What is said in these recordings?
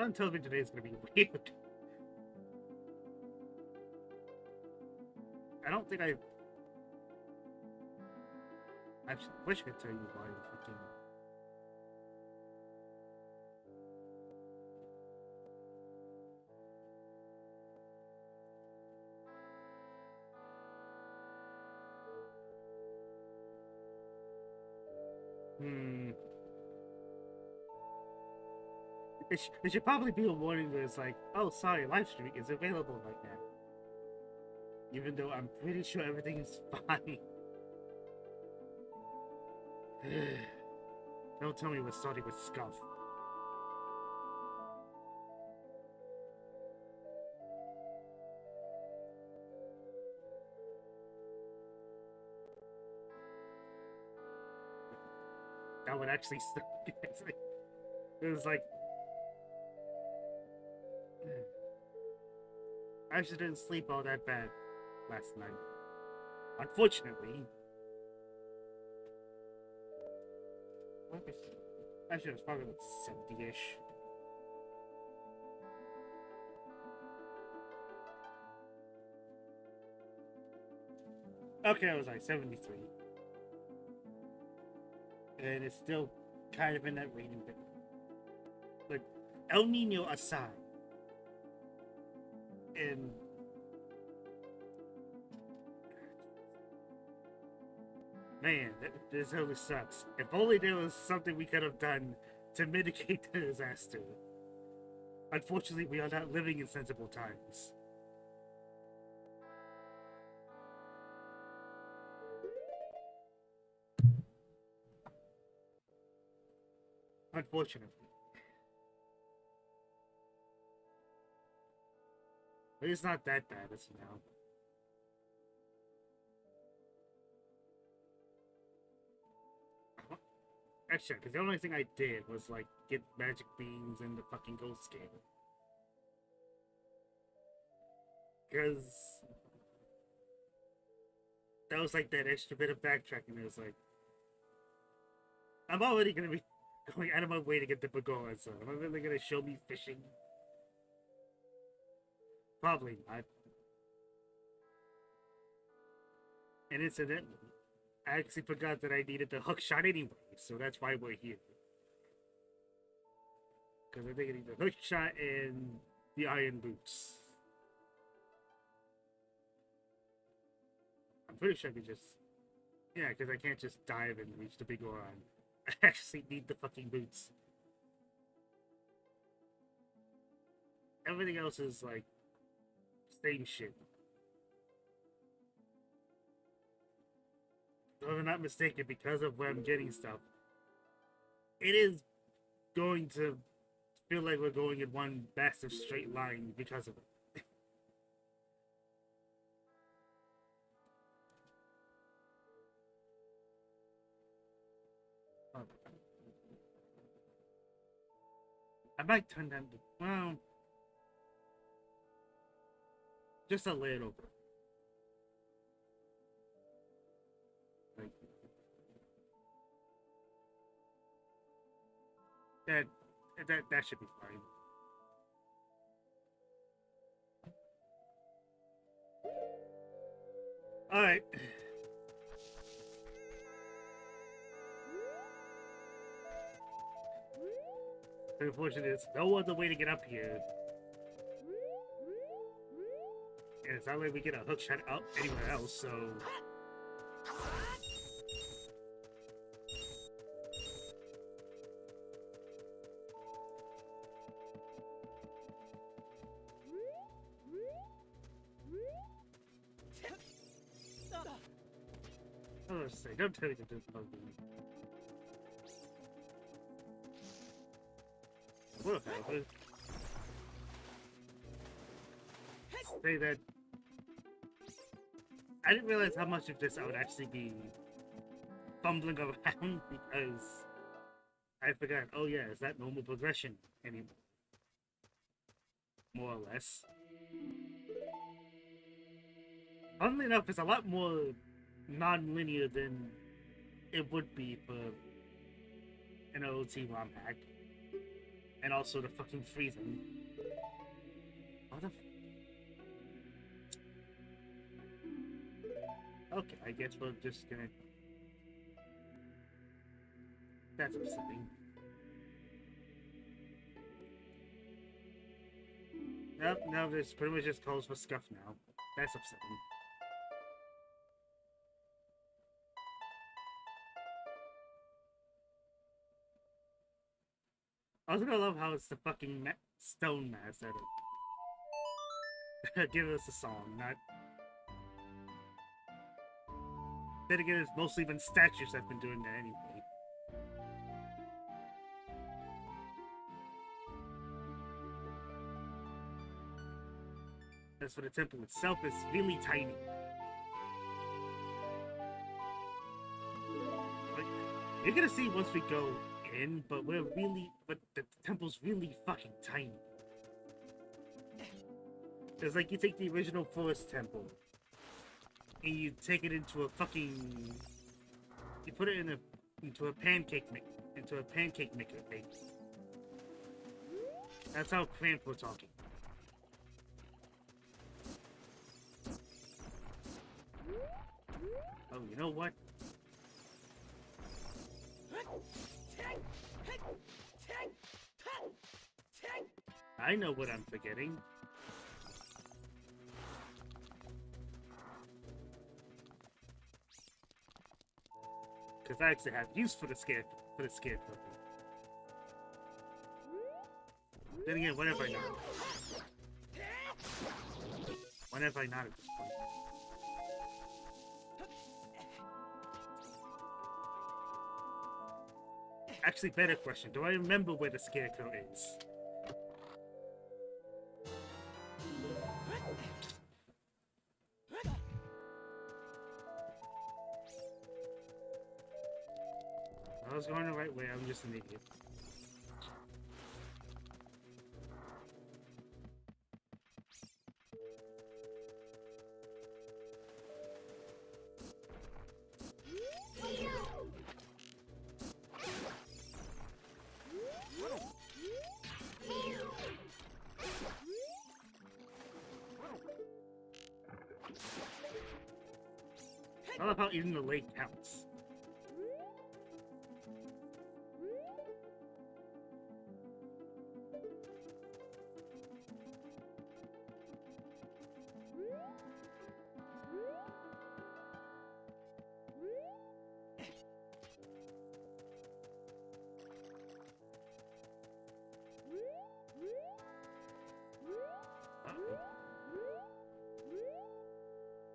Something tells me today's gonna be weird. I don't think I actually wish I could tell you why the fucking. It should probably be a warning that it's like, oh, sorry, live streaming is available right now. Even though I'm pretty sure everything is fine. Don't tell me we're starting with Scuff. That would actually stop. It was like I actually didn't sleep all that bad last night. Unfortunately. Actually, it was probably like 70-ish. Okay, I was like 73. And it's still kind of in that raining bit. Like, El Nino aside. And man, this really sucks. If only there was something we could have done to mitigate the disaster. Unfortunately, we are not living in sensible times. Unfortunately. But it's not that bad as of now. Actually, because the only thing I did was like get magic beans and the fucking ghost scale. Because that was like that extra bit of backtracking. It was like, I'm already gonna be going out of my way to get the Pagoa, so am I really gonna show me fishing? Probably not. And incidentally, I actually forgot that I needed the hook shot anyway, so that's why we're here. Because I think I need the hook shot and the iron boots. I'm pretty sure I can just... Yeah, because I can't just dive and reach the big Goron. I actually need the fucking boots. Everything else is like... same shit. If I'm not mistaken, because of where I'm getting stuff, it is going to feel like we're going in one massive straight line because of it. I might turn down the... well... just a little bit. Like... That should be fine. Alright. The unfortunate is no other way to get up here. And it's not like we get a hook shot up anywhere else, so... I was say, don't tell me to do something. What happened? Say that I didn't realize how much of this I would actually be fumbling around because I forgot, oh yeah, is that normal progression anymore? More or less. Funnily enough, it's a lot more non-linear than it would be for an OT ROM hack. And also the fucking freezing. What the Okay, I guess we're just gonna... That's upsetting. Nope, no, this pretty much just calls for scuff now. That's upsetting. I was gonna love how it's the fucking stone mask that it... Give us a song, not... Then again, it's mostly been statues that've been doing that anyway. As for the temple itself, it's really tiny. Like, you're gonna see once we go in, but the temple's really fucking tiny. It's like you take the original forest temple, and you take it into a fucking... You put it into a pancake maker thing. That's how cramped we're talking. Oh, you know what? I know what I'm forgetting. Because I actually have use for the scarecrow. Then again, when have I not? When have I not at this point? Actually, better question. Do I remember where the scarecrow is? I was going the right way, I'm just an idiot. I love how even the lake counts.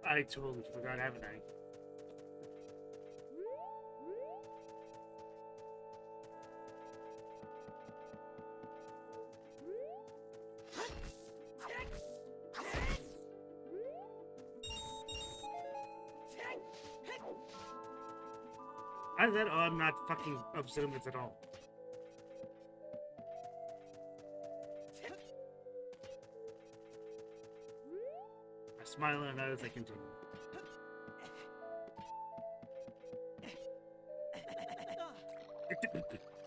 I totally forgot, haven't I? Either that or I'm not fucking observant at all. I smile and nod as I continue.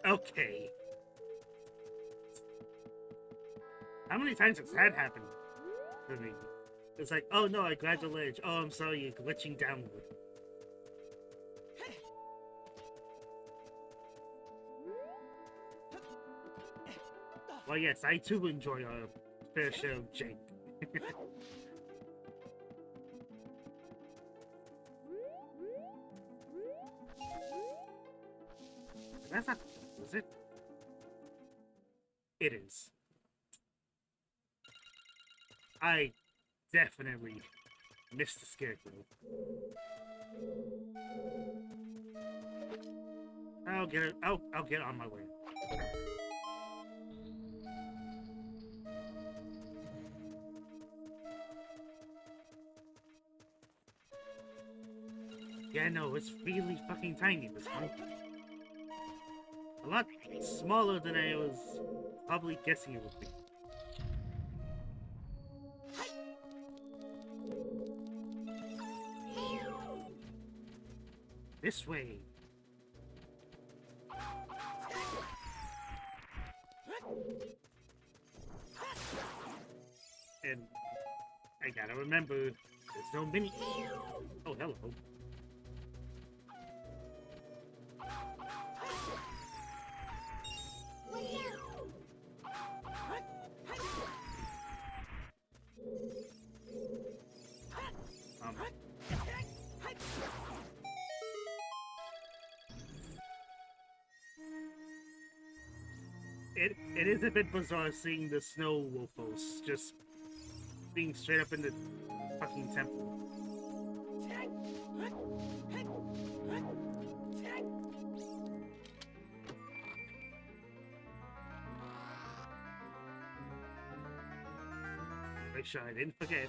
Okay. How many times has that happened for me? It's like, oh no, I grabbed the ledge. Oh, I'm sorry, you're glitching downward. Well, yes, I too enjoy a fair share of jank. That's not the temple, is it? It is. I definitely missed the scarecrow. I'll get it. I'll get on my way. Yeah, no, it's really fucking tiny, this one. A lot smaller than I was probably guessing it would be. This way. remember, there's no mini. Oh, hello. Um, it is a bit bizarre seeing the snow wolfos just being straight up in the fucking temple. Make sure I didn't forget.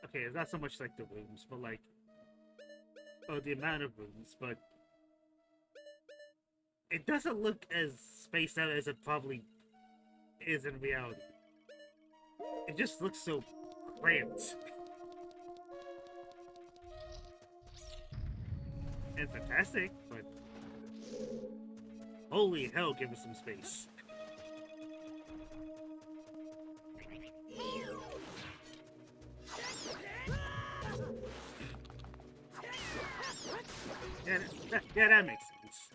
Okay, it's not so much like the rooms, but like, oh, the amount of rooms, but it doesn't look as spaced out as it probably is in reality. It just looks so cramped. And fantastic, but holy hell, give us some space. Yeah, that makes sense.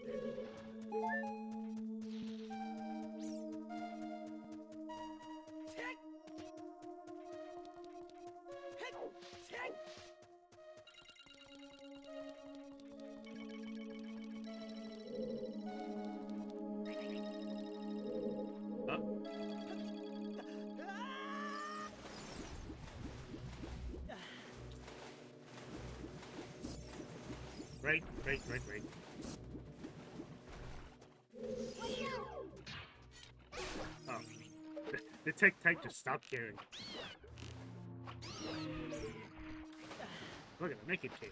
Right. Oh. The tech type just stopped caring. Look at the naked kid.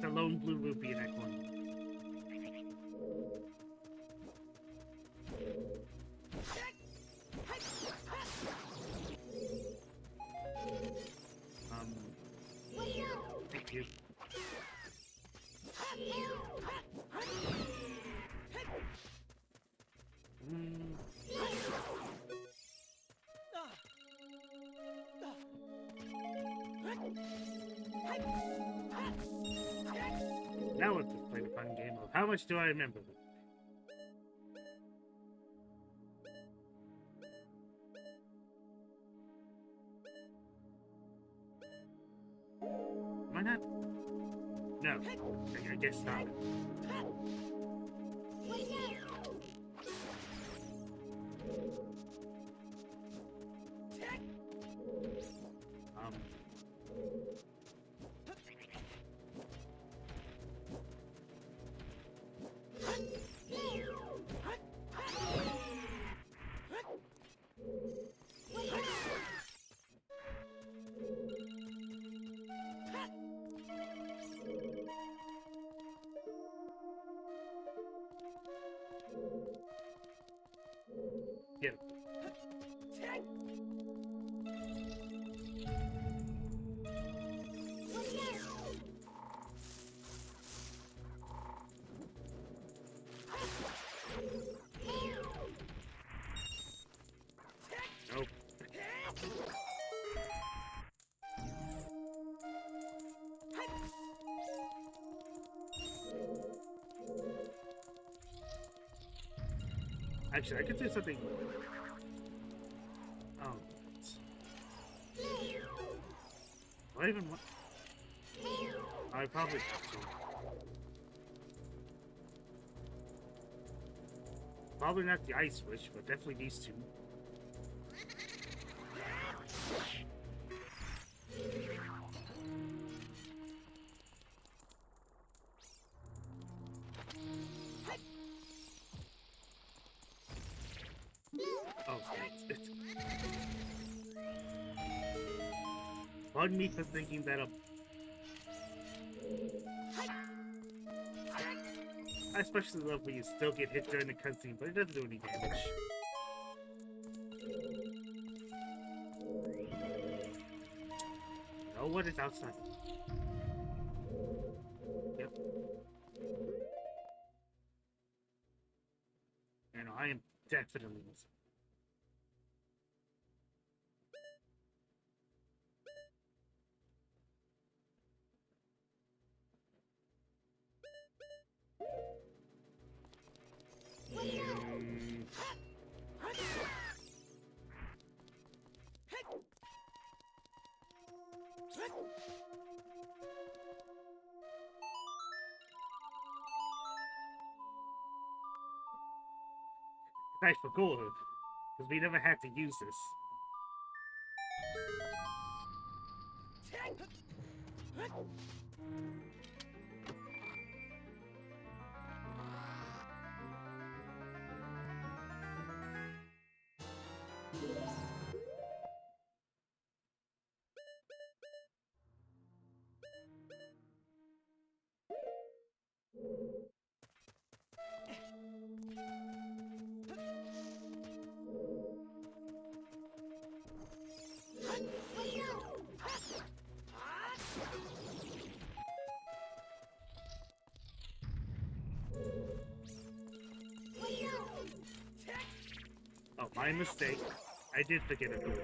The lone blue rupee in that corner. Thank you. Now let's just play the fun game of how much do I remember? Am I not? No. I guess not. Yeah. Nope. Actually, I could do something. Oh. Do I even want? I probably have to. Probably not the ice switch, but definitely these two. Oh, pardon me for thinking that I especially love when you still get hit during the cutscene, but it doesn't do any damage. Oh, what is outside? Yep. You know, I am definitely missing. Nice for gold, because we never had to use this. Oh, my mistake. I did forget a door.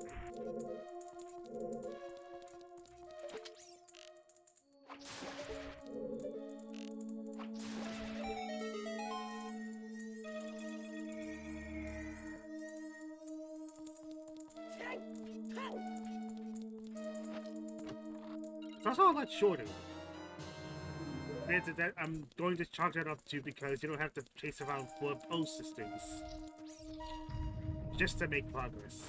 It's also a lot shorter. Granted, that I'm going to chalk that up to because you don't have to chase around 4 post systems just to make progress.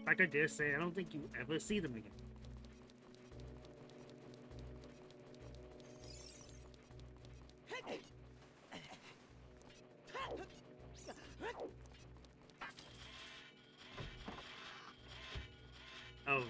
Like I dare say, I don't think you ever see them again. Oh, right.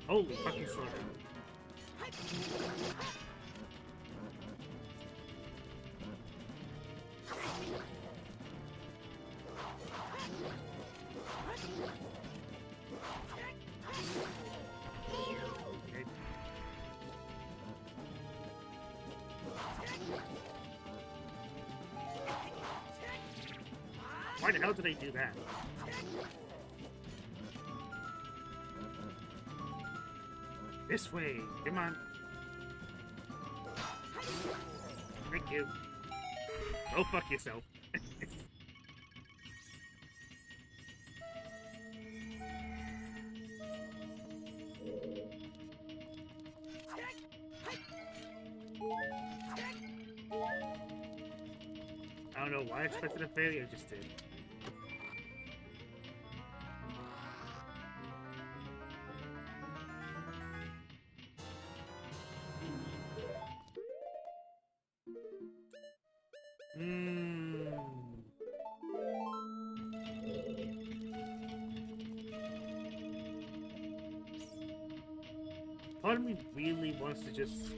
Holy fucking slaughter. Why the hell did they do that? This way, come on. Thank you. Go fuck yourself. I don't know why I expected a failure, I just did. Part of me really wants to just...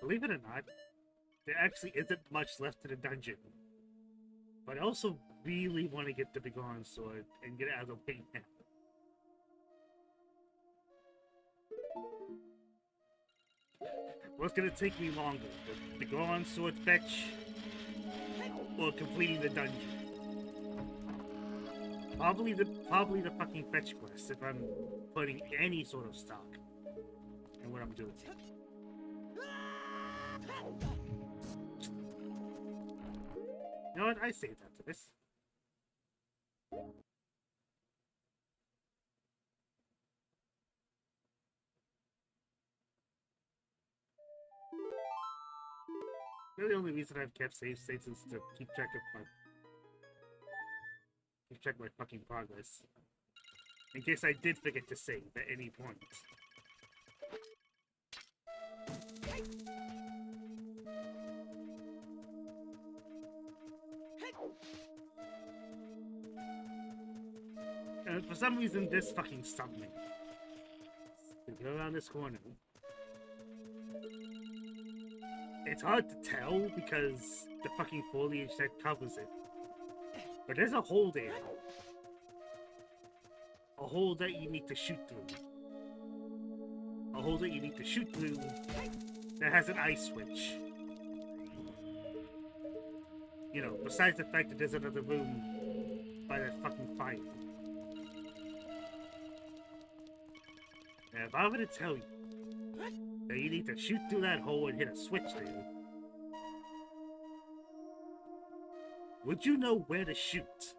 Believe it or not, there actually isn't much left to the dungeon. But I also really want to get the Begone Sword and get it out of the way now. What's gonna take me longer? The Begone Sword fetch? Or completing the dungeon? Probably the fucking fetch quest if I'm putting any sort of stock in what I'm doing. You know what? I saved after this. The only reason I've kept save states is to keep track of my fucking progress. In case I did forget to save at any point. And for some reason, this fucking stumped me. To go around this corner. It's hard to tell because the fucking foliage that covers it. But there's a hole there. A hole that you need to shoot through. A hole that you need to shoot through that has an ice switch. You know, besides the fact that there's another room by that fucking fire. Now, if I were to tell you that you need to shoot through that hole and hit a switch there, would you know where to shoot?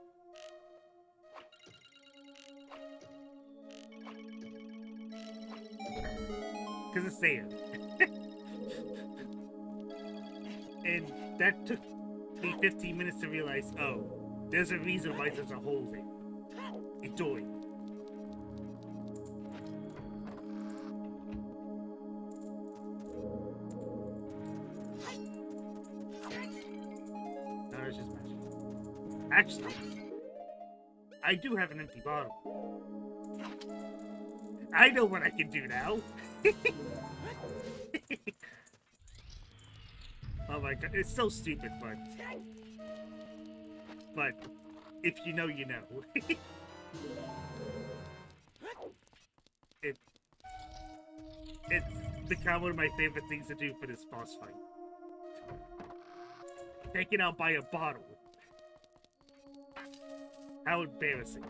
Because it's there. And that took me 15 minutes to realize, oh, there's a reason why there's a hole there. Enjoy. No, it's just magic. Actually, I do have an empty bottle. I know what I can do now. Oh my god, it's so stupid, but if you know, you know. It's become one of my favorite things to do for this boss fight. Taken out by a bottle. How embarrassing.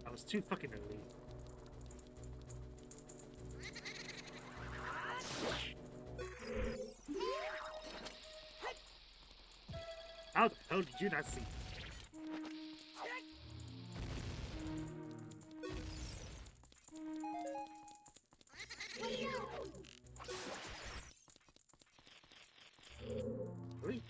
I was too fucking early. How the hell did you not see? Really?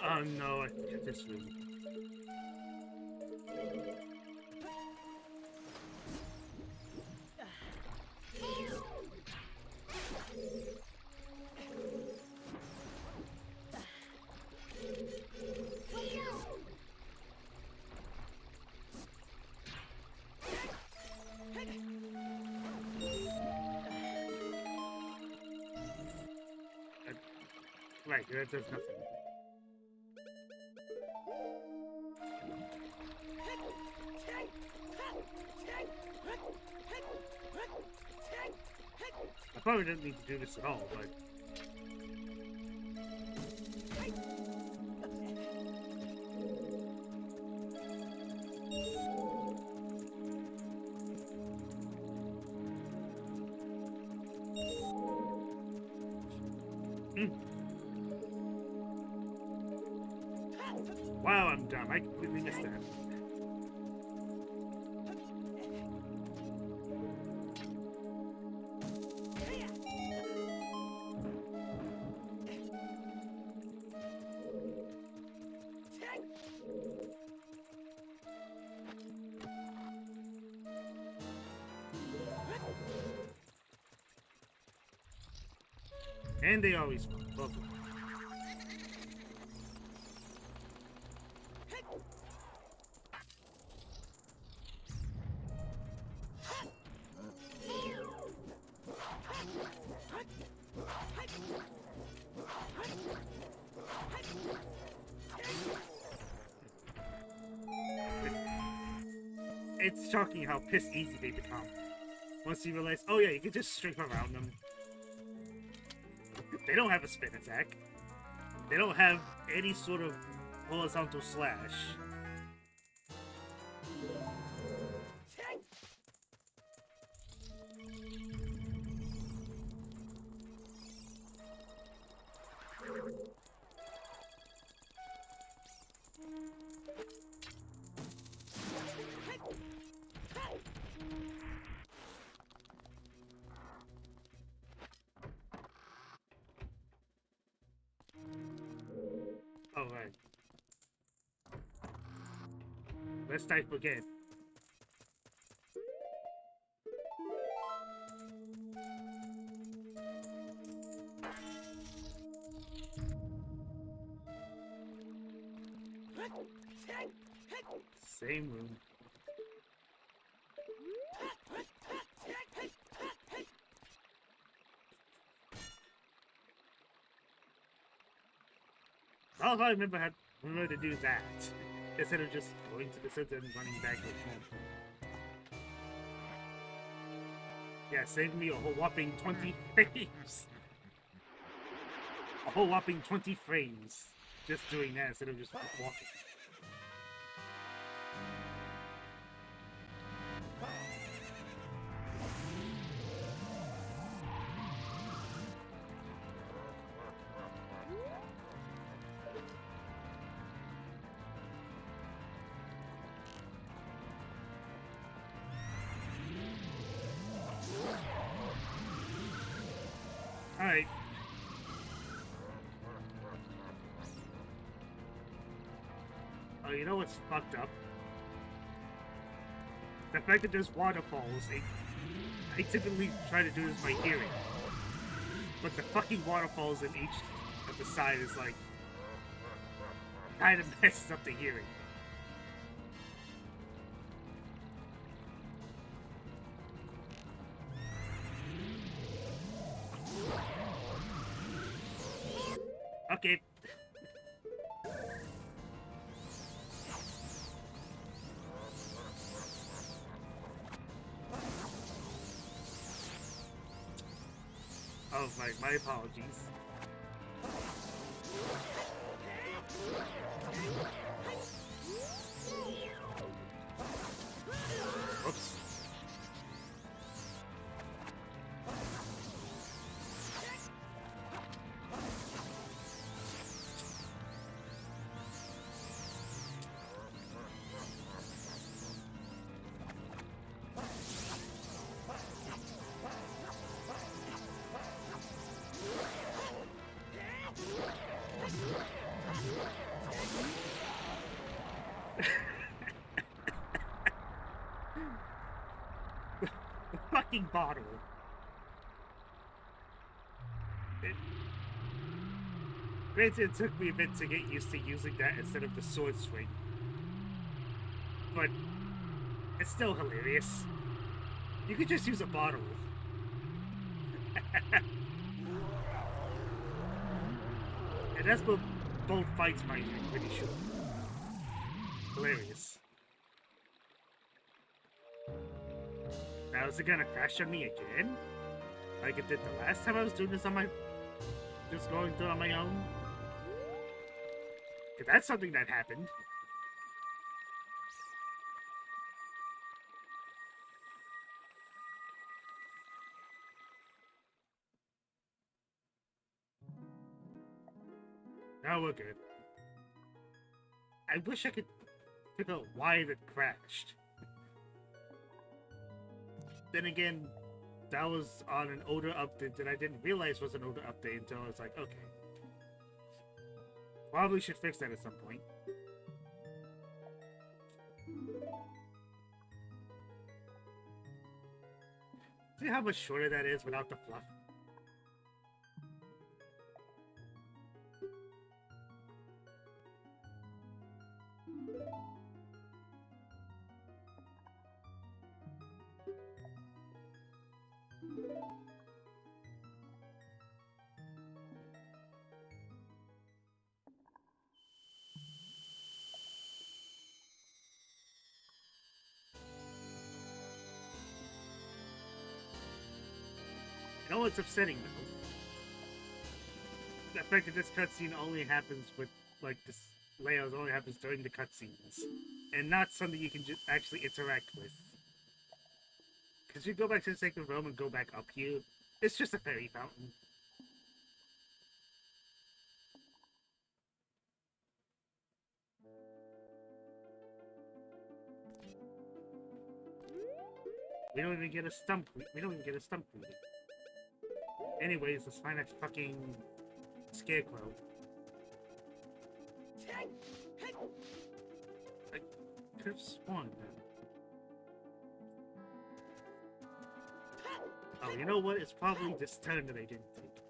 Oh no, I get this room. Right, that does nothing. I probably didn't need to do this at all, but... Wow, I'm dumb. I completely missed that. And they always fall. Both of them. it's shocking how piss easy they become. Once you realize, oh yeah, you can just strafe around them. They don't have a spin attack. They don't have any sort of horizontal slash. Alright. Let's type again. Same room. All I remember had to do that instead of just going to the center and running back with home. Yeah, saved me a whole whopping 20 frames. A whole whopping 20 frames just doing that instead of just walking. Alright. Oh, you know what's fucked up? The fact that there's waterfalls, I typically try to do this by hearing. But the fucking waterfalls in each of the side is like, kind of messes up the hearing. Okay. Oh, my apologies. Whoops. Fucking bottle. Granted, it took me a bit to get used to using that instead of the sword swing. But it's still hilarious. You could just use a bottle. And that's what both fights might be, pretty sure. Hilarious. Now is it gonna crash on me again? Like it did the last time I was doing this on my... just going through on my own? Cause that's something that happened. Now we're good. I wish I could figure out why it crashed. Then again, that was on an older update that I didn't realize was an older update until I was like, okay. Probably should fix that at some point. See how much shorter that is without the fluff? what's upsetting though? The fact that this cutscene only happens with, like, this layout only happens during the cutscenes, and not something you can just actually interact with. Because you go back to the Sacred Realm and go back up here, it's just a fairy fountain. We don't even get a stump. We don't even get a stump reading. Anyways, let's find that fucking scarecrow. I could have sworn that. Oh, you know what? It's probably this turn that I didn't take.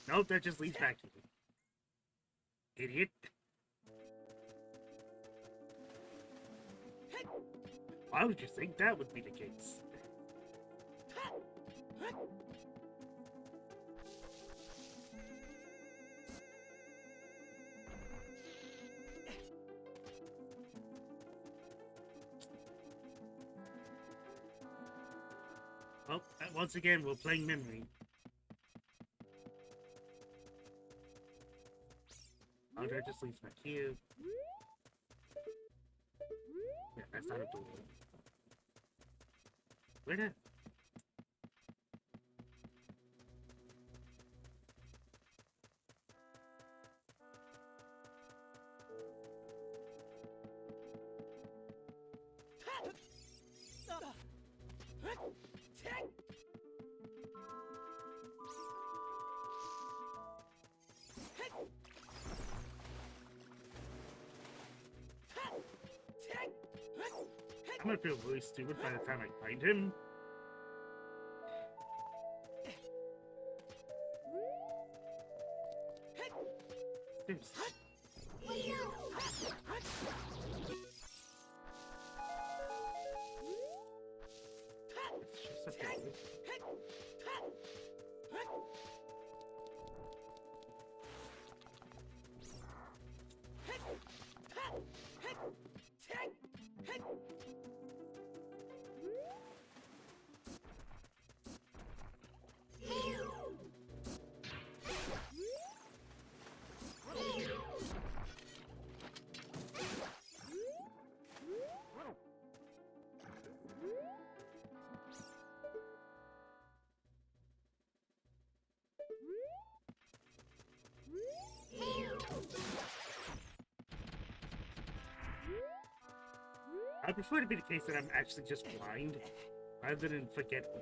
Nope, that just leads back to me. Idiot. Why would you think that would be the case? Well, once again, we're playing memory. Oh, that just leads back here. Yeah, that's not a door. Where the... I'm gonna feel really stupid by the time I find him. Seriously. It's just a bit. I prefer to be the case that I'm actually just blind, rather than forgetful.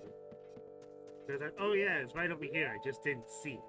Because like, oh yeah, it's right over here, I just didn't see it.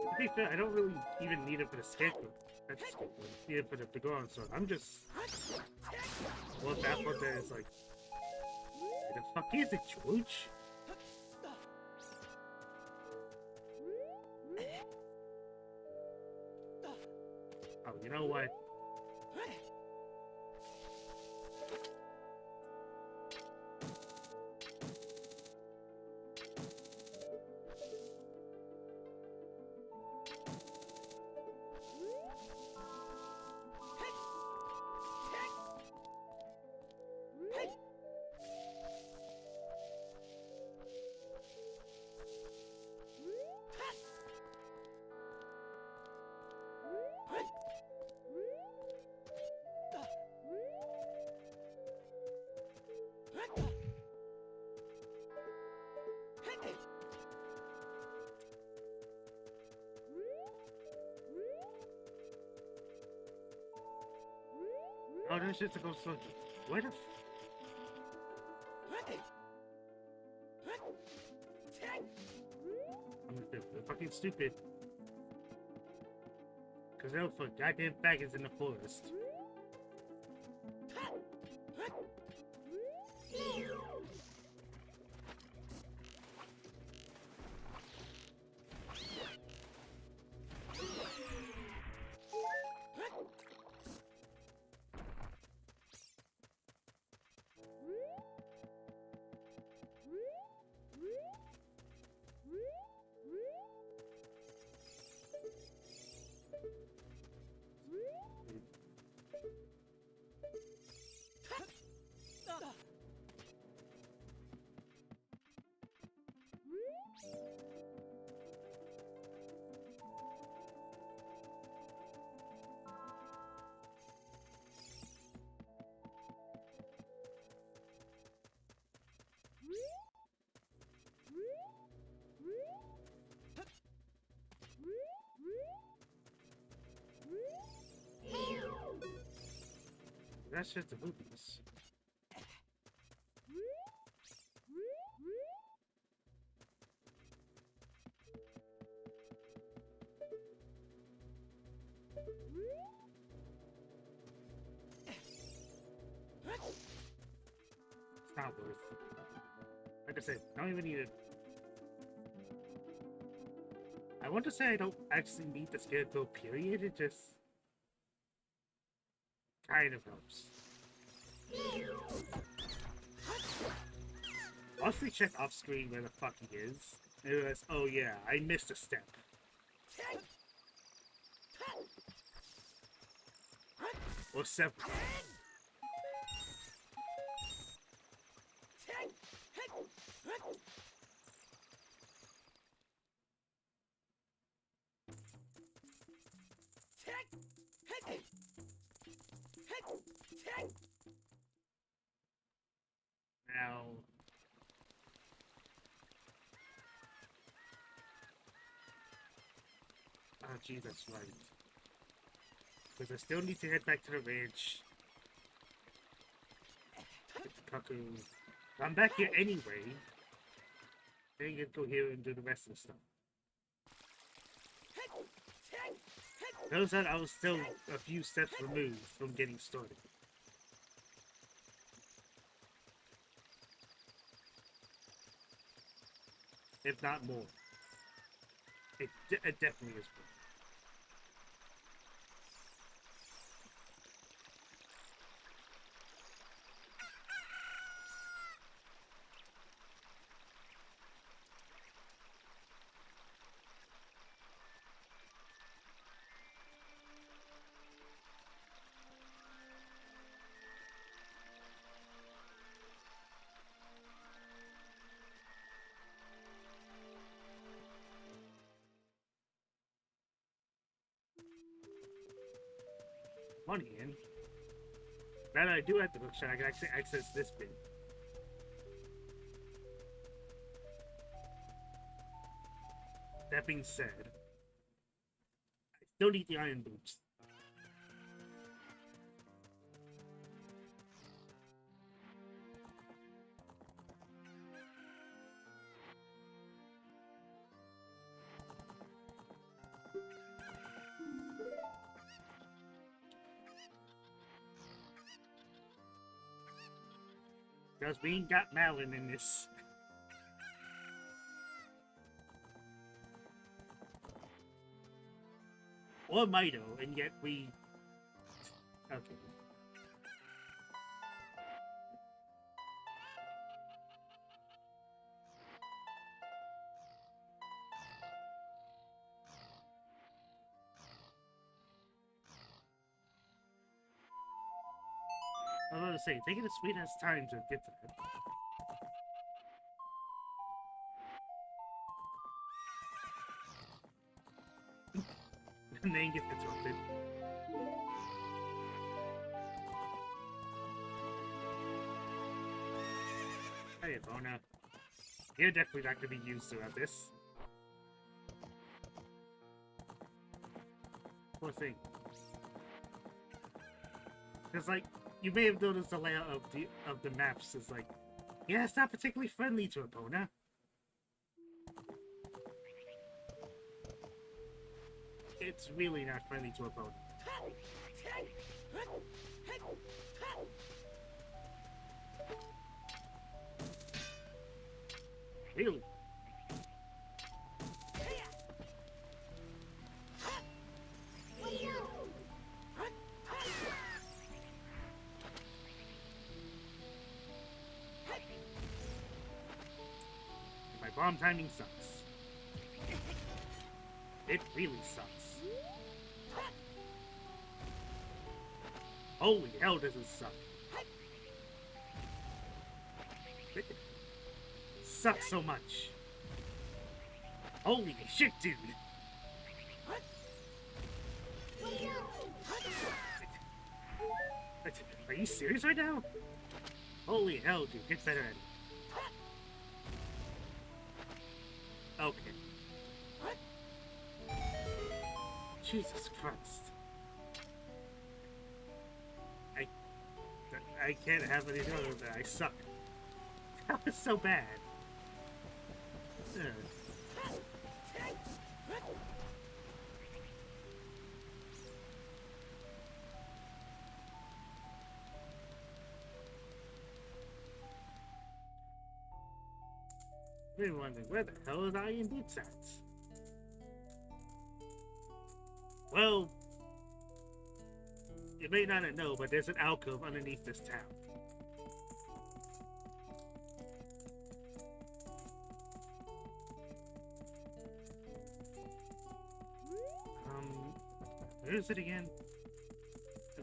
To be fair, I don't really even need it for the scarecrow. That's a scarecrow. I need it for the Goron sword. I'm just... Well, that one there is like... Where the fuck is it, George? Oh, you know what? Oh, that shit's supposed to... What the... I'm fucking stupid. Cause they'll put goddamn faggots in the forest. That's just the movies. It's not worth. Like I said, I don't even need it. I want to say I don't actually need the Scarecrow, period. It just kind of helps. Honestly, check off screen where the fuck he is. And it was, oh yeah, I missed a step. Or several. Now, oh gee, that's right. Because I still need to head back to the ranch. Get the cuckoo. I'm back here anyway. Then you can go here and do the rest of the stuff. Notice that I was still a few steps removed from getting started. If not more. It definitely is more. One hand. Now that I do have the hookshot, I can actually access this bit. That being said, I still need the iron boots. Because we ain't got Malin in this. Or Mido, and yet we... Okay. I was going to say, taking a sweet ass time to get to that. And then get interrupted. Hey, Bona. You're definitely not going to be used throughout this. Poor thing. Because, like, you may have noticed the layout of the maps is like, yeah, it's not particularly friendly to Epona. It's really not friendly to Epona. Really? My bomb timing sucks. It really sucks. Holy hell, does it suck. It sucks so much. Holy shit, dude. Are you serious right now? Holy hell, dude. Get better at it. Okay. Jesus Christ. I can't have any other than I suck. That was so bad. Been wondering where the hell is Iron Boots at? Well, you may not know, but there's an alcove underneath this town. Where is it again?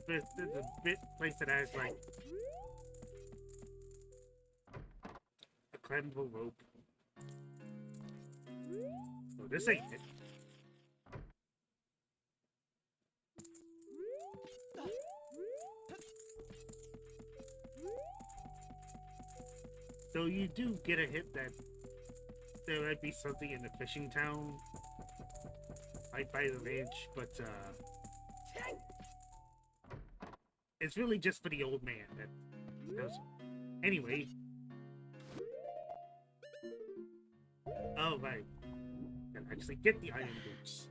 There's a bit place that has like a climbable rope. Oh, this ain't it. So you do get a hint that there might be something in the fishing town, right by the ridge, but it's really just for the old man that knows. Anyway. Oh, right. Can actually get the iron boots.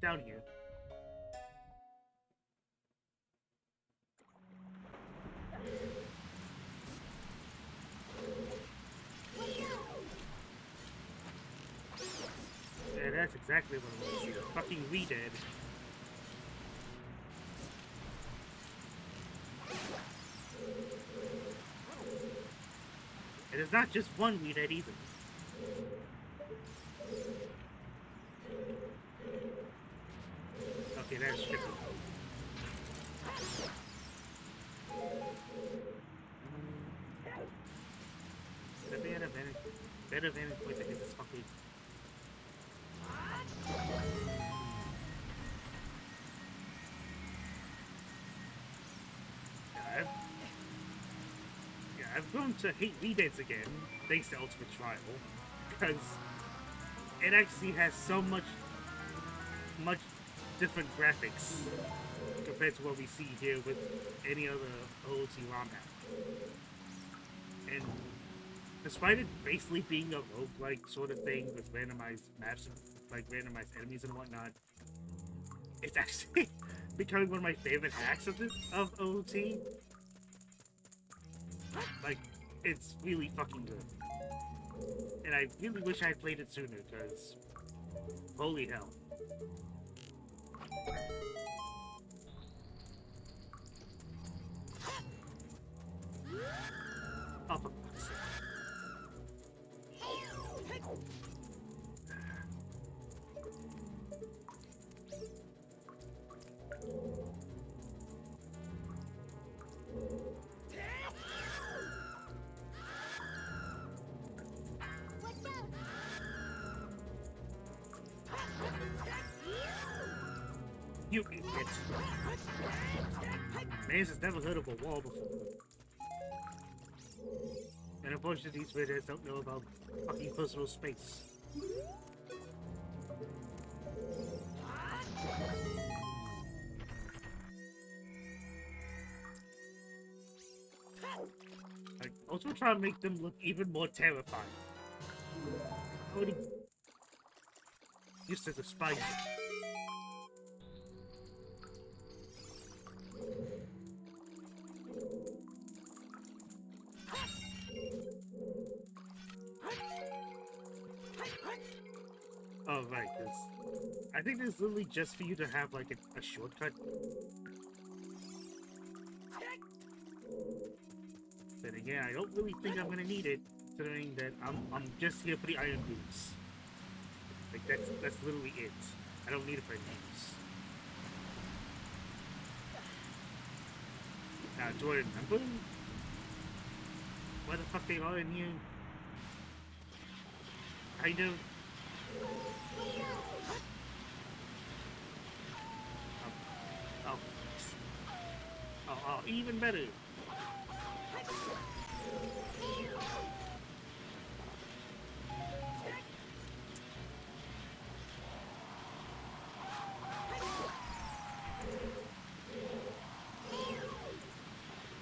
Down here. Yeah, that's exactly what I want to see. A fucking re-dead. And it's not just one re-dead either. Okay, that's tricky. Better vantage point to get this fucking... I've grown to hate re-deads again, thanks to Ultimate Trial, because it actually has so much different graphics compared to what we see here with any other OOT ROM hack. And despite it basically being a roguelike sort of thing with randomized maps, like randomized enemies and whatnot, it's actually becoming one of my favorite hacks of OOT. Like, it's really fucking good. And I really wish I had played it sooner, because holy hell. Oh, for fuck's sake. You idiot. Mans has never heard of a wall before. And unfortunately, these readers don't know about fucking personal space. First, we'll try to make them look even more terrifying. Already used to despise it. Oh, right, I think this is literally just for you to have, like, a shortcut. But again, I don't really think I'm gonna need it, considering that I'm just here for the iron boots. Like, that's literally it. I don't need it for anything else. Now, Jordan, I'm going... Why the fuck they are in here? Kind of... Oh, even better.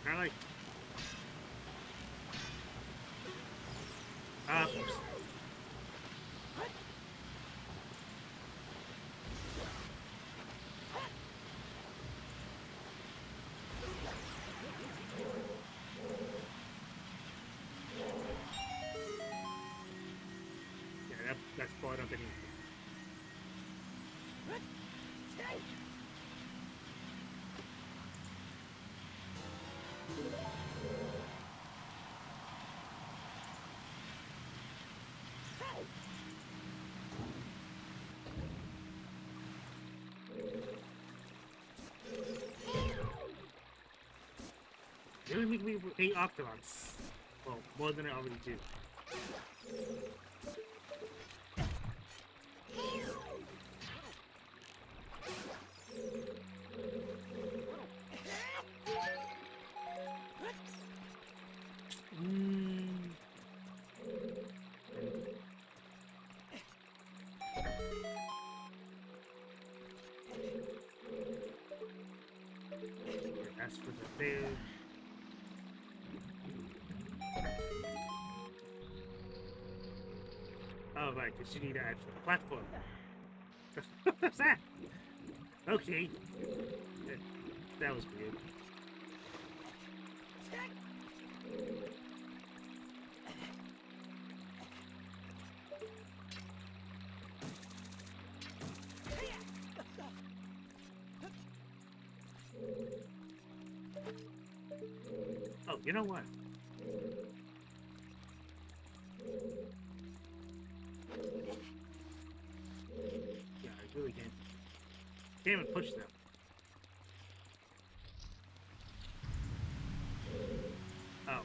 I like... of course. That's brought up anyway. They only make me 8 Octoroks. Well, more than I already do. That's for the bear. Oh, right, because you need an actual platform. What's that? Okay. That was weird. Oh, you know what? Yeah, I really can't even push them. Oh.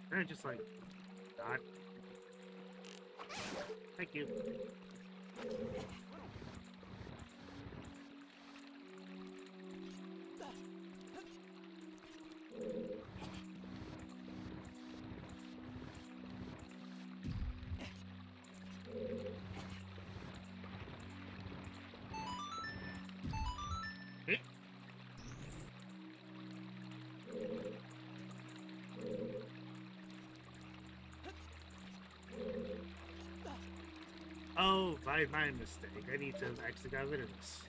They're just like, God. Thank you. Oh, my mistake. I need to actually get rid of this.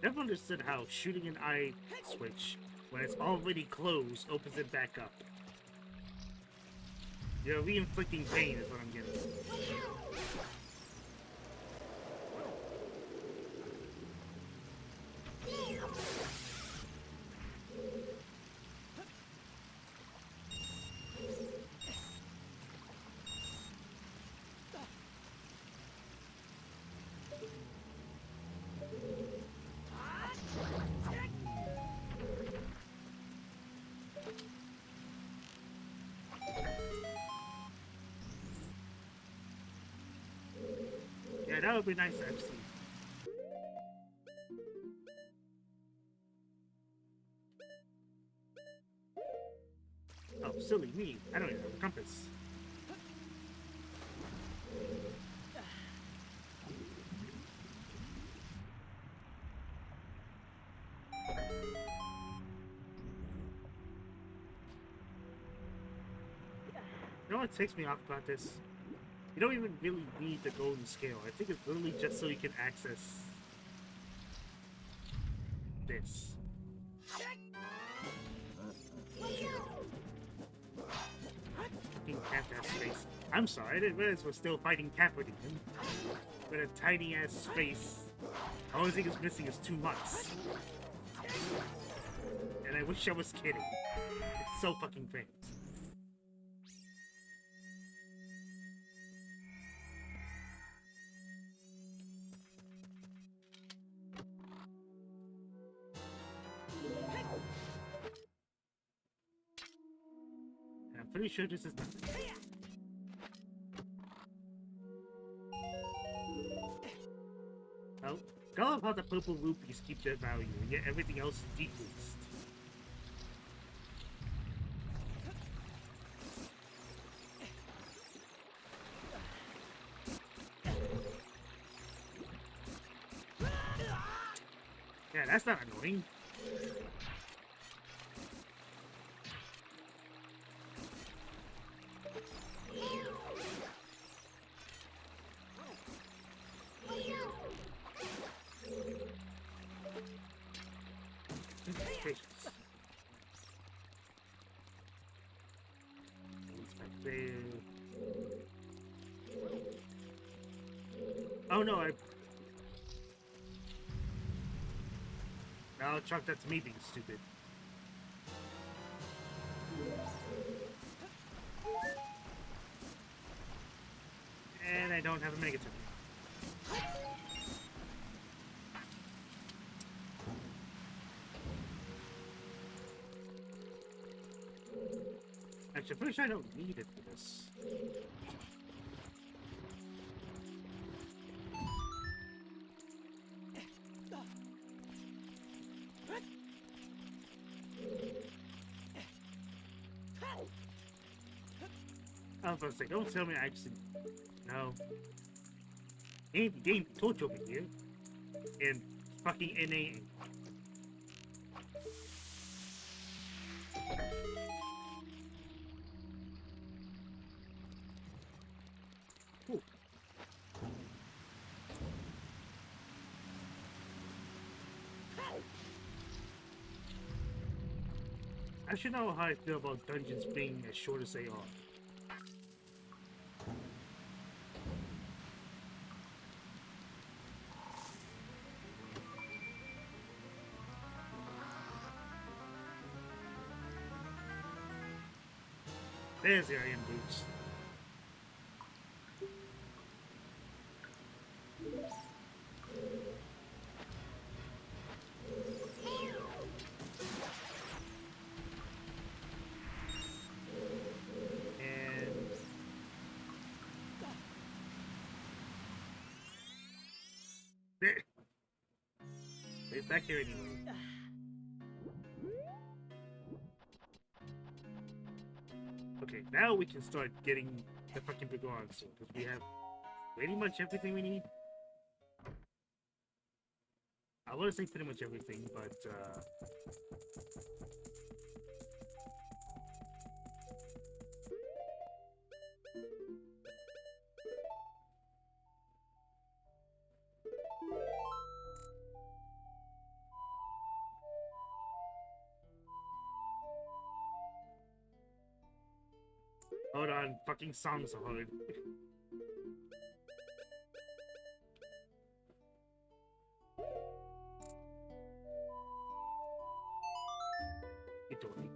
Never understood how shooting an eye switch when it's already closed opens it back up. You're re-inflicting pain is what I'm getting. that would be nice actually. Oh, silly me. I don't even have a compass. You know what takes me off about this? You don't even really need the golden scale. I think it's literally just so you can access this. Fucking cat ass space. I'm sorry, I didn't realize we're still fighting Capra Demon. With a tiny ass space. All I think is missing is 2 months. And I wish I was kidding. It's so fucking famous. And I'm pretty sure this is nothing. Oh, go up how the purple rupees keep their value, and yet everything else is decreased. Yeah, that's not annoying. Patience. Back there. Oh no, I'll chalk that to me being stupid. And I don't have a Megaton. Actually, I'm pretty sure I don't need it for this. I was about to say, don't tell me I actually... No. Ain't the game torch over here. And fucking NA. Ooh. I should know how I feel about dungeons being as short as they are. There's the Iron Boots. And... It's back here anyway. Okay, now we can start getting the fucking Begone Sword, because we have pretty much everything we need. I want to say pretty much everything, but, hold on, fucking songs are hard. You told me.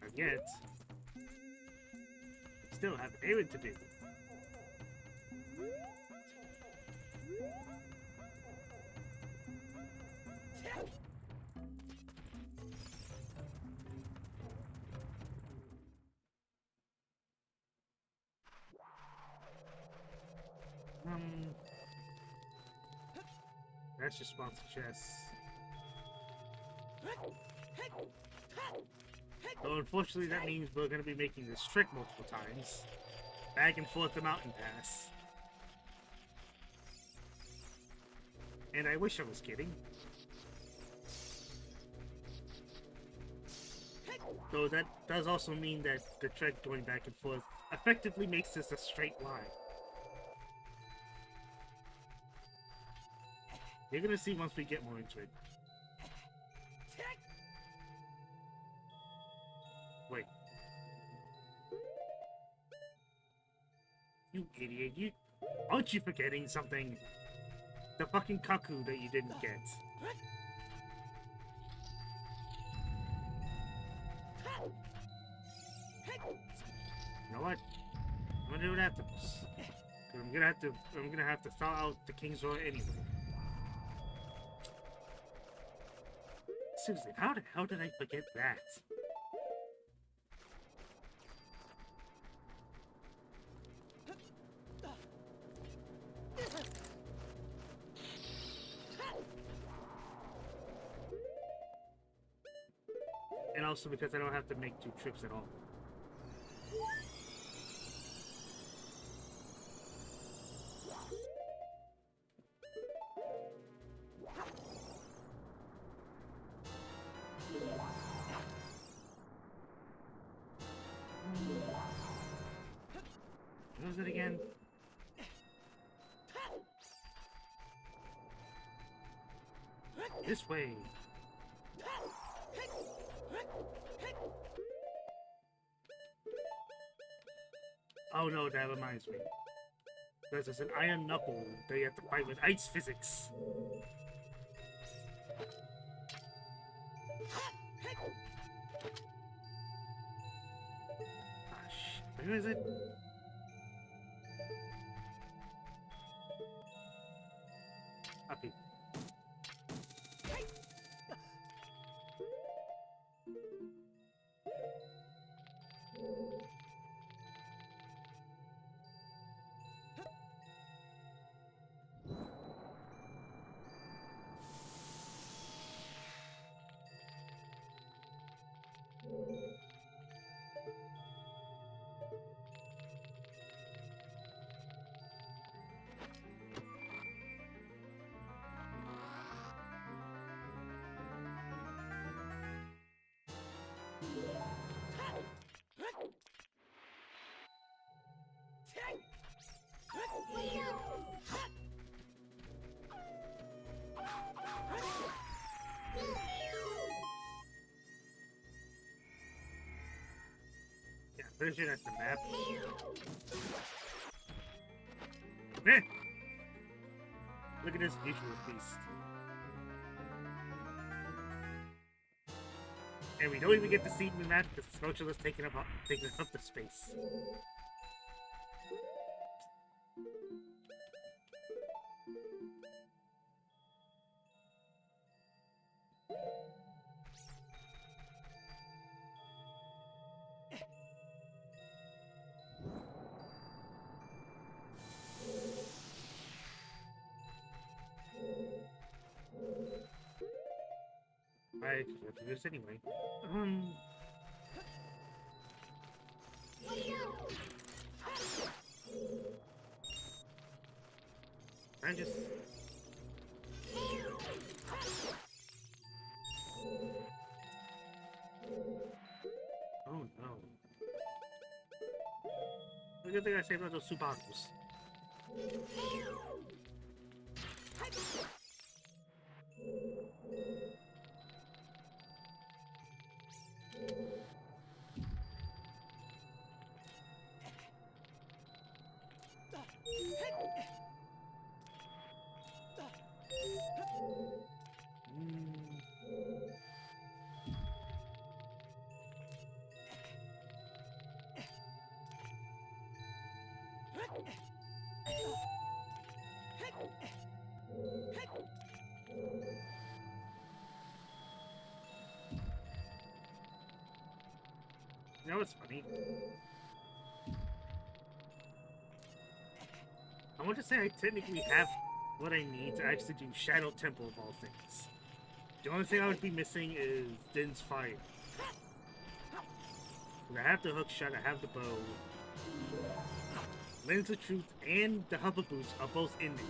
Not yet. Still have errand to do. That's just sponsor chess. So unfortunately, that means we're going to be making this trick multiple times. Back and forth the mountain pass. And I wish I was kidding. Though that does also mean that the trick going back and forth effectively makes this a straight line. You're gonna see once we get more into it. Wait. You idiot, you... Aren't you forgetting something? The fucking Kaku that you didn't get. You know what? I'm gonna do it afterwards. 'Cause I'm gonna have to thaw out the King's Roar anyway. Seriously, how the hell did I forget that? And also because I don't have to make 2 trips at all. What was it again? This way. Oh no, that reminds me. Because there's an iron knuckle that you have to fight with ice physics. Ah, shit. Where is it? Up here. Yeah, pretty sure that's the map. Eh! Look at this mutual feast. And we don't even get to see the map because the Smochula's taking up the space. I have to do this anyway. I just... Oh no. The good thing I saved out those 2 bottles. You know what's funny? I want to say I technically have what I need to actually do Shadow Temple of all things. The only thing I would be missing is Din's Fire. I have the hook shot, I have the bow. Lens of Truth and the hover boots are both in there.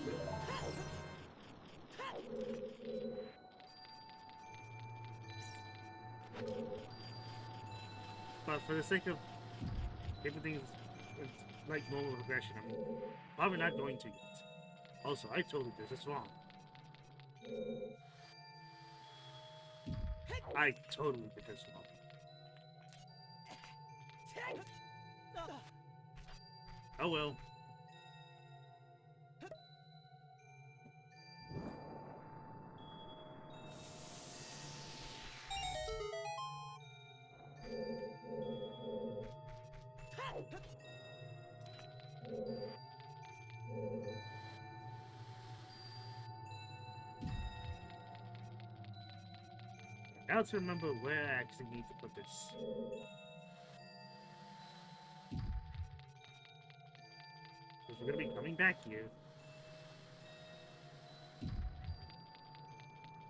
But for the sake of everything's like normal progression, I'm probably not going to yet. Also, I totally did this wrong. I totally did this wrong. Oh well. Now to remember where I actually need to put this. Because we're gonna be coming back here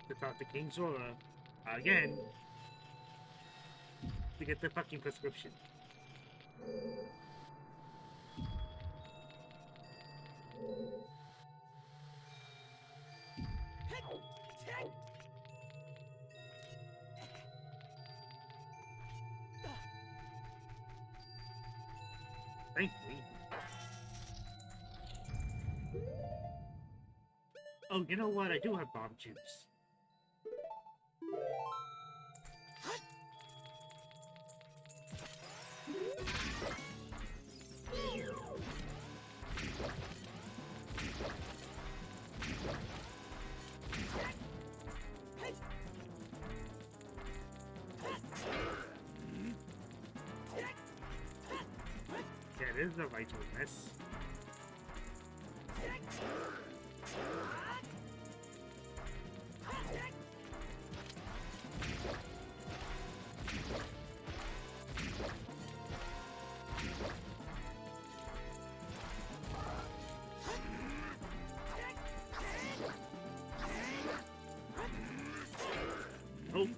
to talk to King Zora again to get the fucking prescription. Thankfully. Oh, you know what? I do have bomb juice. Yeah, it is the right mess. Oh.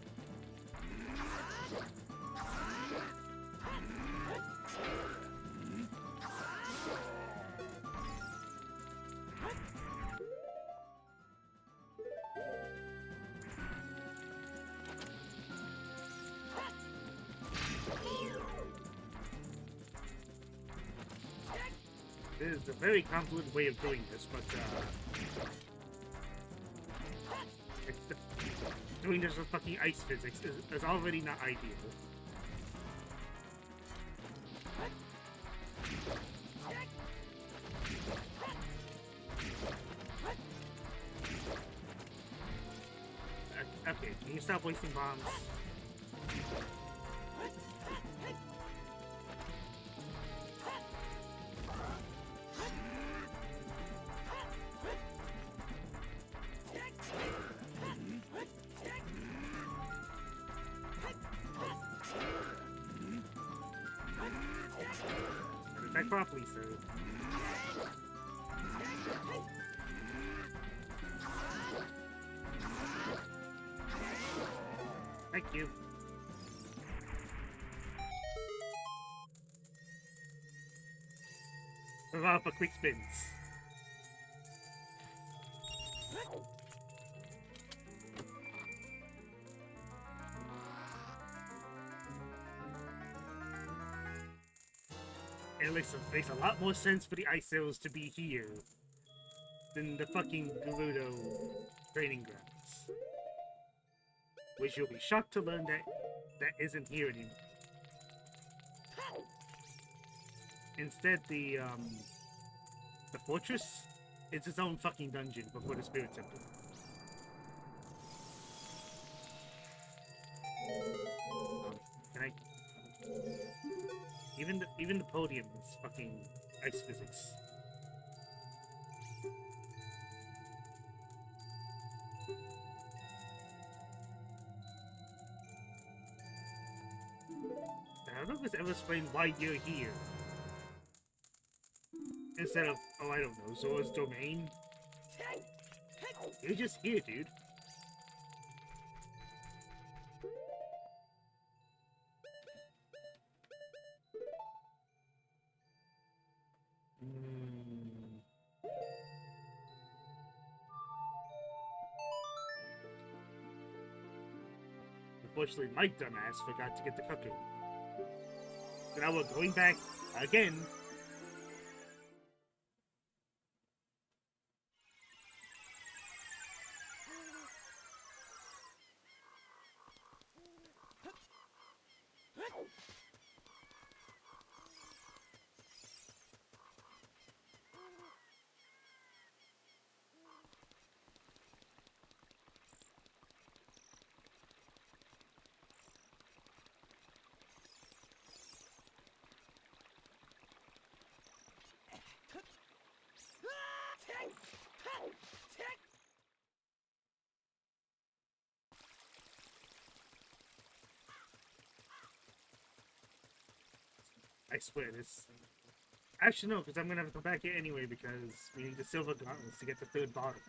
It is a very convoluted way of doing this, but doing this with fucking ice physics is already not ideal. Okay, can you stop wasting bombs? Attack properly, sir. Thank you. Hurrah for quick spins. And it makes a lot more sense for the Ice Sailors to be here than the fucking Gerudo training grounds. Which you'll be shocked to learn that isn't here anymore. Instead, the fortress is its own fucking dungeon before the Spirit Temple. Can I? Even the podium is fucking ice physics. don't know if it's ever explained why you're here. Instead of, oh, I don't know, Zora's domain. You're just here, dude. Unfortunately, my dumbass forgot to get the cookie. So now we're going back again. I swear this. Actually, no, because I'm gonna have to come back here anyway because we need the silver gauntlets to get the third bottle.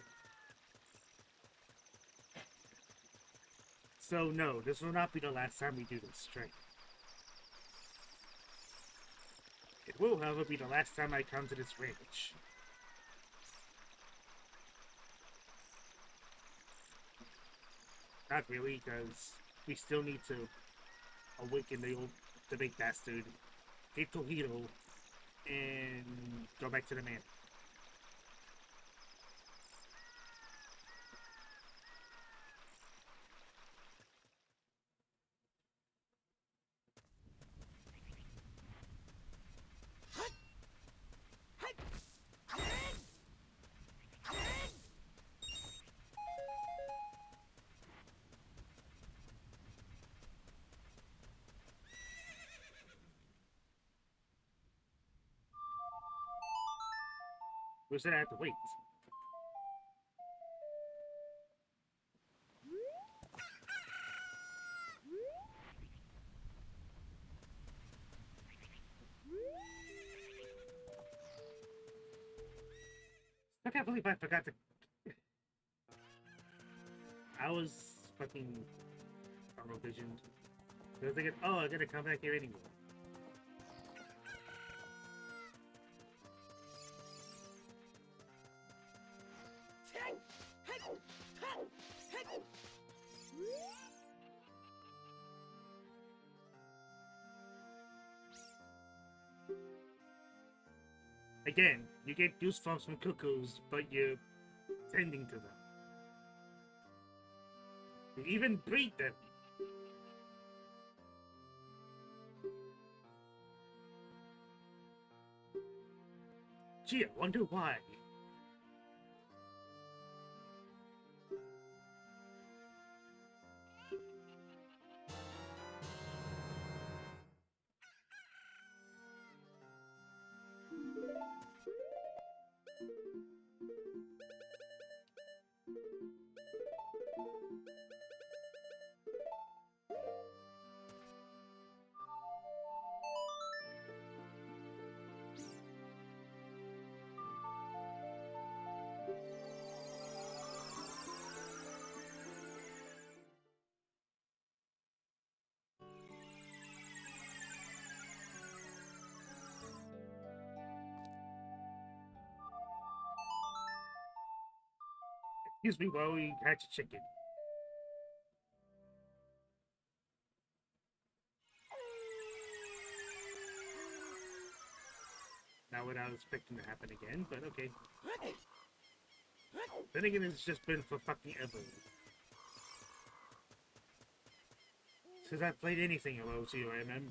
So no, this will not be the last time we do this trick. It will, however, be the last time I come to this ranch. Not really, because we still need to awaken the big bastard, get Tohiro, and go back to the man. Who said I have to wait? I can't believe I forgot to... I was fucking tunnel visioned. I was thinking, oh, I gotta come back here anyway. Again, you get goosebumps from cuckoos, but you're tending to them. You even breed them. Gee, I wonder why. Excuse me while we hatch a chicken. Not what I was expecting to happen again, but okay. Then again, it's just been for fucking ever. Since I've played anything of OCOMM.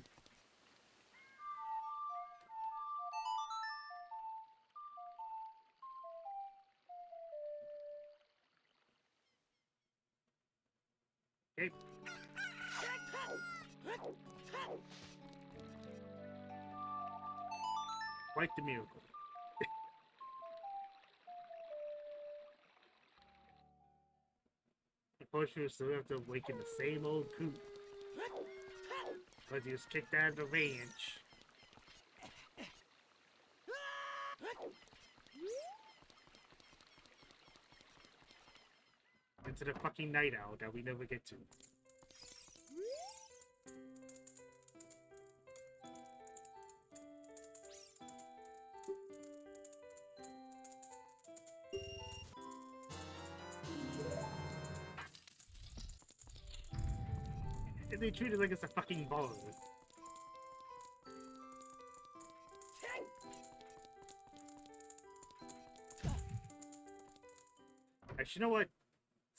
Okay. Quite the miracle. Unfortunately, we still have to awaken the same old coot. But he was kicked out of the range. Into the fucking night owl that we never get to. And they treat it like it's a fucking ball. Actually, you know what?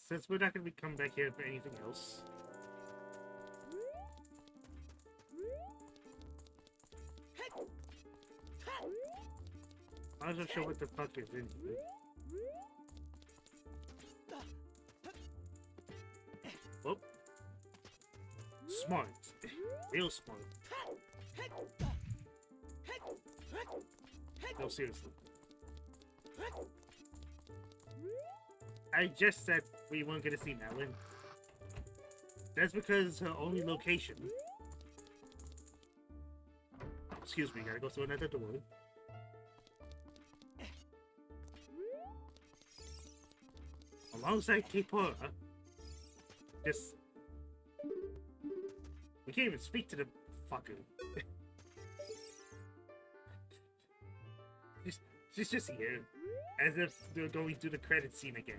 Since we're not going to be coming back here for anything else. I'm not sure what the fuck is in here. Whoop. Smart. Real smart. No, seriously. I just said we weren't gonna see Melon. That's because her only location... Excuse me, gotta go through another door. Alongside Kepora. Just... We can't even speak to the fucker. She's just here. As if they're going through the credit scene again.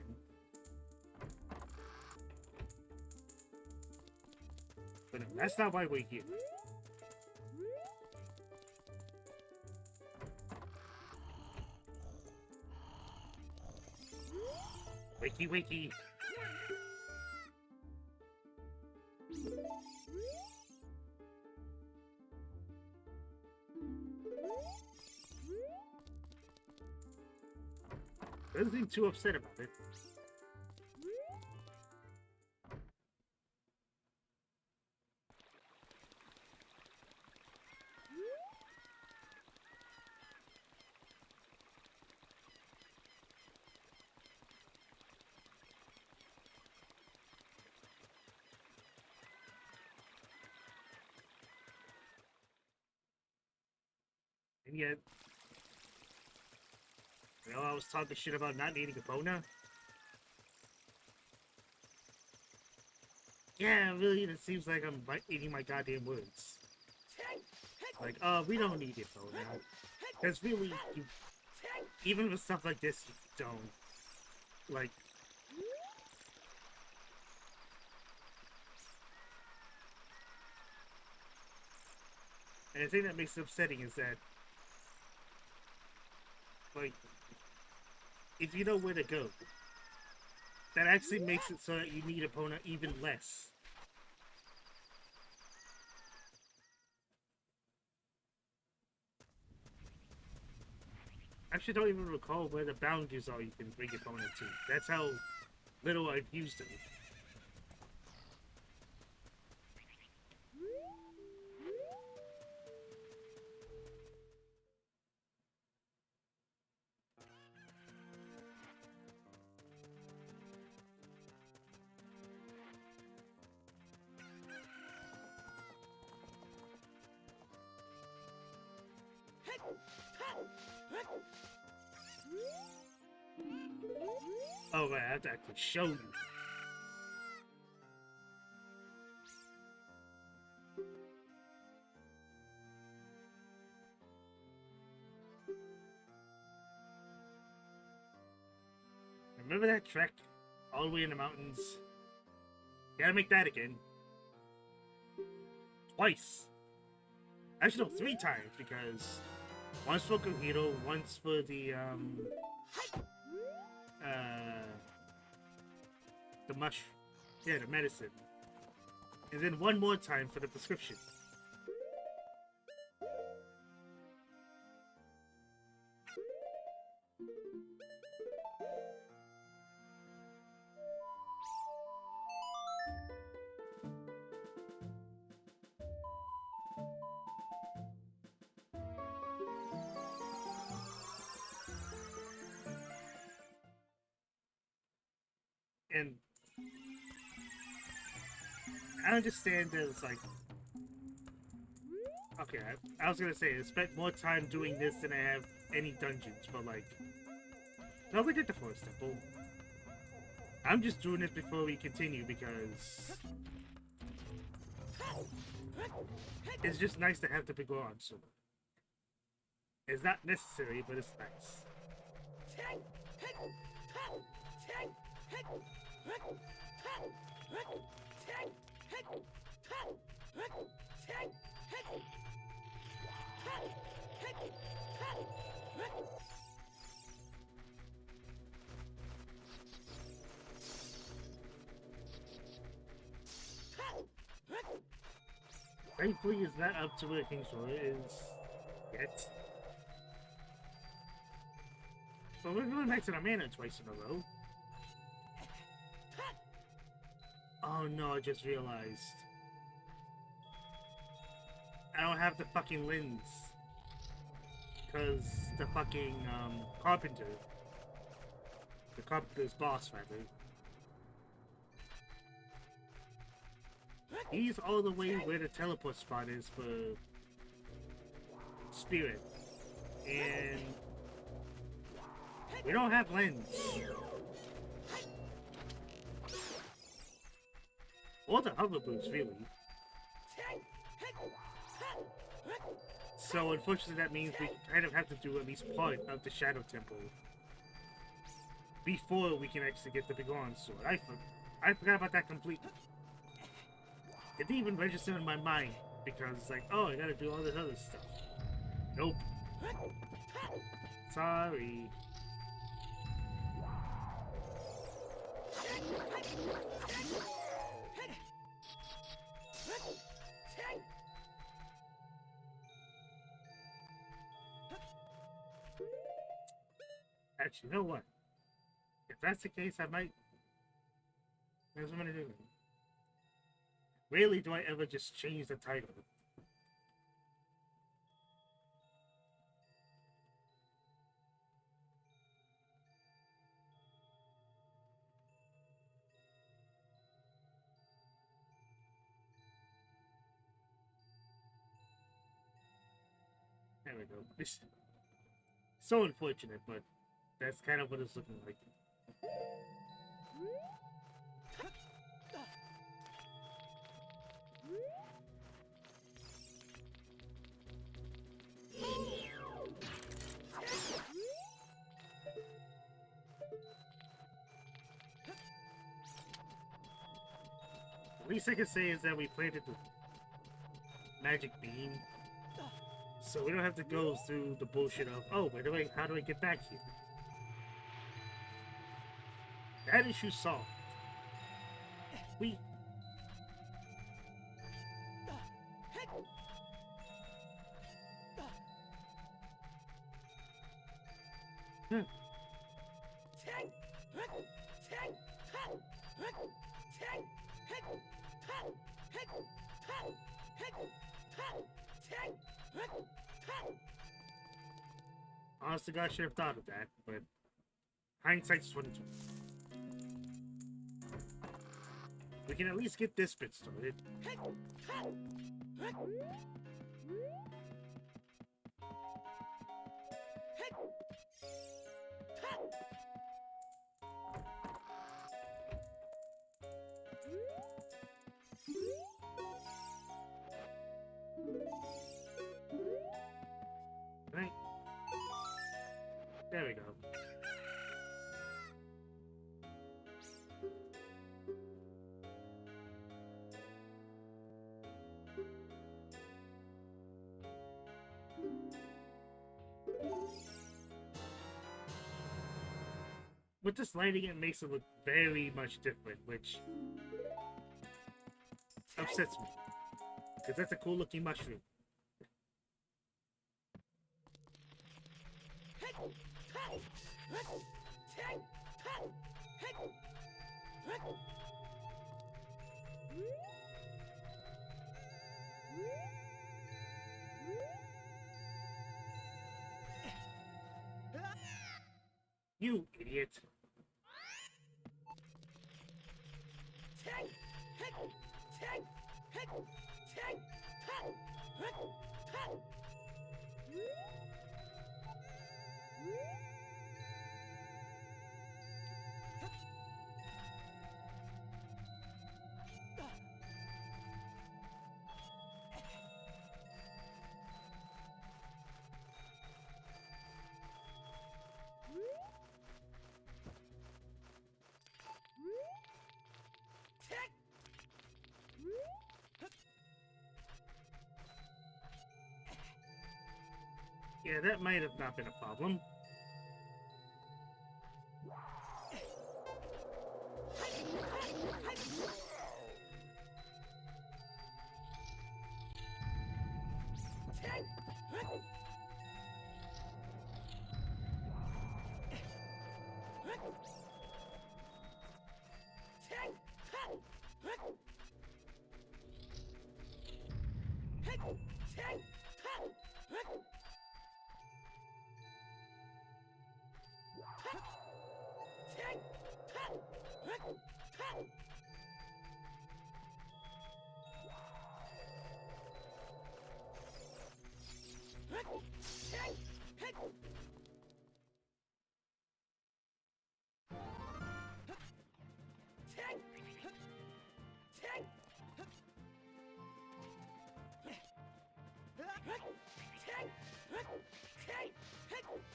But no, that's not why we're here. Wakey, wakey. Doesn't seem too upset about it. And yet, you know, I was talking shit about not needing a Epona. Yeah, really, it seems like I'm eating my goddamn words. Like, we don't need it, Epona. Because really, even with stuff like this, you don't. Like... And the thing that makes it upsetting is that, like, if you know where to go, that actually makes it so that you need Epona even less. I actually don't even recall where the boundaries are you can bring Epona to. That's how little I've used it. Oh, right, I have to actually show you. Remember that trek? All the way in the mountains? Gotta make that again. Twice. Actually, no, 3 times, because once for Kohiro, once for the mushroom. Yeah, the medicine. And then one more time for the prescription. And I understand that it's like Okay, I was gonna say I spent more time doing this than I have any dungeons, but like, no, we did the Forest Temple. I'm just doing it before we continue because it's just nice to have the Biggoron sword. It's not necessary, but it's nice. Thankfully, it's not up to where King's Sword is yet. But we're going back to the mana twice in a row. Oh no, I just realized. I don't have the fucking lens. Because the fucking, carpenter. The carpenter's boss, rather. He's all the way where the teleport spot is for Spirit. And we don't have lens. Or the hover boots, really. So unfortunately that means we kind of have to do at least part of the Shadow Temple before we can actually get the Biggoron sword. I forgot about that completely. It didn't even register in my mind because it's like, oh, I gotta do all this other stuff. Nope. Sorry. Actually, you know what? If that's the case, I might. There's what I'm gonna do. Rarely do I ever just change the title. There we go. It's so unfortunate, but that's kind of what it's looking like. The least I can say is that we planted the magic beam, so we don't have to go through the bullshit of, oh, how do I get back here? That issue solved. We... Hmm. Honest to God, I should have thought of that, but hindsight's 2020. We can at least get this bit started. Right. There we go. With this lighting, it makes it look very much different, which upsets me. Because that's a cool looking mushroom. You idiot. Yeah, that might have not been a problem.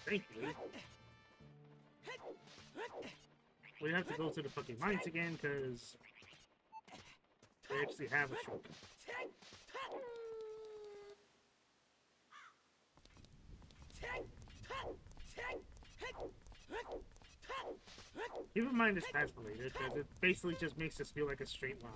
Thankfully, we have to go to the fucking mines again, because we actually have a shortcut. Keep in mind it's path related, because it basically just makes us feel like a straight line.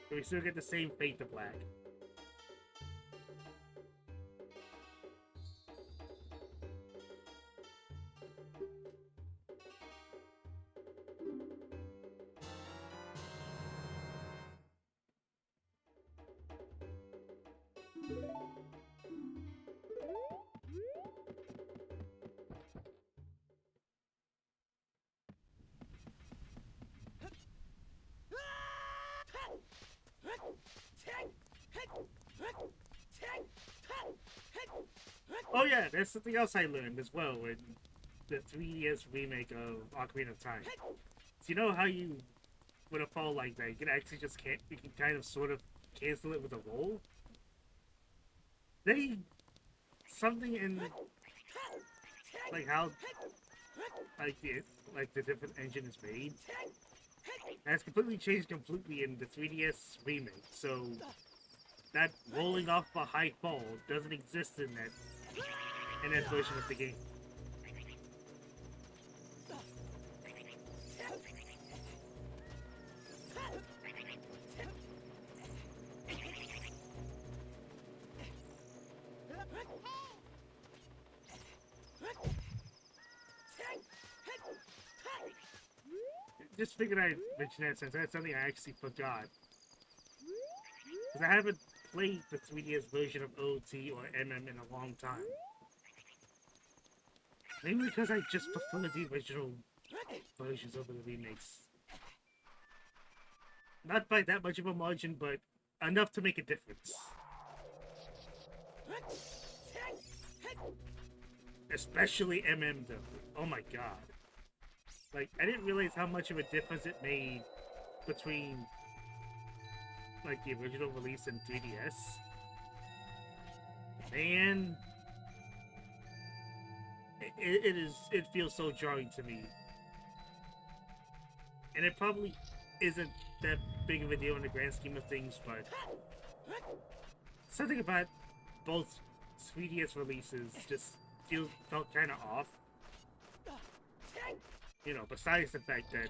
So we still get the same Fade to Black. Oh yeah, there's something else I learned as well in the 3DS remake of Ocarina of Time. So you know how you, with a fall like that, you can actually just you can kind of sort of cancel it with a roll? Something in, like how, the different engine is made, has completely changed in the 3DS remake, so that rolling off a high fall doesn't exist in that version of the game. Just figured I'd mention that since that's something I actually forgot. Because I haven't played the 3DS version of OT or MM in a long time. Maybe because I just prefer the original versions over the remakes. Not by that much of a margin, but enough to make a difference. Especially MM though. Oh my god. Like, I didn't realize how much of a difference it made between, like, the original release and 3DS. Man, it feels so jarring to me. And it probably isn't that big of a deal in the grand scheme of things, but something about both 3DS releases just felt kind of off. You know, besides the fact that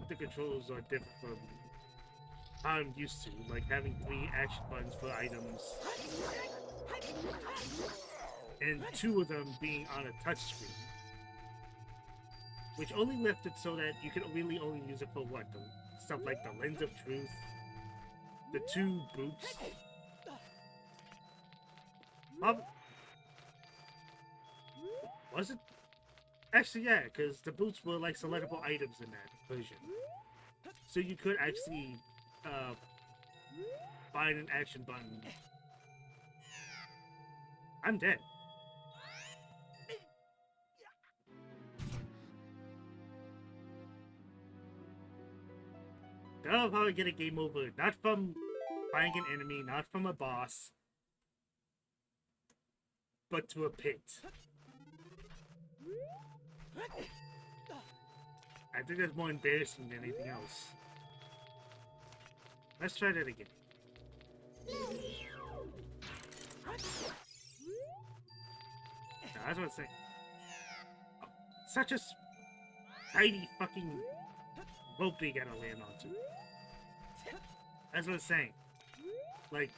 the controls are different from how I'm used to, like having 3 action buttons for items, and 2 of them being on a touchscreen, which only left it so that you could really only use it for what? Stuff like the Lens of Truth, the 2 boots. Was it? Actually, yeah, because the boots were like selectable items in that version. So you could actually find an action button. I'm dead. I love how I get a game over, not from finding an enemy, not from a boss, but to a pit. I think that's more embarrassing than anything else. Let's try that again. That's what I'm saying. Oh, such a tiny fucking rope they gotta land onto. That's what I'm saying. Like,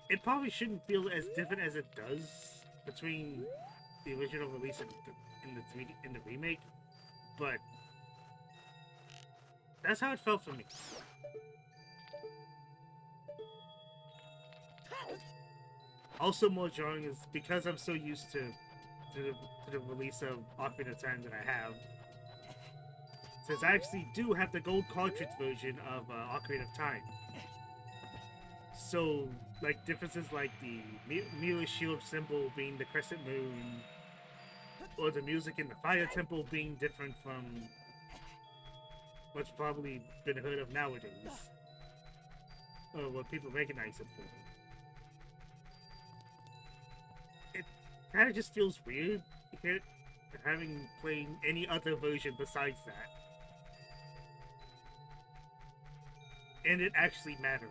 it probably shouldn't feel as different as it does between the original release and the remake, but that's how it felt for me. Also, more jarring is because I'm so used to the release of Ocarina of Time that I have. Since I actually do have the gold cartridge version of Ocarina of Time. So, like, differences like the mirror shield symbol being the crescent moon, or the music in the fire temple being different from what's probably been heard of nowadays, or what people recognize it for. It kind of just feels weird having played any other version besides that. And it actually mattered.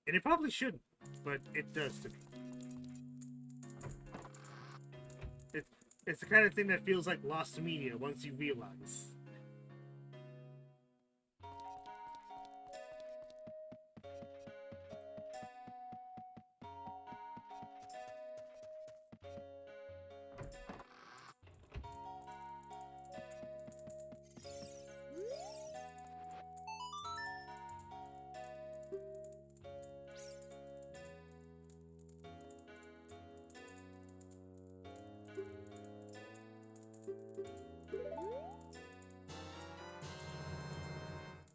And it probably shouldn't, but it does to me. It's the kind of thing that feels like lost media once you realize.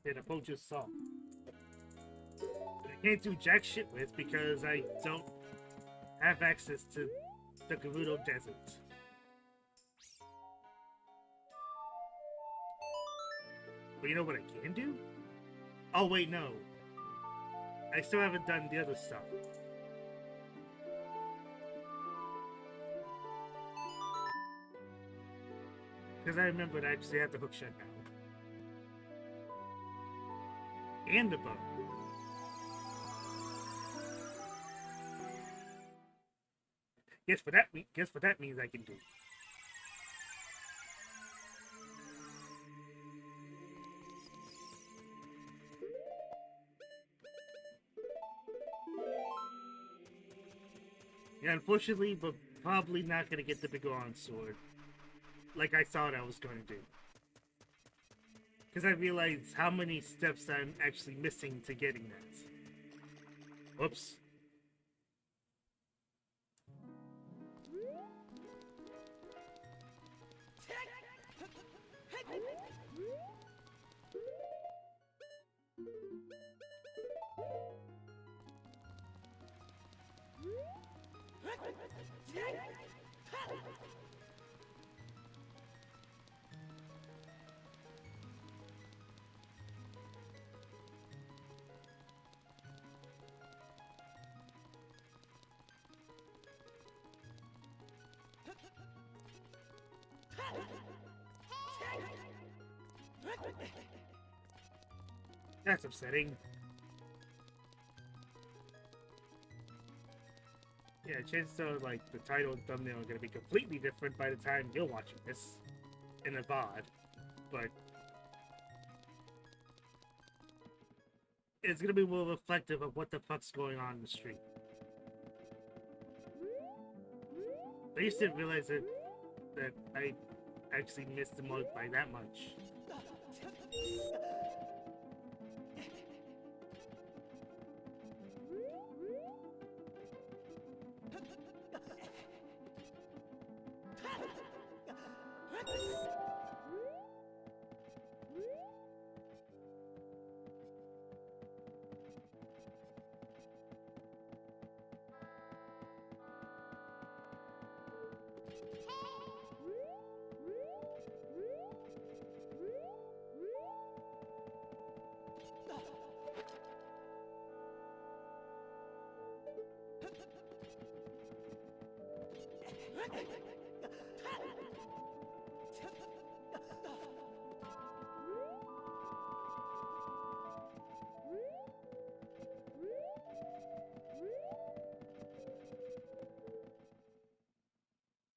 That a poacher's saw. I can't do jack shit with because I don't have access to the Gerudo Desert. But you know what I can do? Oh wait, no. I still haven't done the other stuff. Because I remembered I actually have the hook shot now. And the bow. Guess what that means I can do. Yeah, unfortunately, but probably not gonna get the Bigoron sword like I thought I was going to do. Because I realized how many steps I'm actually missing to getting that. Whoops. That's upsetting. Yeah, chances are, like, the title and thumbnail are gonna be completely different by the time you're watching this in a VOD, but it's gonna be more reflective of what the fuck's going on in the street. I used to realize that I actually missed the mark by that much.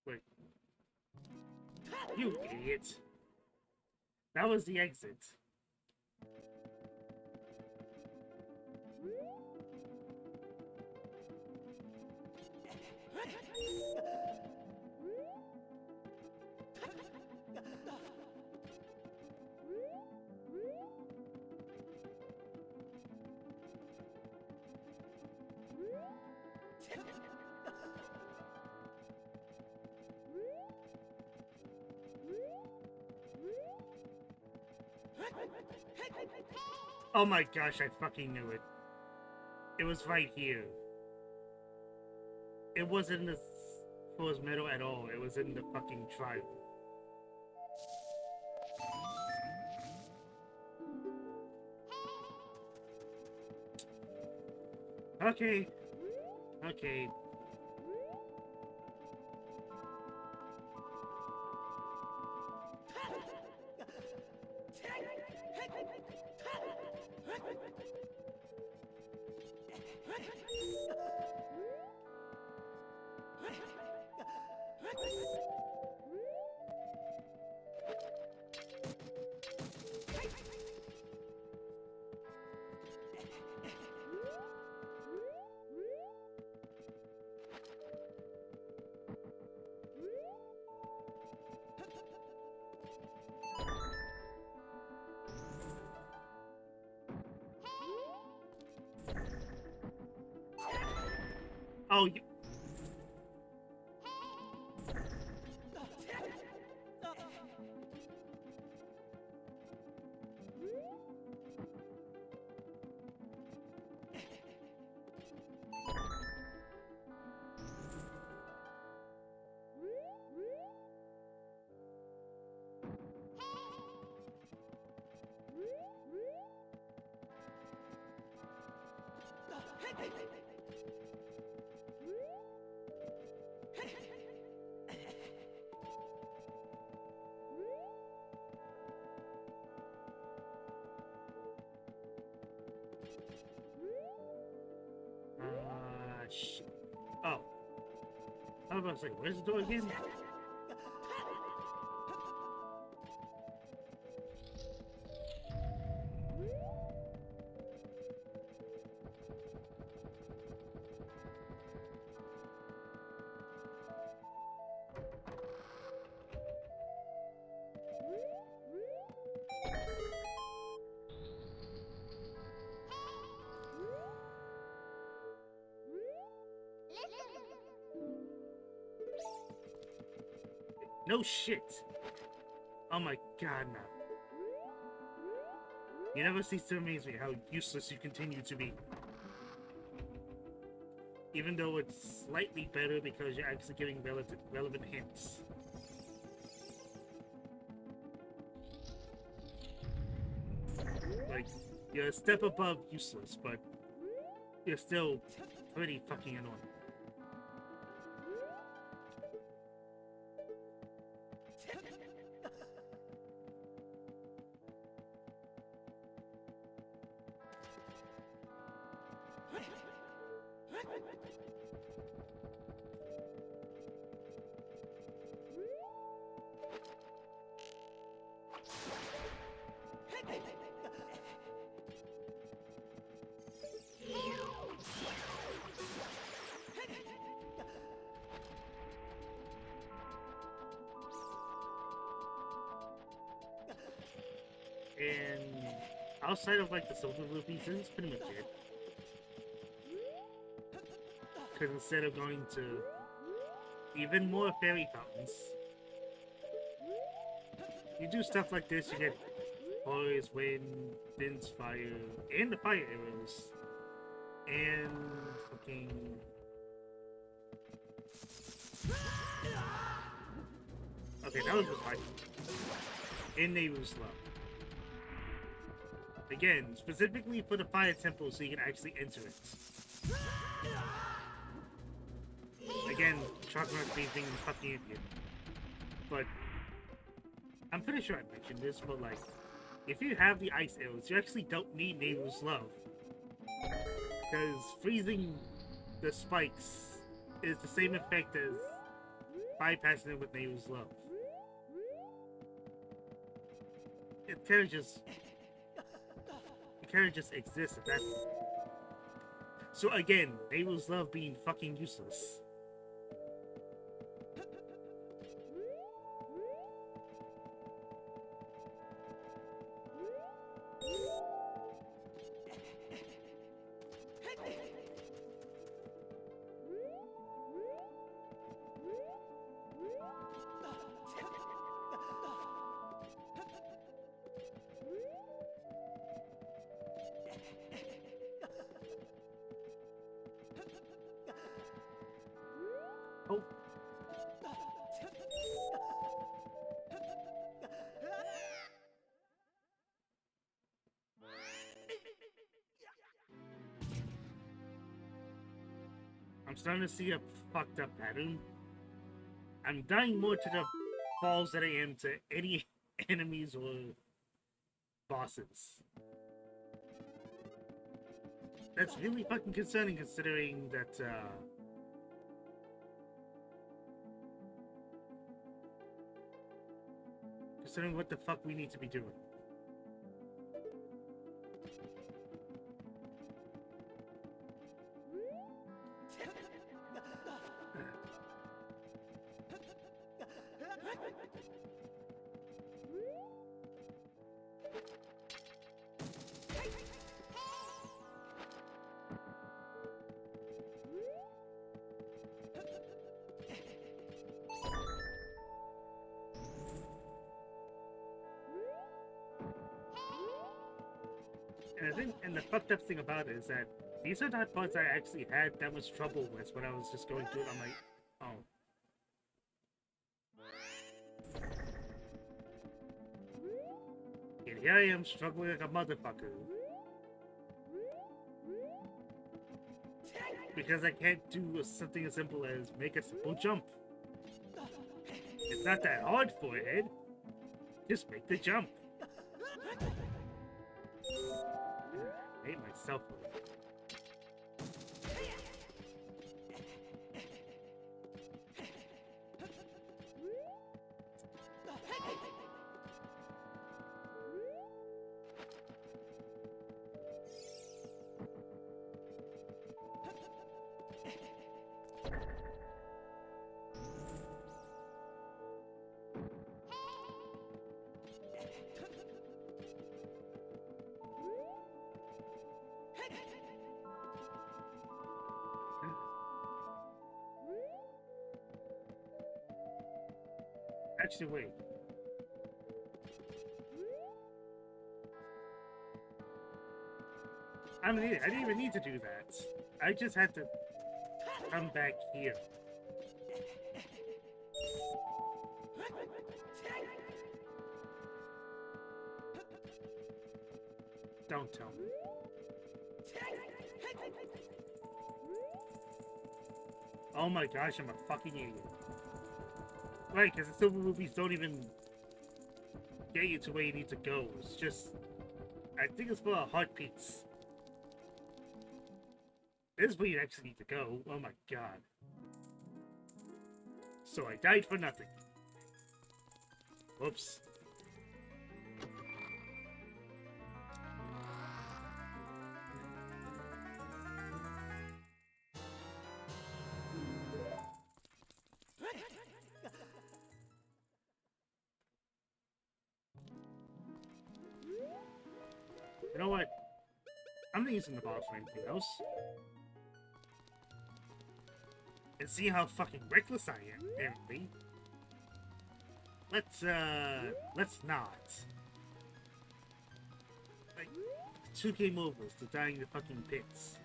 Wait. You idiot. That was the exit. Oh my gosh, I fucking knew it. It was right here. It wasn't in the Forest Meadow at all. It was in the fucking trial. Okay. Okay. Oh, you... shit. Oh. I was about to say, where's the door again? No shit. Oh my god, no. You never cease to amaze me how useless you continue to be. Even though it's slightly better because you're actually giving relevant hints. Like, you're a step above useless, but you're still pretty fucking annoying. And outside of like the silver rupees, this is pretty much it. Because instead of going to even more fairy fountains, you do stuff like this, you get poise, wind, winds, fire, and the fire arrows. And fucking... Okay, that was fine. And Nehru's Love. Again, specifically for the fire temple so you can actually enter it. Again, Choconaut being a fucking idiot. But I'm pretty sure I mentioned this, but like, if you have the ice arrows, you actually don't need Neighbor's Love. Because freezing the spikes is the same effect as bypassing it with Neighbor's Love. It kind of just exists at that point. So again, Neighbor's Love being fucking useless. Oh. I'm starting to see a fucked up pattern. I'm dying more to the falls than I am to any enemies or bosses. That's really fucking concerning considering that, considering what the fuck we need to be doing. And the fucked up thing about it is that these are not parts I actually had that much trouble with when I was just going through it on my own. And here I am struggling like a motherfucker. Because I can't do something as simple as make a simple jump. It's not that hard, Forehead. Just make the jump. I hate myself for it. Actually, wait. I didn't even need to do that. I just had to come back here. Don't tell me. Oh my gosh, I'm a fucking idiot. Right, because the silver rubies don't even get you to where you need to go. It's just... I think it's for a heart piece. This is where you actually need to go. Oh my god. So I died for nothing. Whoops. You know what? I'm not using the boss for anything else. And see how fucking reckless I am, apparently. Let's not. Like, 2 game overs to dying in the fucking pits.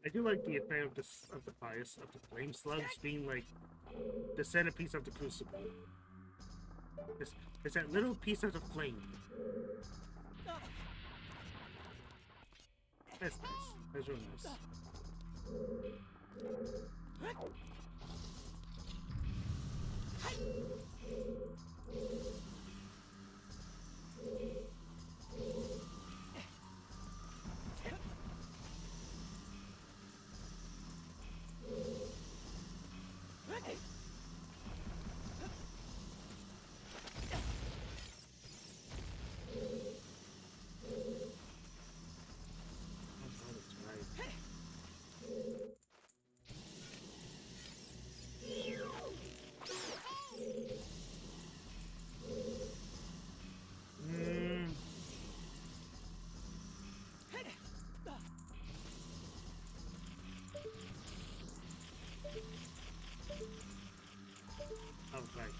I do like the effect of the fires of the flame slugs being like the centerpiece of the crucible. It's that little piece of the flame. That's nice. That's real nice. Oh, right.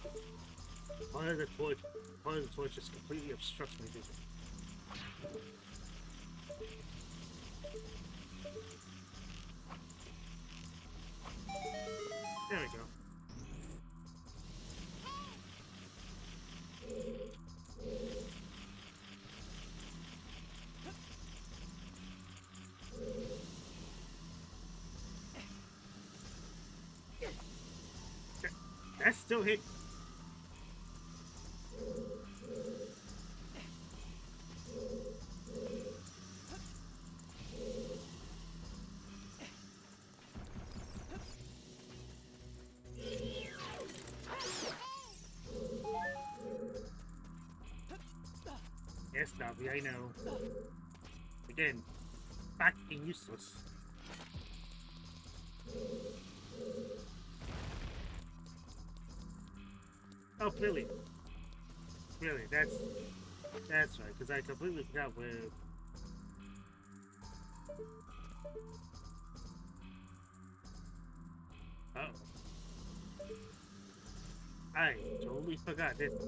Part of the torch just completely obstructs my vision. There we go. That still hit. Yes, Navi, I know. Again, fucking useless. Oh, really? Really, that's right, because I completely forgot where... Oh. I totally forgot, didn't I?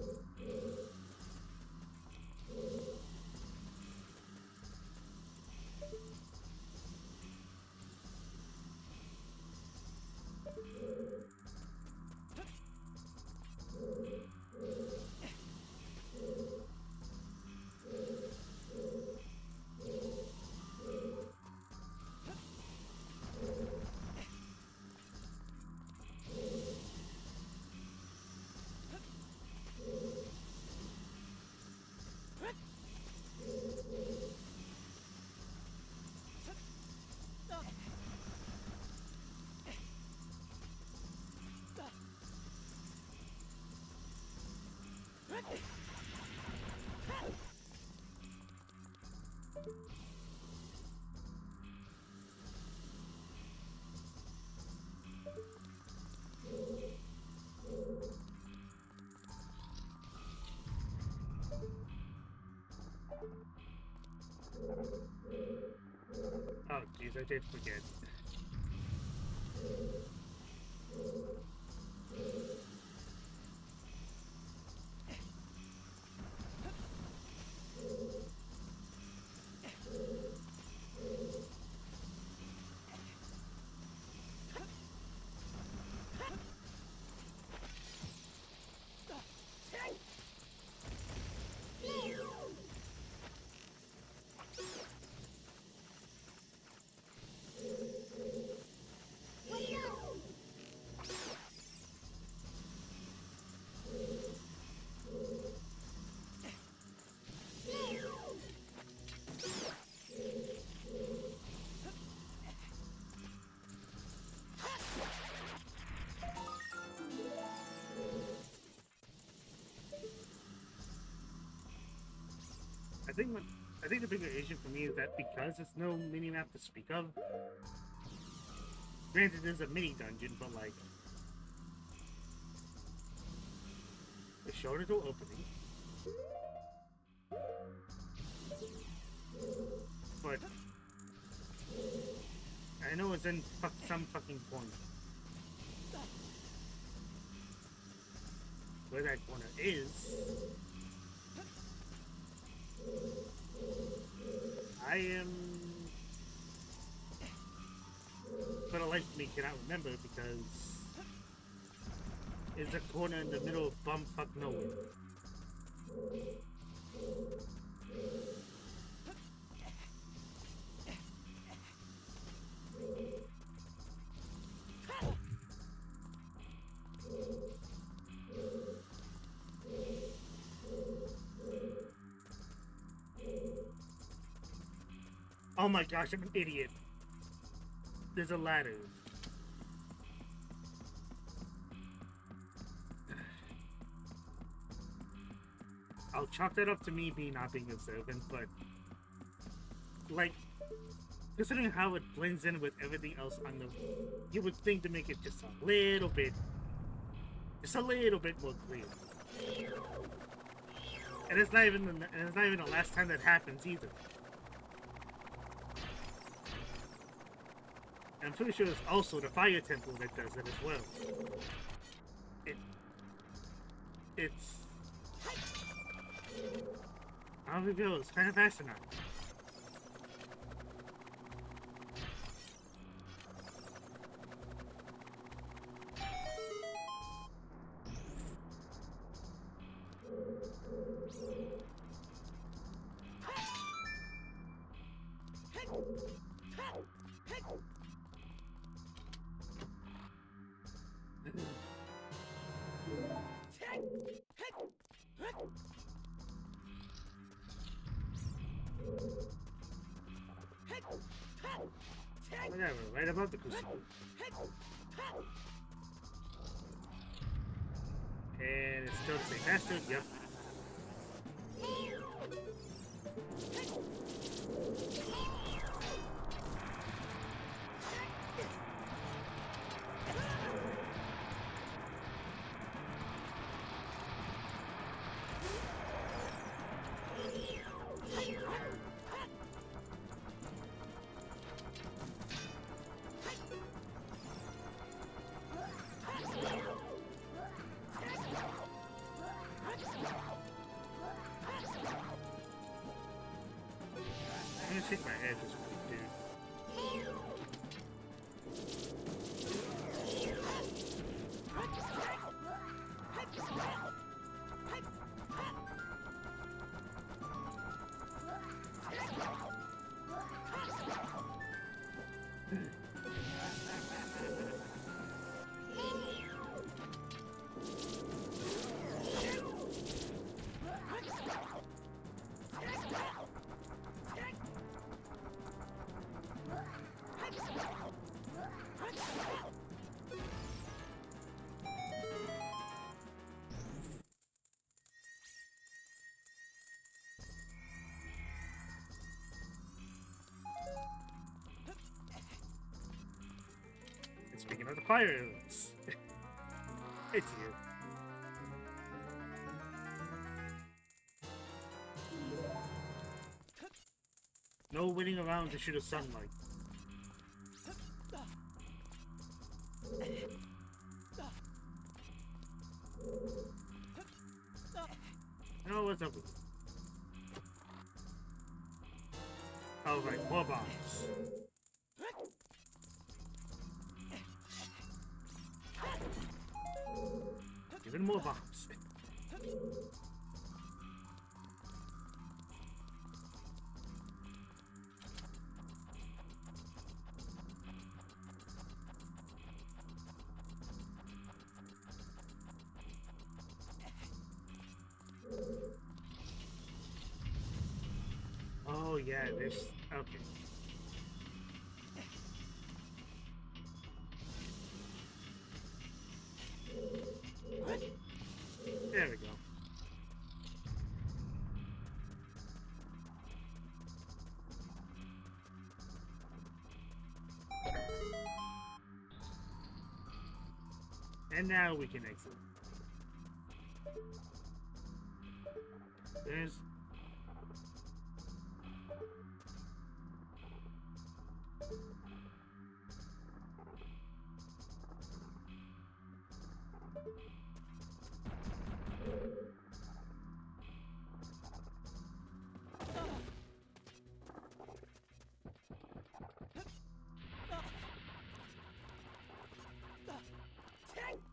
Oh, jeez, I did forget. I think the bigger issue for me is that because there's no mini map to speak of. Granted, there's a mini dungeon, but like the shoulder door opening. But I know it's in some fucking corner. Where that corner is, I am, for the life of me, cannot remember because it's a corner in the middle of bumfuck nowhere. Oh my gosh, I'm an idiot. There's a ladder. I'll chalk that up to me not being observant, but like, considering how it blends in with everything else on the, you would think to make it just a little bit more clear. And it's not even the last time that happens either. I'm pretty sure it's also the fire temple that does it as well. It's I don't know, it's kind of asinine. Whatever, right above the crucible. And it's still the same bastard, yep. I'm gonna shake my head this week, dude. Speaking of the fire elements, it's you. No waiting around to shoot a sunlight. No, what's up with it? Oh, right, more bombs. Even more bombs. Oh yeah, this okay. There we go. And now we can exit. There's...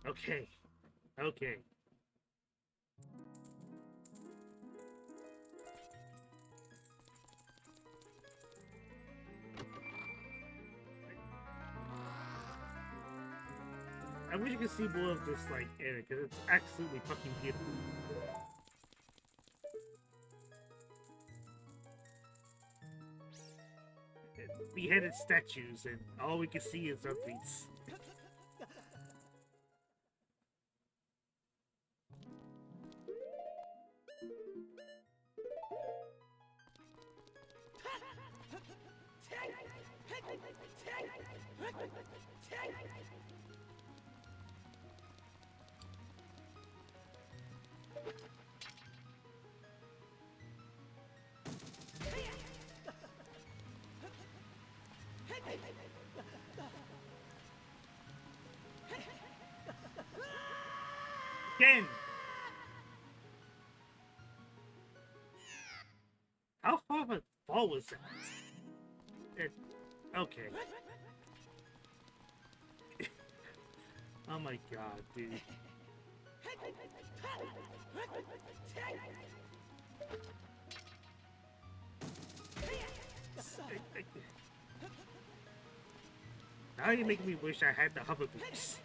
Okay. Okay. I wish you could see more of this, like, area, because it's absolutely fucking beautiful. Beheaded statues, and all we can see is updates. Again! How far of a fall was that? Okay. Oh my god, dude. Now you're making me wish I had the hover boots.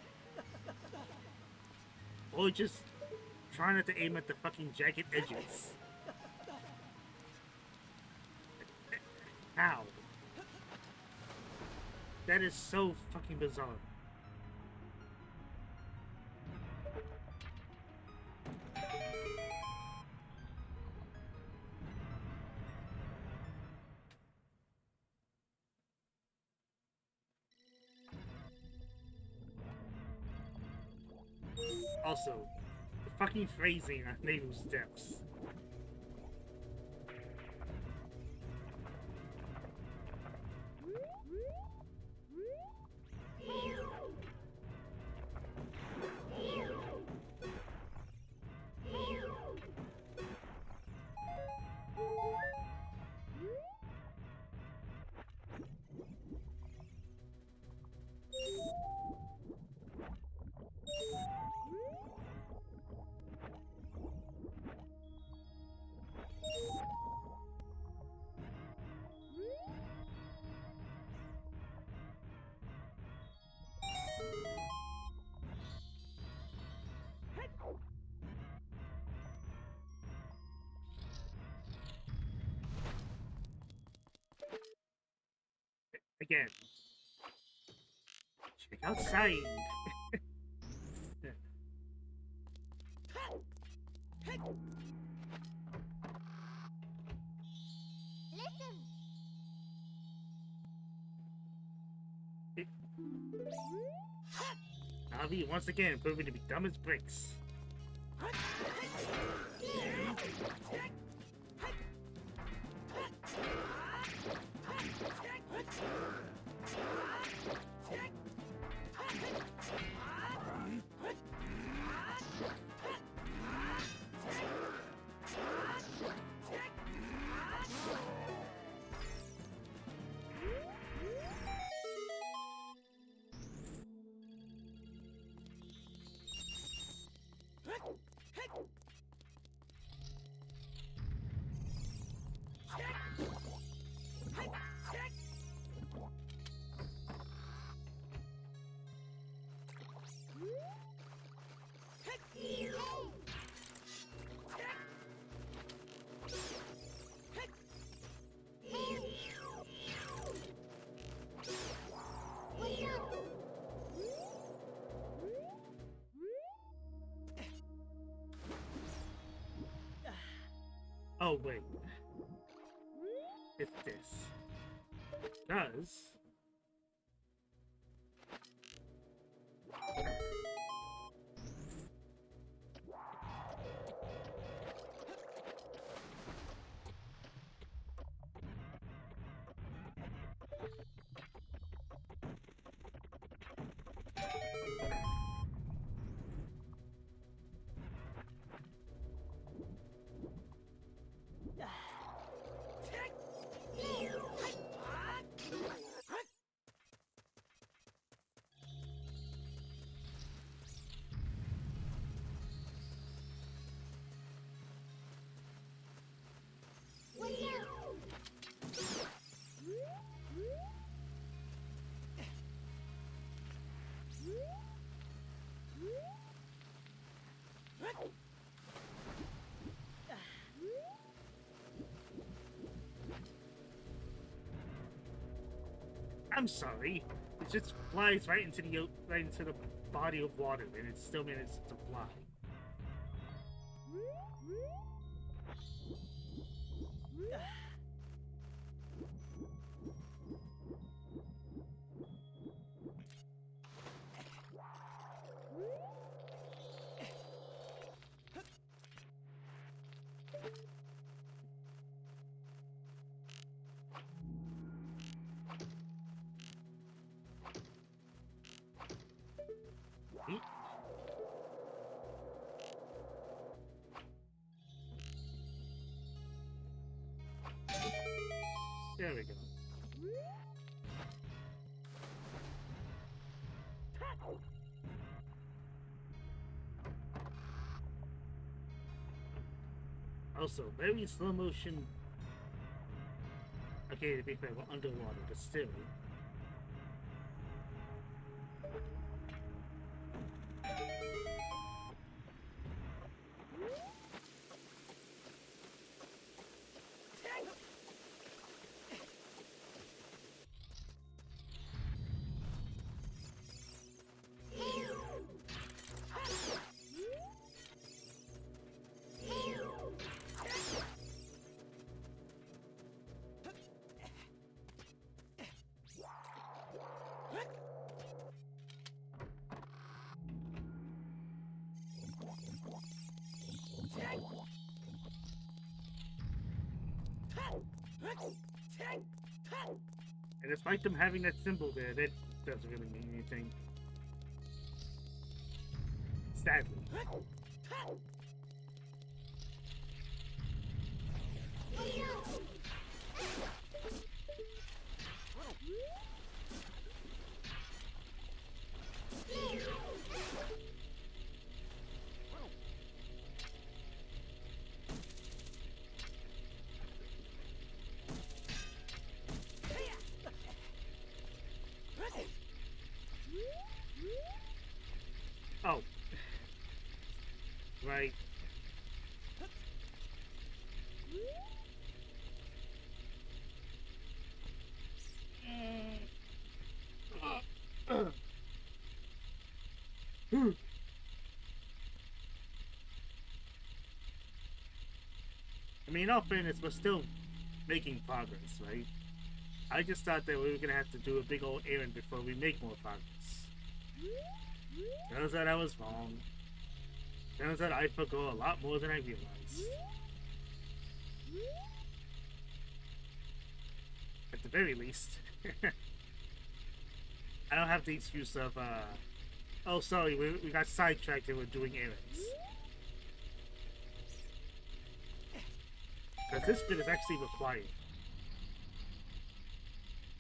Or just try not to aim at the fucking jagged edges. How? That is so fucking bizarre. Also, the fucking phrasing on Naru's deaths. Again. Check outside. Navi once again proving to be dumb as bricks. Oh wait. It's this. Does I'm sorry. It just flies right into the body of water, and it still manages to fly. There we go. Also, very slow motion. Okay, to be fair, we're underwater, but still. And despite them having that symbol there, that doesn't really mean anything. Sadly. Oh. Right. I mean, in all fairness, we're still making progress, right? I just thought that we were gonna have to do a big old errand before we make more progress. Turns out I was wrong. Turns out I forgo a lot more than I realized. At the very least. I don't have the excuse of, oh, sorry, we got sidetracked and we're doing errands. Because this bit is actually required.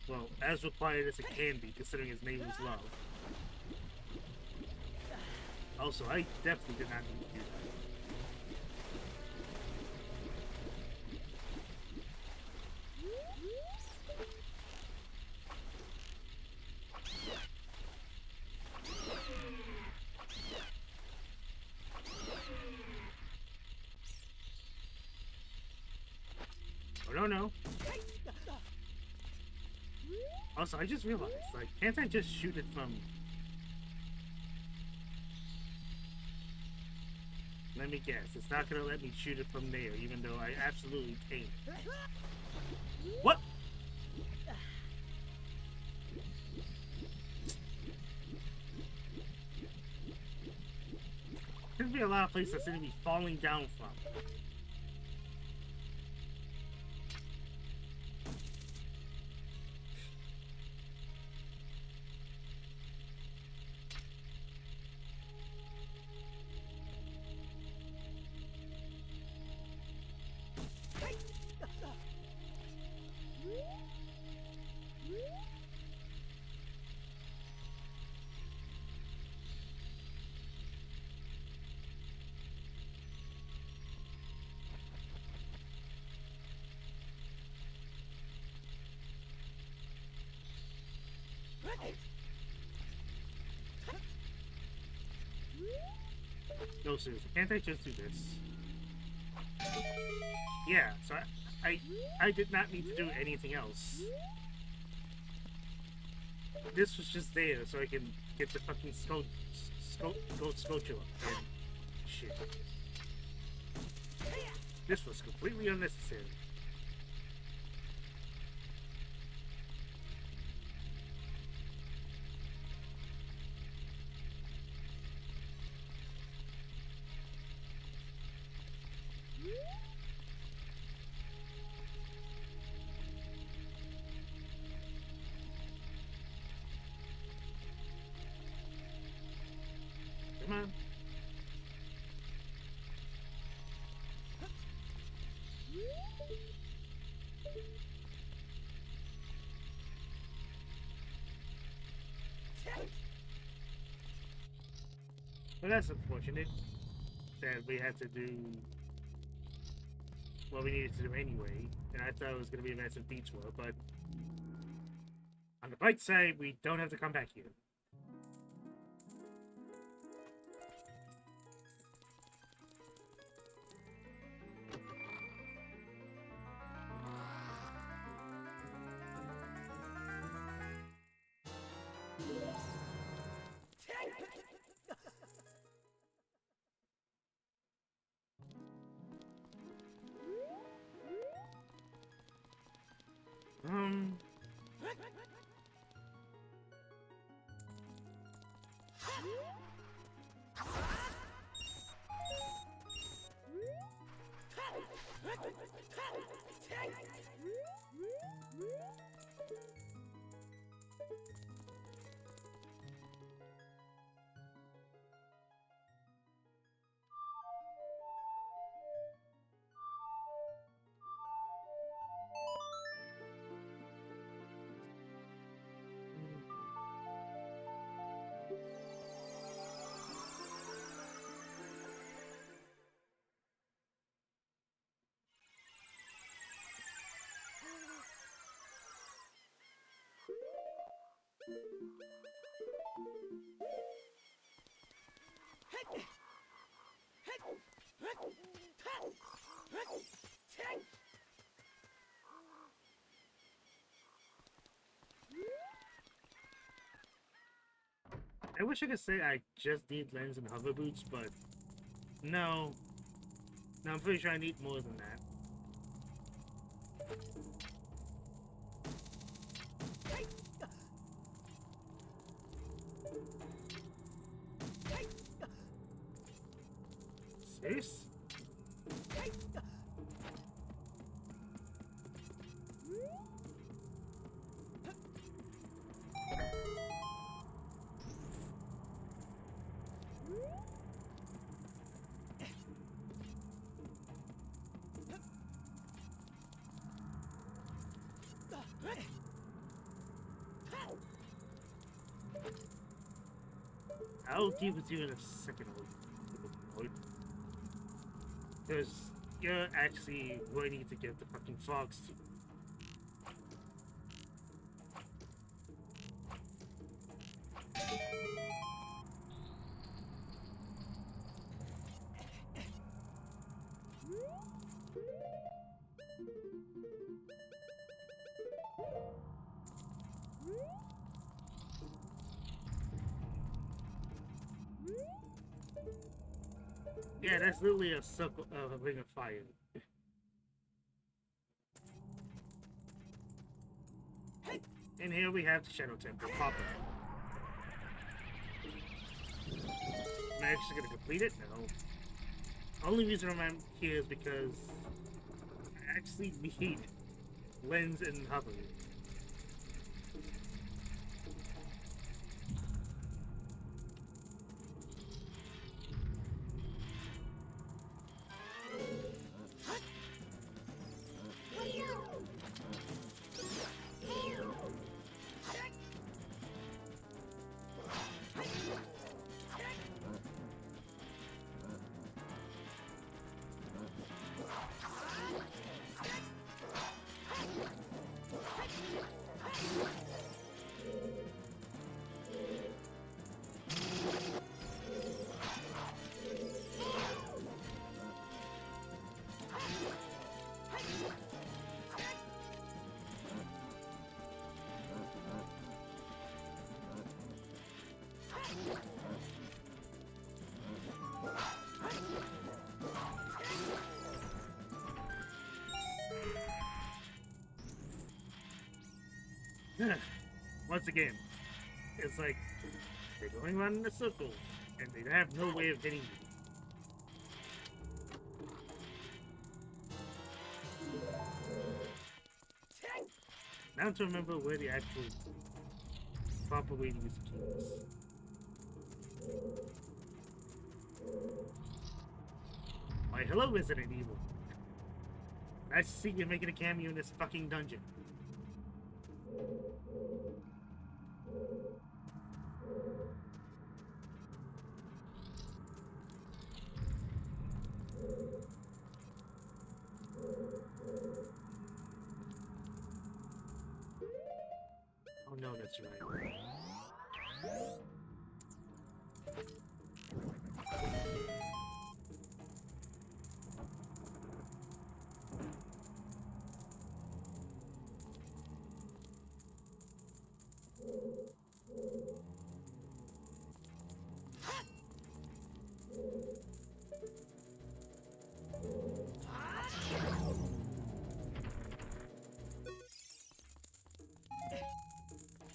Well, as required as it can be, considering his name is Love. Also, I definitely did not need to do that. Oh, no. Also, I just realized, like, can't I just shoot it from... Let me guess, it's not gonna let me shoot it from there, even though I absolutely can't. What? There's gonna be a lot of places that's gonna be falling down from. No, seriously, can't I just do this? Yeah, so I did not need to do anything else. this was just there so I can get the fucking gold sculpture and shit. This was completely unnecessary. Come on. Well, that's unfortunate that we had to do what we needed to do anyway, and I thought it was going to be a massive detour, but on the bright side, we don't have to come back here. Um... I wish I could say I just need lens and hover boots, but no. No, I'm pretty sure I need more than that. Serious? I'll deal with you in a second, because you're actually waiting to get the fucking frogs to. Yeah, that's literally a circle of a ring of fire. And here we have the Shadow Temple Papa. Am I actually gonna complete it? No. Only reason I'm here is because I actually need lens and hover. Once again, it's like they're going around in a circle, and they have no way of getting you. Now to remember where the actual proper way to use the key is. Why, hello, Resident Evil. Nice to see you making a cameo in this fucking dungeon. Oh no, that's right.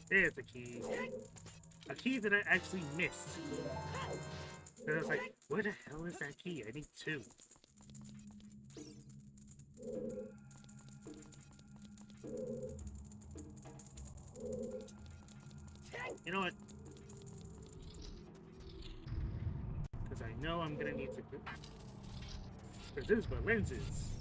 There's a key. A key that I actually missed. And I was like, where the hell is that key? I need two. You know what? Because I know I'm gonna need to... Because this is where lenses.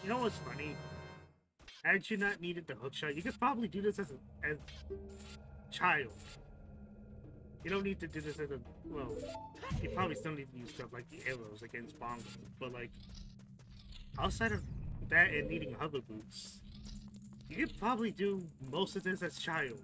You know what's funny? Had you not needed the hookshot, you could probably do this as a child. You don't need to do this as a, well, you probably still need to use stuff like the arrows against Bongo, but like, outside of that and needing hover boots, you could probably do most of this as child.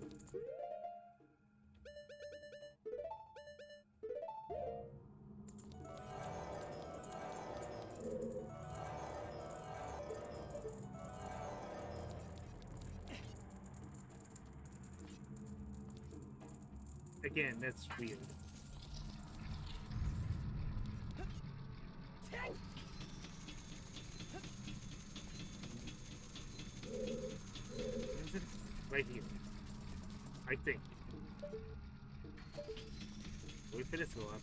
Again, that's weird. Is it right here? I think. Wait for this to go up.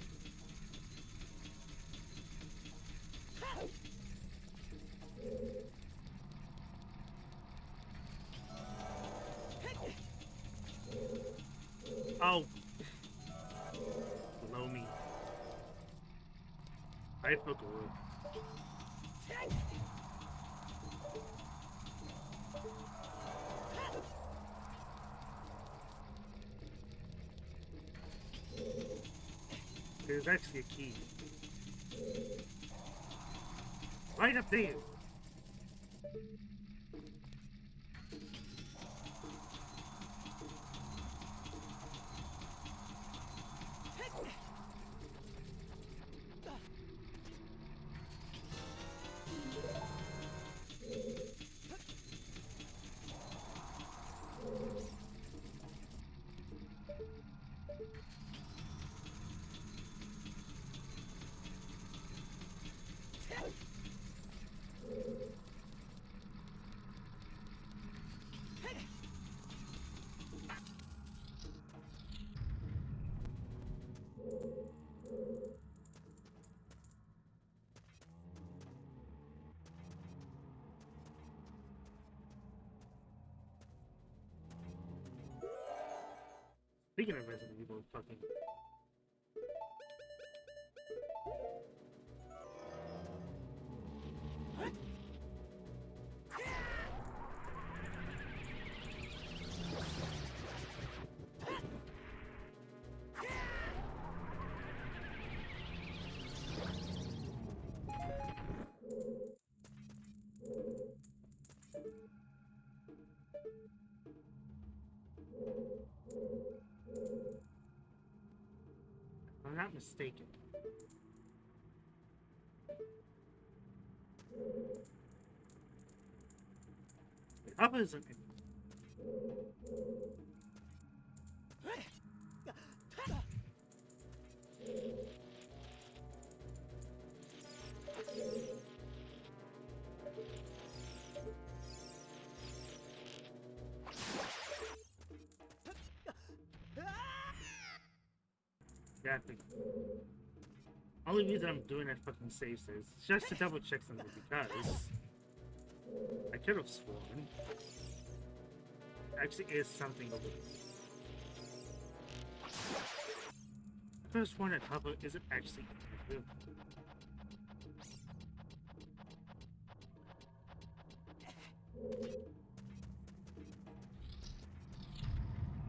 Oh! Below me. I forgot. There's actually a key. Right up there! Speaking of Resident Evil, fucking... mistaken. Hubba isn't in. Exactly. Only reason I'm doing that fucking save is just to double check something because I could have sworn actually is something over there. I could have sworn that Hubba isn't actually in that room.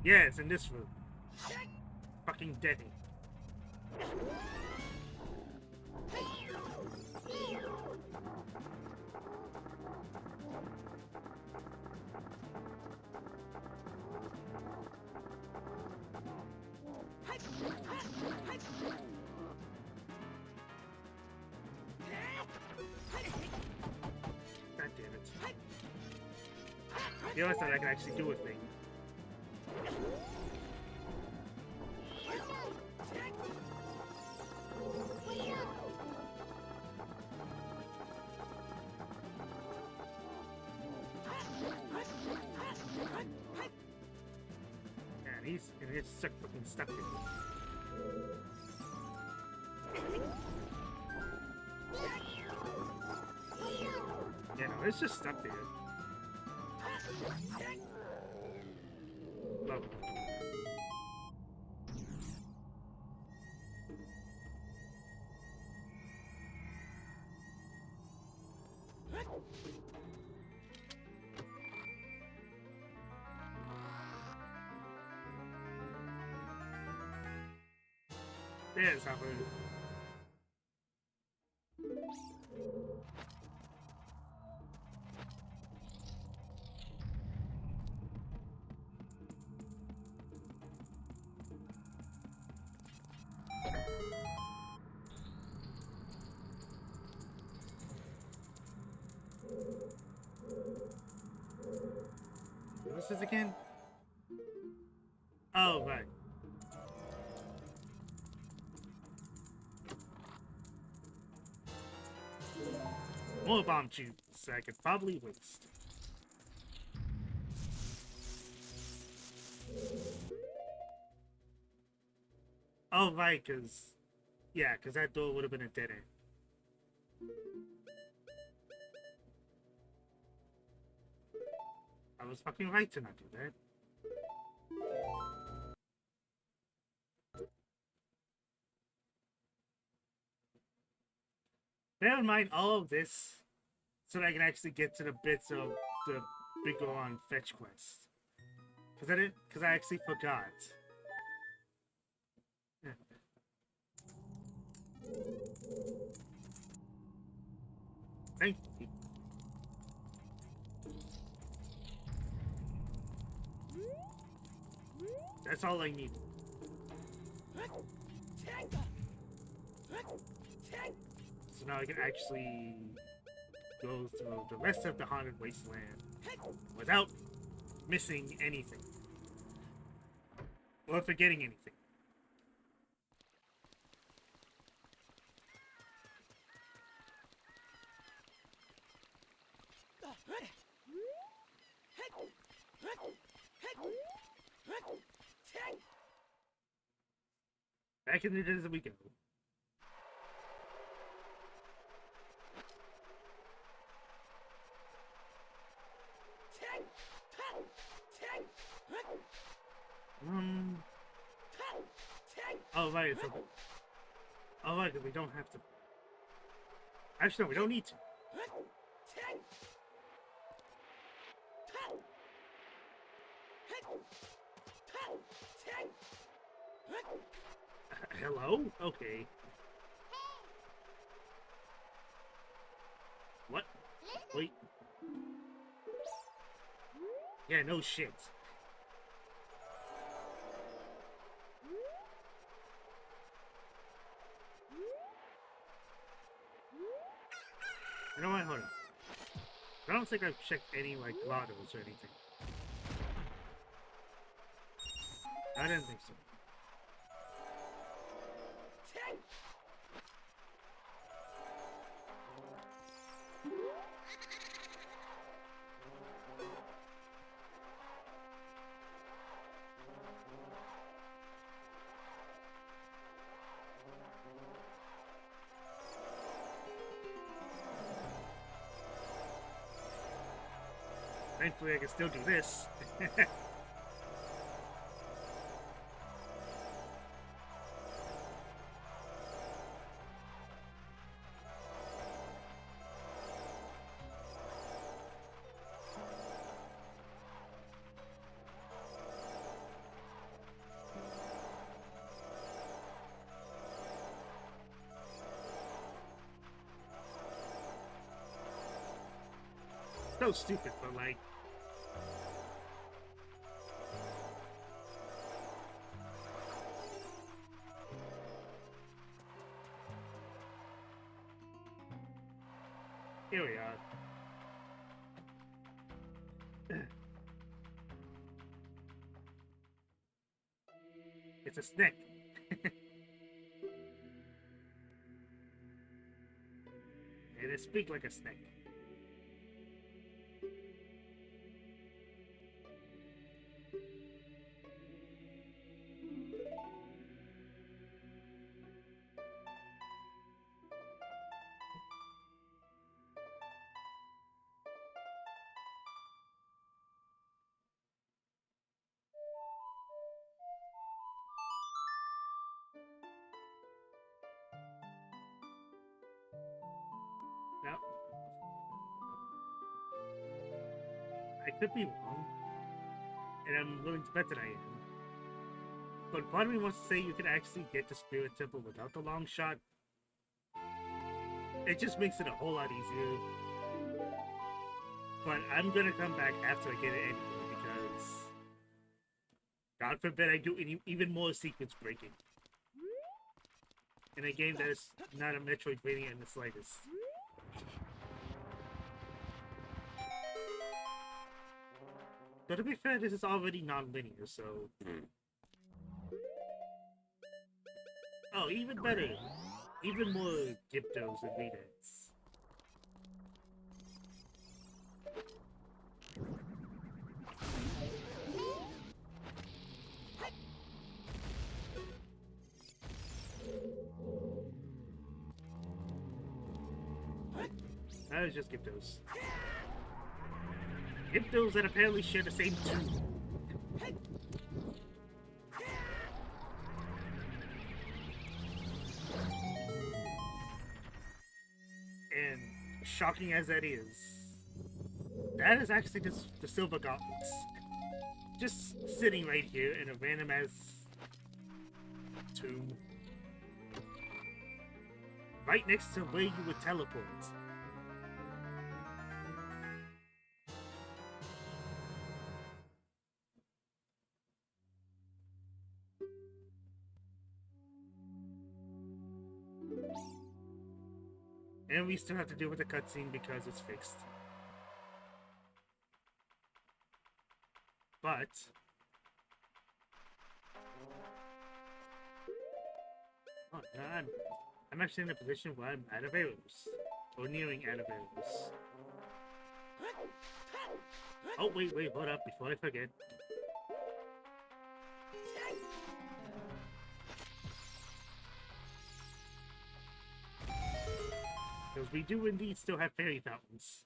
Yeah, it's in this room. Fucking dead. God damn it. You always thought I could actually do a thing. It's stuck fucking stuck in. Yeah, no, it's just stuck there. Lovely. There's how we. What's this again? Oh, right. More bomb tubes I could probably waste. Oh, right, because... Yeah, because that door would have been a dead end. I was fucking right to not do that. Bear in mind all of this so that I can actually get to the bits of the Big Goron fetch quest. Because I actually forgot. Thank you. That's all I needed. So now I can actually go through the rest of the Haunted Wasteland without missing anything. Or forgetting anything. Back in the days that we go. Oh, right, it's okay. Oh, right, we don't have to. Actually, no, we don't need to. Hello? Okay. What? Wait. Yeah, no shit. You know what? Hold on. I don't think I've checked any, like, lottos or anything. I didn't think so. Thankfully, I can still do this. So stupid, but like... Here we are. It's a snake. And it speaks like a snake. Now, I could be wrong, and I'm willing to bet that I am. But part of me wants to say you can actually get to Spirit Temple without the long shot. It just makes it a whole lot easier. But I'm gonna come back after I get it anyway, because... God forbid I do even more sequence breaking. In a game that is not a Metroidvania in the slightest. But to be fair, this is already non-linear, so... Oh, even better! Even more Gyptos and Redex. That was just Gyptos. Gyptos that apparently share the same tune. And shocking as that is actually just the Silver Gauntlets. Just sitting right here in a random ass tomb. Right next to where you would teleport. And we still have to deal with the cutscene because it's fixed. But... oh, no, I'm actually in a position where I'm out of arrows. Or nearing out of arrows. Oh, wait, hold up, before I forget. Because we do indeed still have fairy fountains.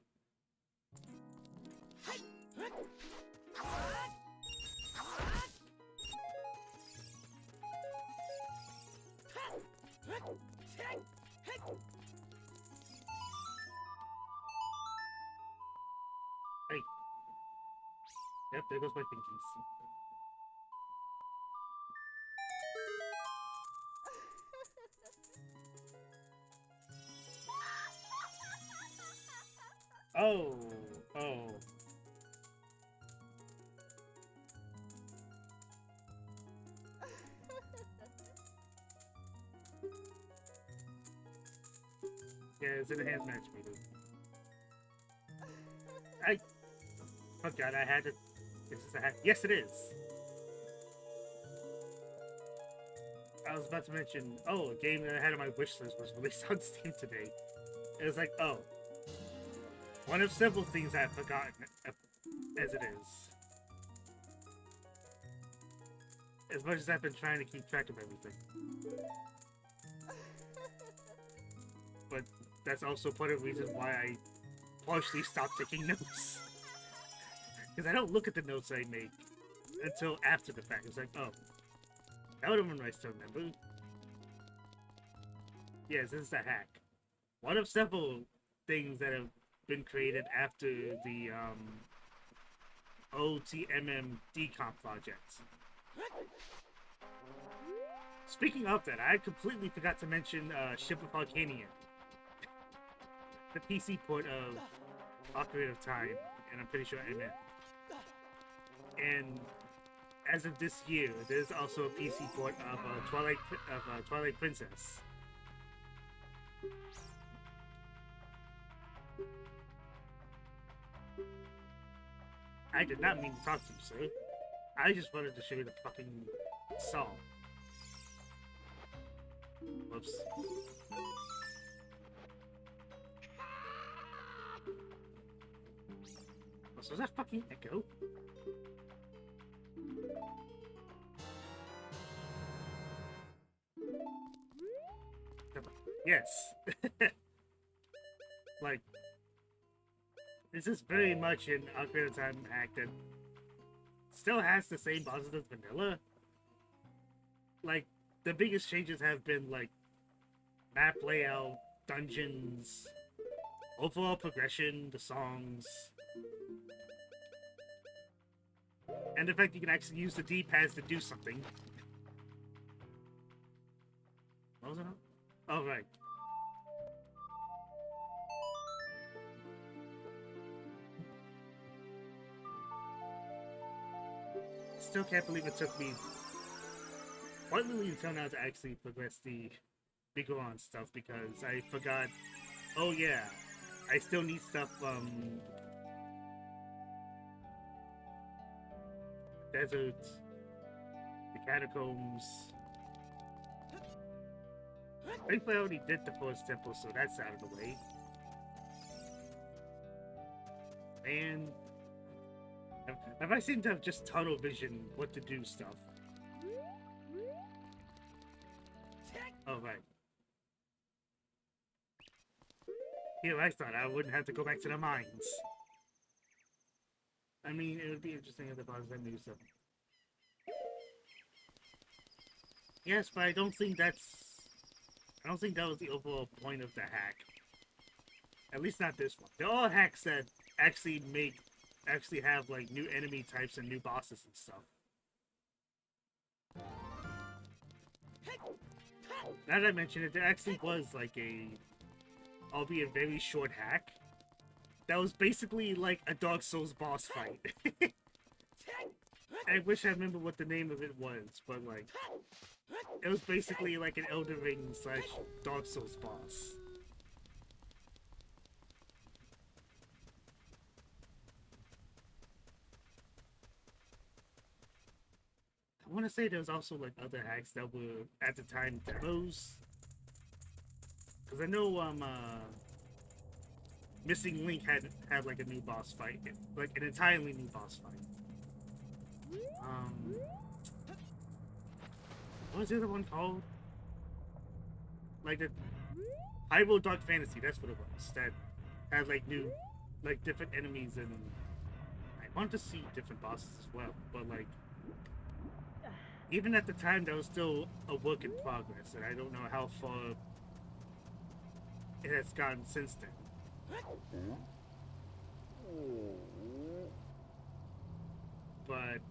Hey. Yep, there goes my pinkies. Oh. Yeah, it's an enhanced match meter. I forgot I had it. Is this a hack? Yes, it is. I was about to mention, oh, a game that I had on my wish list was released on Steam today. It was like, oh, one of several things I've forgotten as it is. As much as I've been trying to keep track of everything. But that's also part of the reason why I partially stopped taking notes. Because I don't look at the notes I make until after the fact. It's like, oh, that would have been nice to remember. Yes, this is a hack. One of several things that have been created after the OTMM decomp project. Speaking of that, I completely forgot to mention Ship of Arcanian. The PC port of Ocarina of Time, and I'm pretty sure MM. And as of this year, there's also a PC port of Twilight Princess. I did not mean to talk to you, sir. I just wanted to show you the fucking song. Whoops. Oh, so is that fucking Echo? Yes. Like, this is very much an Ocarina of Time hack that still has the same bosses as vanilla. Like, the biggest changes have been, like, map layout, dungeons, overall progression, the songs, and the fact you can actually use the D-pads to do something. What was it? Oh, right. Still can't believe it took me quite literally until now to actually progress the Bigoron stuff because I forgot. Oh yeah, I still need stuff from desert, the catacombs. Thankfully, I already did the first temple, so that's out of the way. And have I seem to have just tunnel vision what to do stuff? Oh, right. Here, I thought I wouldn't have to go back to the mines. I mean, it would be interesting if the bosses had new stuff. Yes, but I don't think that was the overall point of the hack. At least not this one. They're all hacks that actually have like new enemy types and new bosses and stuff. Now that I mention it, there actually was like albeit very short hack that was basically like a Dark Souls boss fight. I wish I remember what the name of it was, but like it was basically like an Elden Ring / Dark Souls boss. I want to say there was also like other hacks that were at the time demos, because I know Missing Link had like a new boss fight, like an entirely new boss fight. What was the other one called? Like the Hyrule Dark Fantasy, that's what it was. That had like new, like different enemies, and I want to see different bosses as well. But like, even at the time, that was still a work in progress, and I don't know how far it has gone since then. But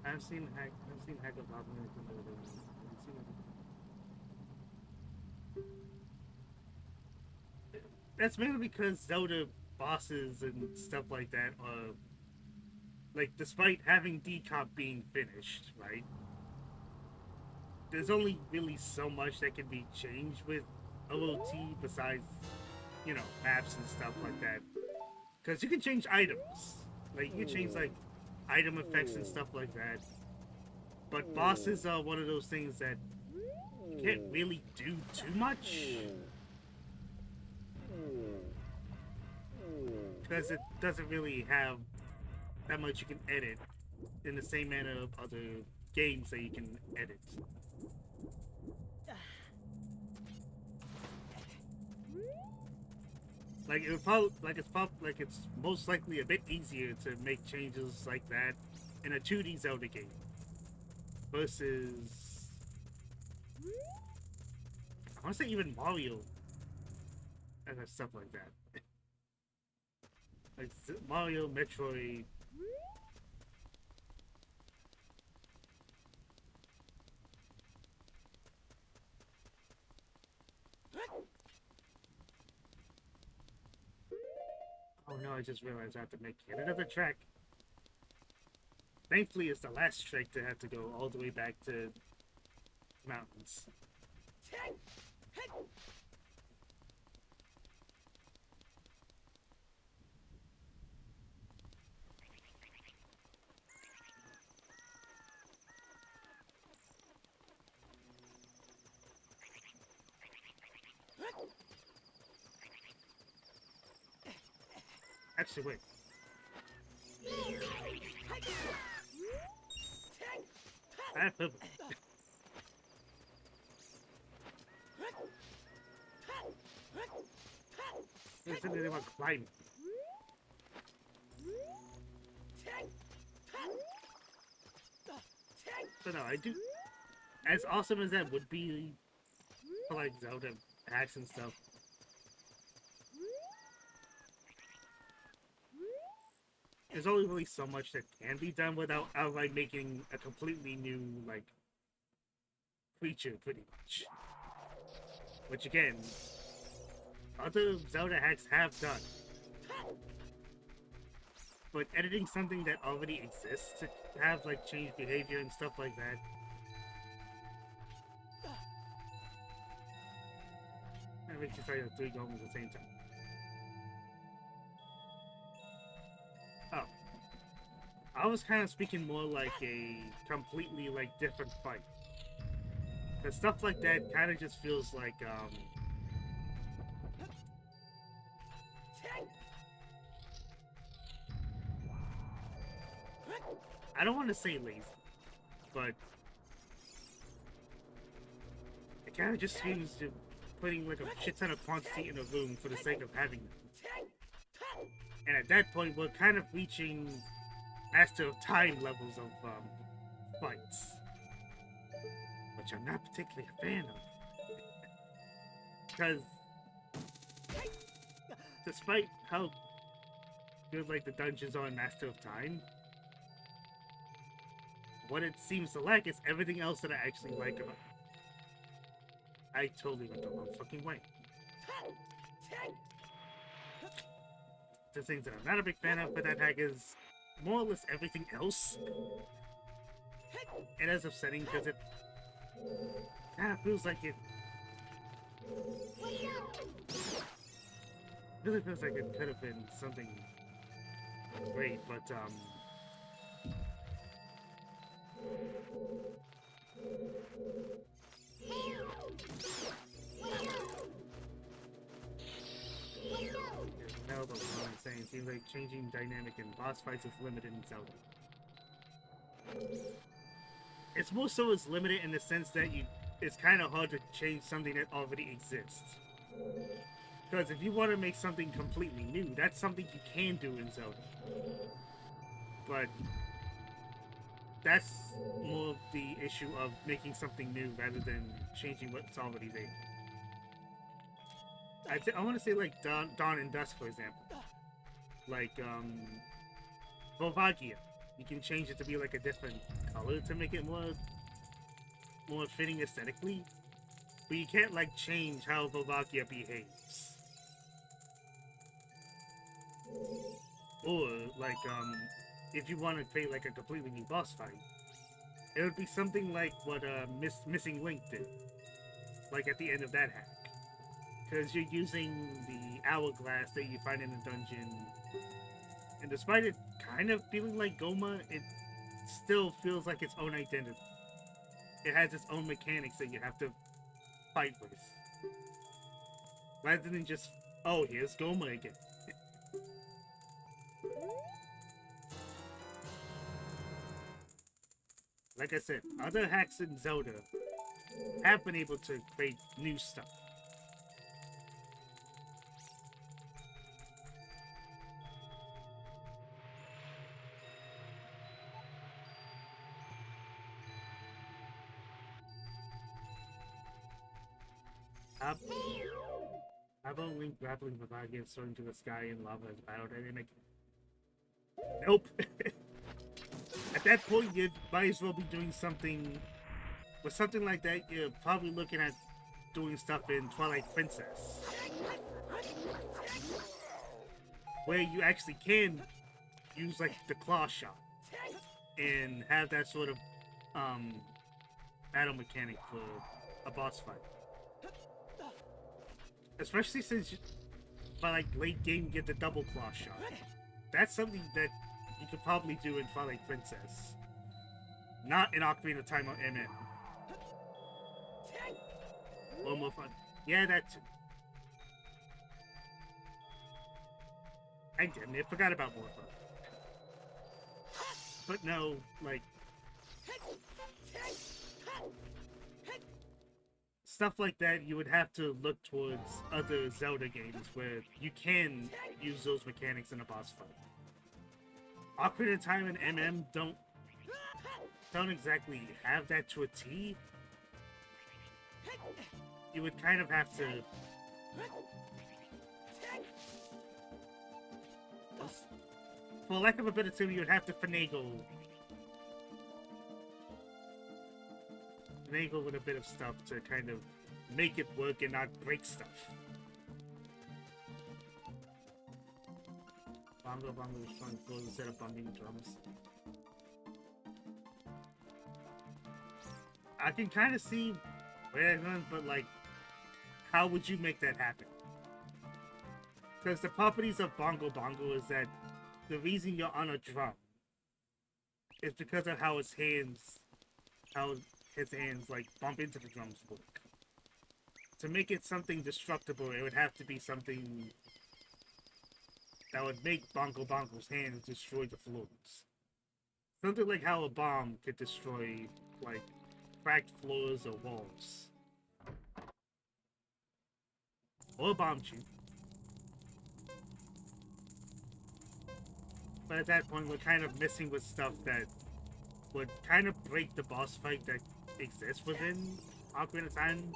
I've seen Hack of Oblivion. That's mainly because Zelda bosses and stuff like that are like, despite having decomp being finished, right? There's only really so much that can be changed with OOT besides, you know, maps and stuff like that. Because you can change items. Like, you can change, like, item effects and stuff like that. But bosses are one of those things that you can't really do too much. Because it doesn't really have that much you can edit in the same manner of other games that you can edit. Like it's most likely a bit easier to make changes like that in a 2D Zelda game versus I want to say even Mario and stuff like that. Like Mario, Metroid. Oh no, I just realized I have to make yet another track. Thankfully, it's the last track to have to go all the way back to mountains. Actually, wait. I have purple. There's something about climbing. So no, I do. As awesome as that would be for like Zelda hacks and stuff, there's only really so much that can be done without outright making a completely new like creature, pretty much. Which again, other Zelda hacks have done. But editing something that already exists to have like changed behavior and stuff like that. That makes you try to 3 goals at the same time. Oh. I was kind of speaking more like a completely like different fight. Cause stuff like that kind of just feels like I don't want to say lazy, but it kind of just seems to putting like a shit ton of quantity in a room for the sake of having them. And at that point, we're kind of reaching Master of Time levels of fights, which I'm not particularly a fan of. Because despite how good like the dungeons are in Master of Time, what it seems to lack is everything else that I actually like about it. I totally went the wrong fucking way. The things that I'm not a big fan of for that hack is more or less everything else. It is upsetting because it kind of feels like it really feels like it could have been something great, but now what I'm saying seems like changing dynamic in boss fights is limited in Zelda. It's more so it's limited in the sense that it's kind of hard to change something that already exists. Because if you want to make something completely new, that's something you can do in Zelda. But that's more of the issue of making something new rather than changing what's already there. I want to say like Dawn and Dusk, for example. Like, Volvagia. You can change it to be like a different color to make it more fitting aesthetically. But you can't like change how Volvagia behaves. Or like if you want to create like a completely new boss fight, it would be something like what Missing Link did. Like at the end of that hack. because you're using the hourglass that you find in the dungeon. And despite it kind of feeling like Goma, it still feels like its own identity. It has its own mechanics that you have to fight with. Rather than just, oh, here's Goma again. Like I said, other hacks in Zelda have been able to create new stuff. How about Link grappling with Agnes soaring to the sky in lava as biodynamic? Nope. At that point, you might as well be doing something. With something like that, you're probably looking at doing stuff in Twilight Princess, where you actually can use like the claw shot and have that sort of battle mechanic for a boss fight. Especially since by like late game you get the double claw shot. That's something that you could probably do in Twilight Princess. Not in Ocarina of Time or MM. Or more fun. Yeah, that too. I damn it, forgot about more fun. But no, like... stuff like that, you would have to look towards other Zelda games where you can use those mechanics in a boss fight. Ocarina of Time and MM don't exactly have that to a T. You would kind of have to... For lack of a better term, you would have to finagle with a bit of stuff to kind of make it work and not break stuff. Bongo Bongo is trying to instead of bumping drums. I can kind of see where it went, but like, how would you make that happen? Because the properties of Bongo Bongo is that the reason you're on a drum is because of how his hands like bump into the drums work. To make it something destructible, it would have to be something that would make Bongo Bongo's hands destroy the floors. Something like how a bomb could destroy, like, cracked floors or walls. Or a bomb chute. But at that point, we're kind of messing with stuff that would kind of break the boss fight that exists within Ocarina of Time.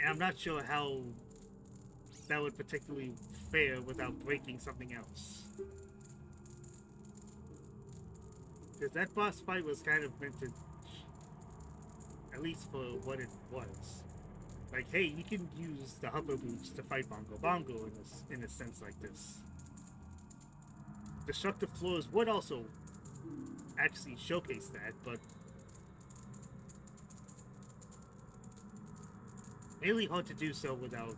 And I'm not sure how that would particularly fare without breaking something else. Because that boss fight was kind of meant to, at least for what it was. Like, hey, you can use the hover boots to fight Bongo Bongo in a sense like this. Destructive floors would also actually showcase that, but really hard to do so without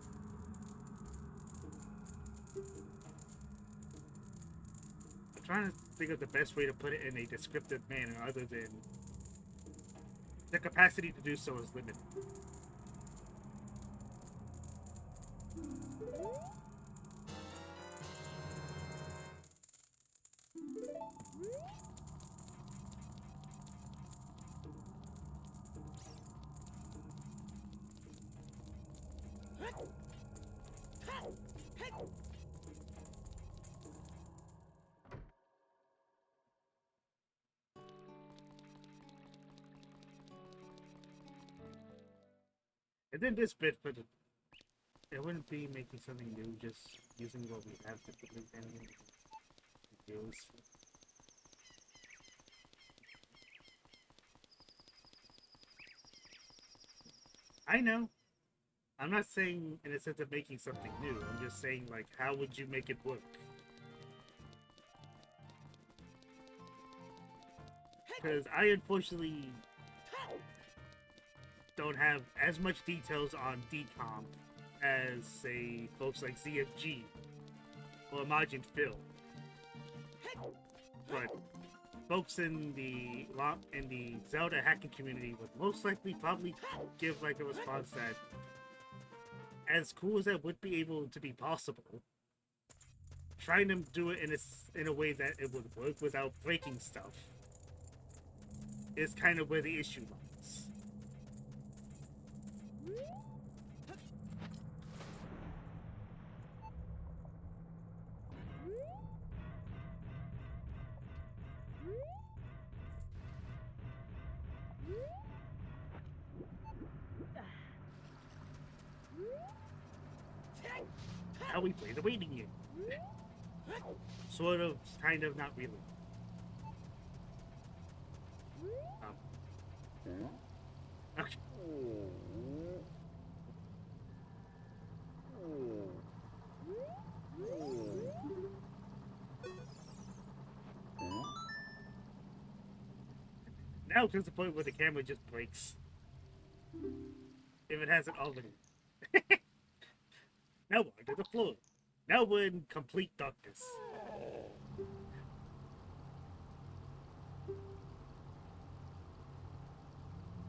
I'm trying to think of the best way to put it in a descriptive manner other than the capacity to do so is limited. And then this bit for the... It wouldn't be making something new, just using what we have to complete any deals. I know. I'm not saying in a sense of making something new. I'm just saying, like, how would you make it work? Because I unfortunately don't have as much details on DCOM as, say, folks like ZFG or Majin Phil. But folks in the Zelda hacking community would most likely probably give like a response that, as cool as that would be able to be possible, trying to do it in a way that it would work without breaking stuff is kind of where the issue lies. How we play the waiting game. Sort of, kind of, not really. Okay. Now comes the point where the camera just breaks. If it hasn't already. Now we're under the floor. Now we're in complete darkness.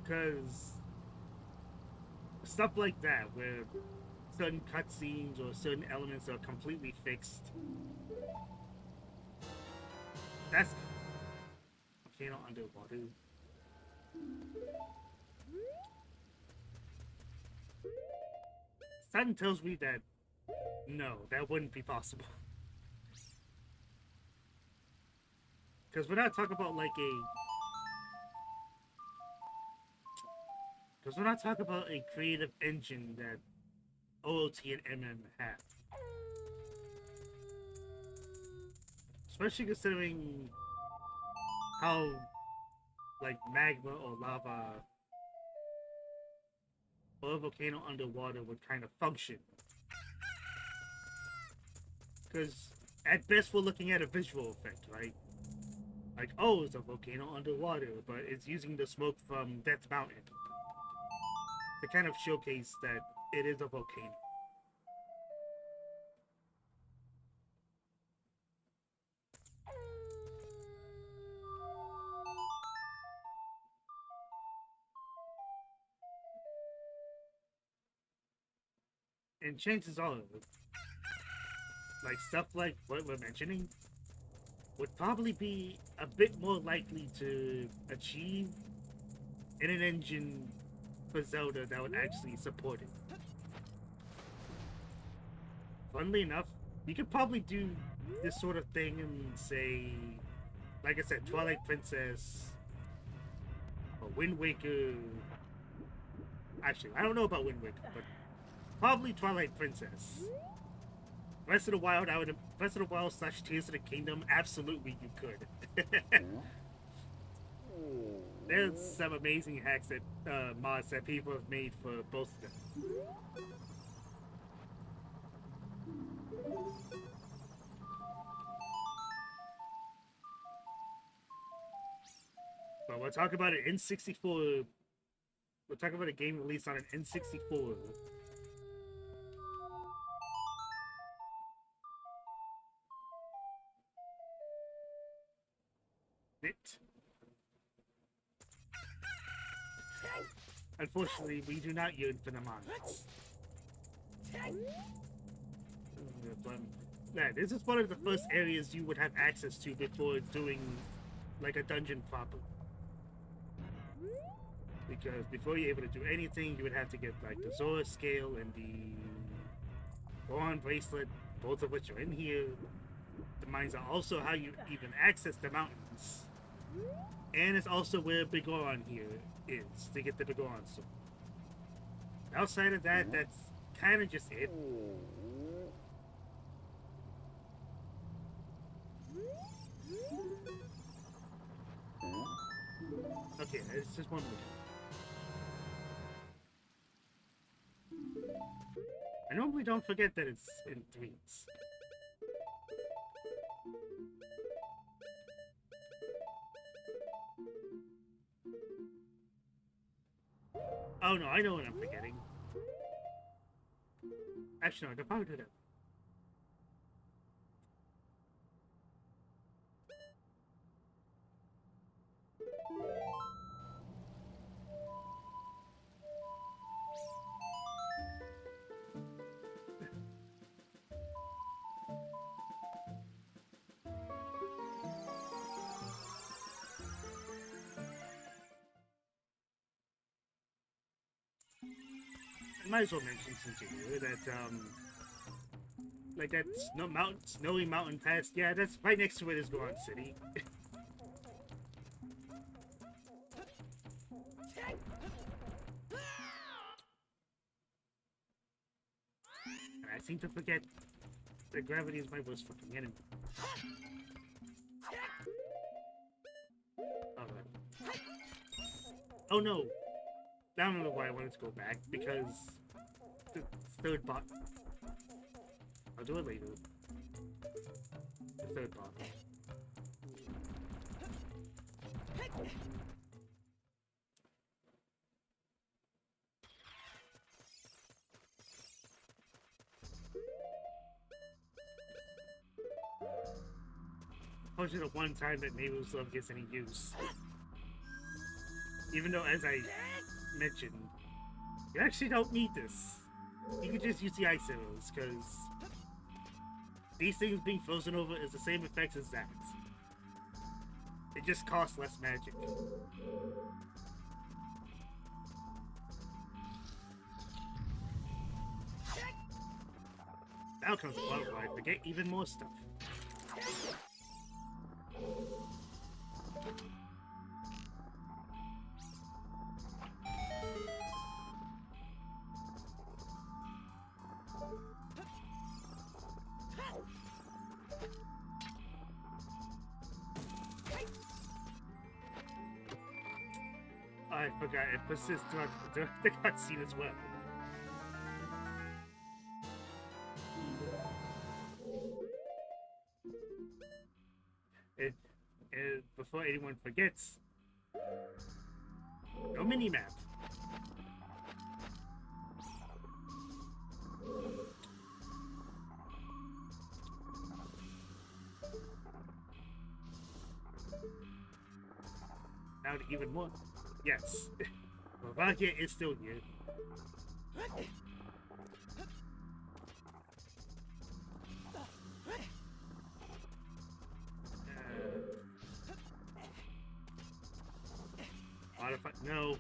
Because stuff like that, where certain cutscenes or certain elements are completely fixed, that's volcano underwater. Something tells me that no, that wouldn't be possible. Because we're not talking about like because we're not talking about a creative engine that OOT and MM have. Especially considering how like magma or lava or a volcano underwater would kind of function. Because at best we're looking at a visual effect, right? Like, oh, it's a volcano underwater, but it's using the smoke from Death Mountain to kind of showcase that it is a volcano. And chances are, like stuff like what we're mentioning would probably be a bit more likely to achieve in an engine for Zelda that would actually support it. Funnily enough, you could probably do this sort of thing in, say, like I said, Twilight Princess or Wind Waker. Actually, I don't know about Wind Waker, but probably Twilight Princess. Breath of the Wild, Breath of the Wild / Tears of the Kingdom, absolutely you could. There's some amazing hacks that mods that people have made for both of them. But we'll talk about an N64. We'll talk about a game released on an N64. Unfortunately, we do not yearn for the mines. Yeah, this is one of the first areas you would have access to before doing like a dungeon proper. Because before you're able to do anything, you would have to get like the Zora scale and the Goron bracelet, both of which are in here. The mines are also how you even access the mountains. And it's also where Bigoron here is, to get the Bigoron sword. Outside of that, that's kind of just it. Okay, it's just one more. I normally don't forget that it's in threes. Oh no, I know what I'm forgetting. Actually, no, the power to them. I might as well mention since you're here that, like that snowy mountain pass, yeah, that's right next to it is Goron City. And I seem to forget that gravity is my worst fucking enemy. Alright. Oh no! I don't know why I wanted to go back, because the third bot. I'll do it later. The third bot. Unfortunately, the one time that Naval's Love gets any use. Even though, as I mentioned, you actually don't need this. You can just use the ice arrows, because these things being frozen over is the same effect as that. It just costs less magic. Now comes the part where I forget even more stuff. I forgot it persists throughout the cutscene as well. Before anyone forgets, no mini-map. Now to even more. Yes. Volvagia is still here. No.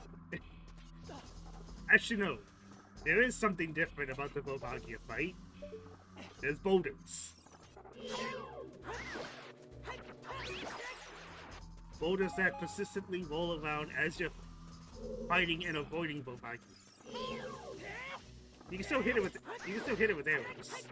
Actually, no. There is something different about the Volvagia fight. There's boulders. Boulders that persistently roll around as you're fighting and avoiding Volvagia. You can still hit it with arrows.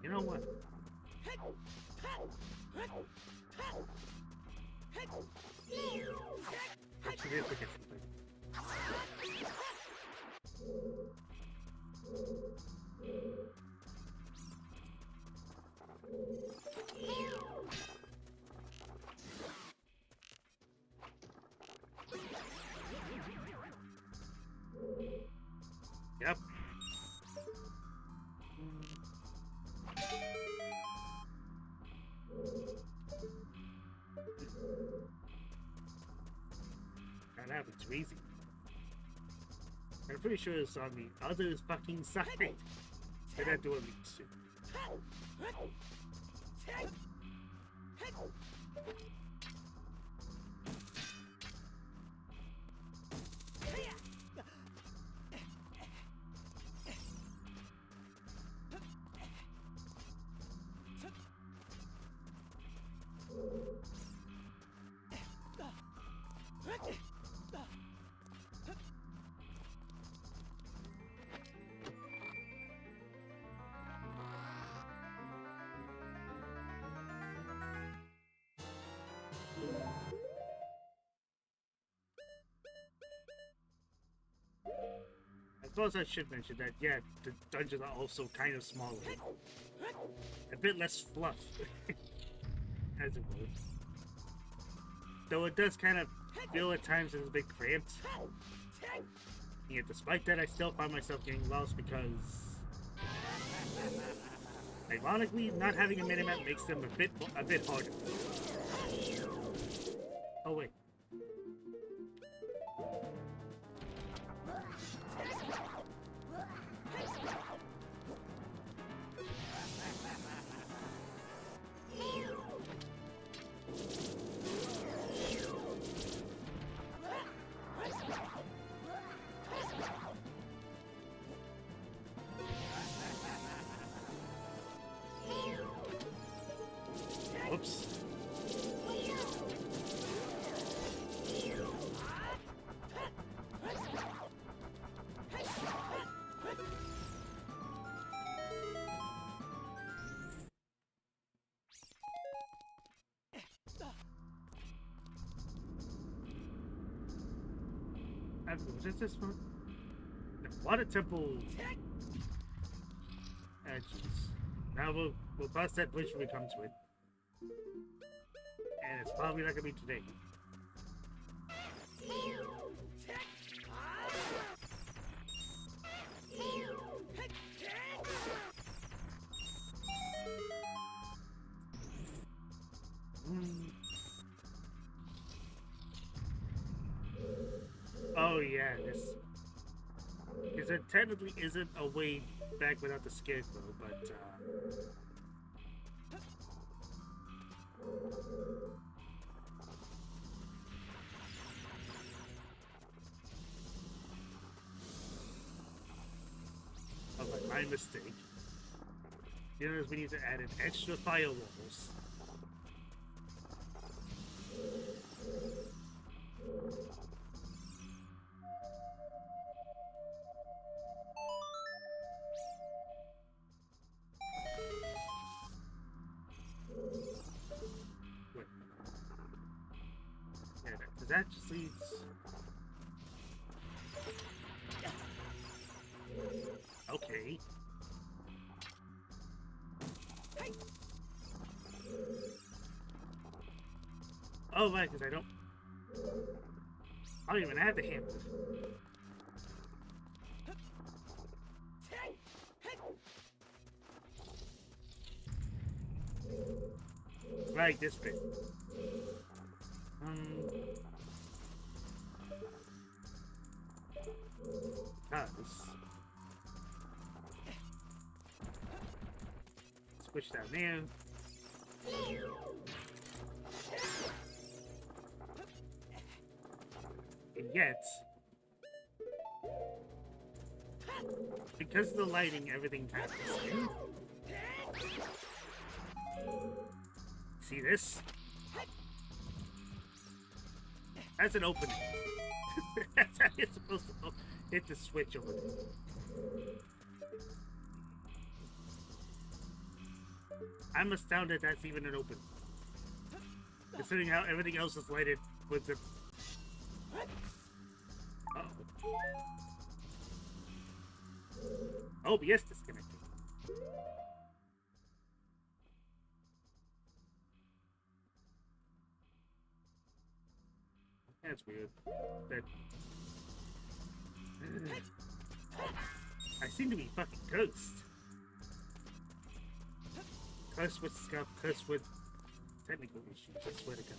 You know what? Actually, I forget something. Yep. That happens easy. I'm pretty sure it's on the other fucking side. And that door leads to. suppose I should mention that, yeah, the dungeons are also kind of smaller. A bit less fluff, as it were. Though it does kind of feel at times it's a bit cramped. Yet despite that, I still find myself getting lost because, ironically, not having a minimap makes them a bit harder. Oh wait. Oops. What is this one? The water temple. Ah, jeez. Now we'll pass that bridge when we come to it. And it's probably not gonna be today. Oh yeah, this. Because there technically isn't a way back without the scarecrow, but oh, my mistake. You know, we need to add in extra firewalls. Wait. Yeah, because that just leads. Okay. Oh, right, because I don't even have the hammer. Right, this bit. Switch down there. And yet, because of the lighting, everything kind of the same. See this? That's an opening. That's how you're supposed to hit the switch over there. I'm astounded that's even an opening. Considering how everything else is lighted with the... Uh-oh. OBS disconnected. That's weird. That... I seem to be fucking cursed. Cursed with stuff, cursed with technical issues, I swear to God.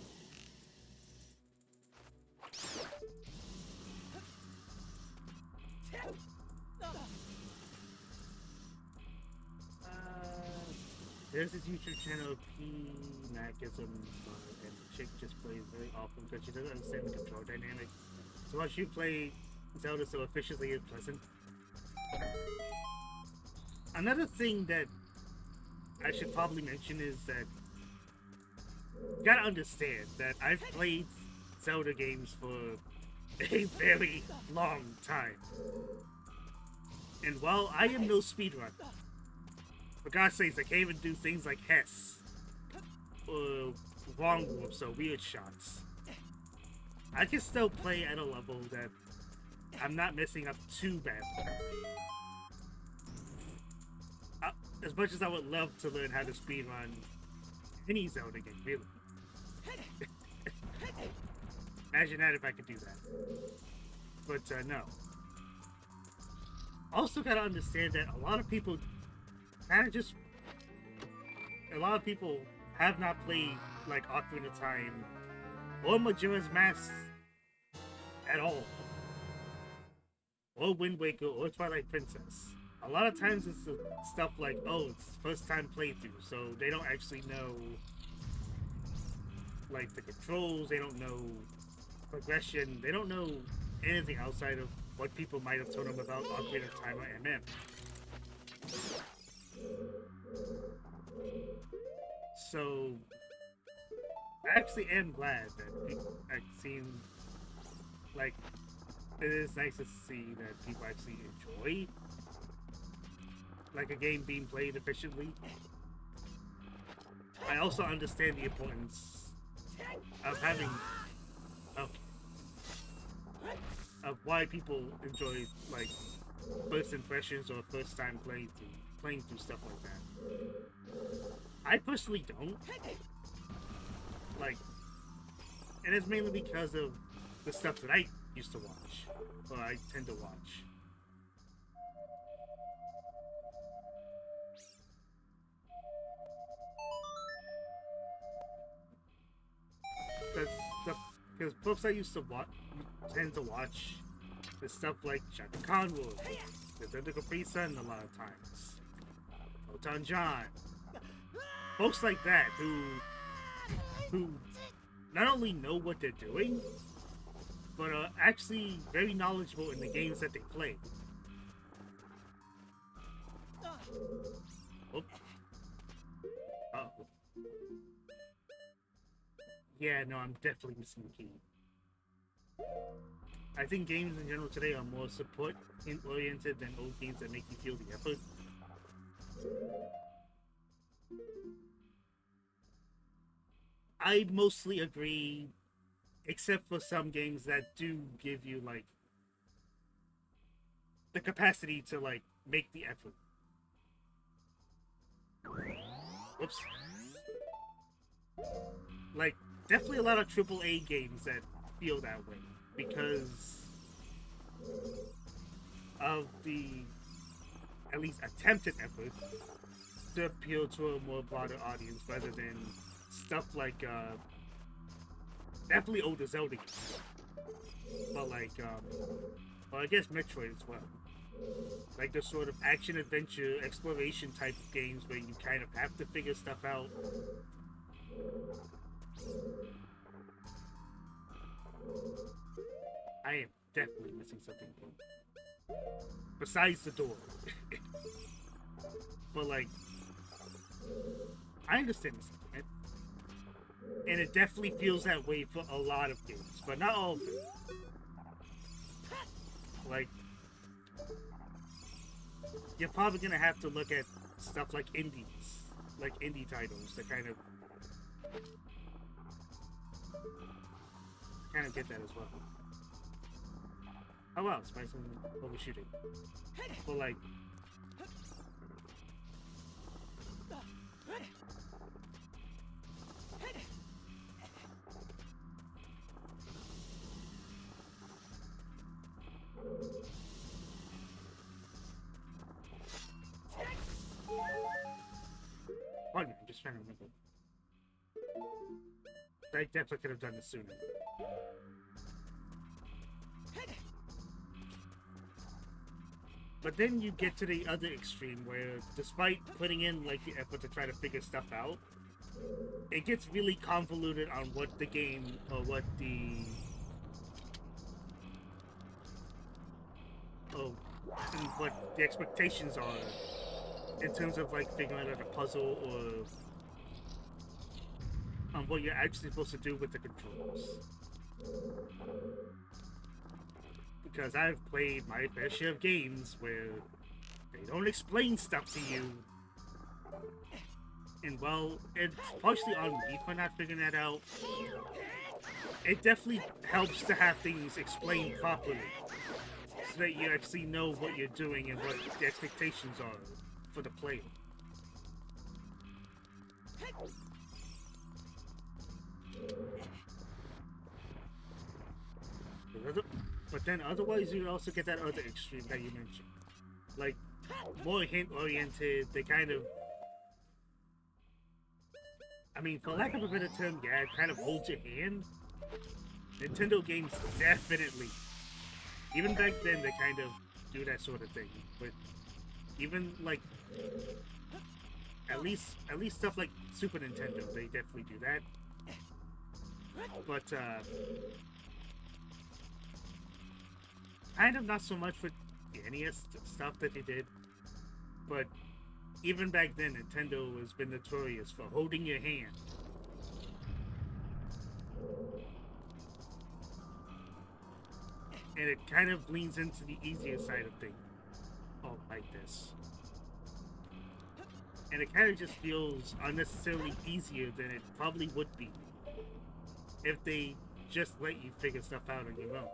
There's this YouTube channel, P-Macism, and the chick just plays very often because she doesn't understand the control dynamic. So watch you play Zelda so efficiently and pleasant. Another thing that I should probably mention is that you gotta understand that I've played Zelda games for a very long time. And while I am no speedrunner, for God's sakes, I can't even do things like Hess or wrong whoops or weird shots. I can still play at a level that I'm not messing up too bad. As much as I would love to learn how to speedrun any Zelda game, really. Imagine that if I could do that. But no. Also gotta understand that a lot of people kind of just... A lot of people have not played, like, Ocarina of Time or Majora's Mask at all. Or Wind Waker or Twilight Princess. A lot of times it's stuff like, oh, it's first time playthrough, so they don't actually know, like, the controls, they don't know progression, they don't know anything outside of what people might have told them about Ocarina of Time or MM. So, I actually am glad that I've seen, like, it is nice to see that people actually enjoy, like, a game being played efficiently. I also understand the importance of having, of why people enjoy, like, first impressions or first time playing through stuff like that. I personally don't. Like, and it's mainly because of the stuff that I used to watch, or I tend to watch. That's stuff, because books I used to tend to watch the stuff like Shaka Khan Rule, the Capri Sun a lot of times, Photon John, folks like that who not only know what they're doing, but are actually very knowledgeable in the games that they play. Oh. Uh-oh. Yeah, no, I'm definitely missing a key. I think games in general today are more support-oriented than old games that make you feel the effort. I mostly agree, except for some games that do give you, like, the capacity to, like, make the effort. Whoops. Like, definitely a lot of AAA games that feel that way, because of the, at least attempted effort, to appeal to a more broader audience, rather than stuff like, definitely older Zelda games, but like, well, I guess Metroid as well. Like the sort of action-adventure exploration type of games where you kind of have to figure stuff out. I am definitely missing something besides the door. But like, I understand this, and it definitely feels that way for a lot of games, but not all of them. Like, you're probably gonna have to look at stuff like indies, like indie titles to kind of get that as well. Oh wow, Spice overshooting. But like, pardon me, I'm just trying to remember. I definitely could have done this sooner. But then you get to the other extreme where, despite putting in like the effort to try to figure stuff out, it gets really convoluted on what the game, or what the and what the expectations are in terms of like figuring out a puzzle, or on what you're actually supposed to do with the controls. Because I've played my fair share of games where they don't explain stuff to you. And well, it's partially on me for not figuring that out. It definitely helps to have things explained properly. so that you actually know what you're doing and what the expectations are for the player. But then otherwise you also get that other extreme that you mentioned. Like, more hint-oriented, they kind of... I mean, for lack of a better term, yeah, it kind of holds your hand. Nintendo games definitely. Even back then, they kind of do that sort of thing. But even, like... At least stuff like Super Nintendo, they definitely do that. But, kind of not so much with the NES stuff that they did. But even back then, Nintendo has been notorious for holding your hand. And it kind of leans into the easier side of things. Oh, like this. And it kind of just feels unnecessarily easier than it probably would be if they just let you figure stuff out on your own.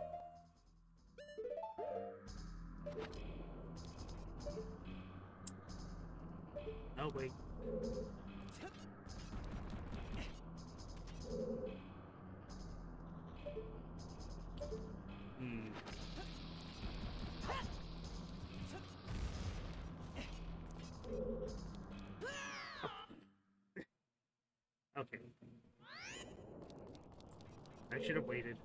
Oh, wait. Okay. I should have waited.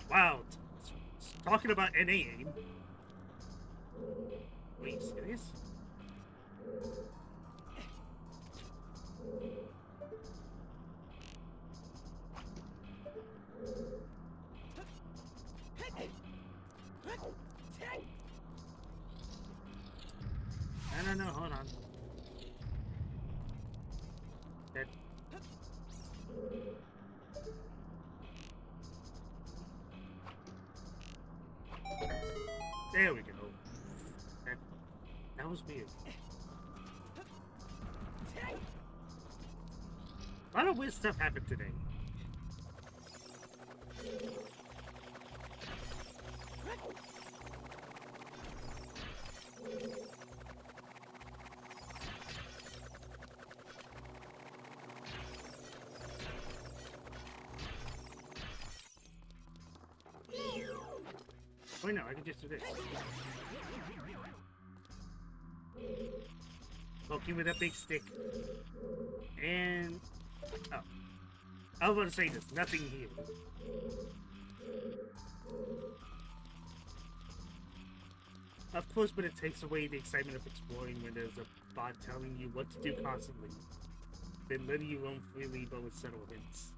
Wow. Talking about NA aim. Are you serious? No, hold on. That... There we go. That was weird. A lot of weird stuff happened today. Wait, no, I can just do this. Poking with a big stick. And... oh. I was about to say this. Nothing here. Of course, but it takes away the excitement of exploring when there's a bot telling you what to do constantly, then letting you roam freely but with subtle hints.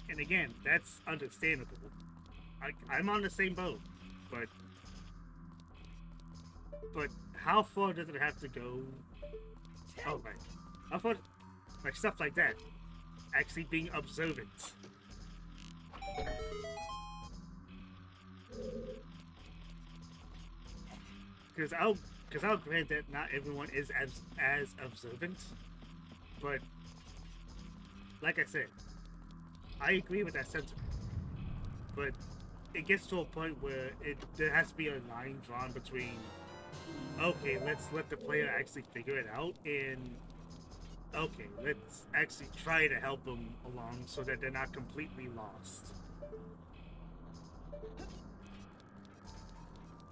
And again, that's understandable. I'm on the same boat, but how far does it have to go? Oh, right. How far, like stuff like that, actually being observant. Because I'll grant that not everyone is as observant, but like I said, I agree with that sentiment. But it gets to a point where there has to be a line drawn between, okay, let's let the player actually figure it out, and okay, let's actually try to help them along so that they're not completely lost.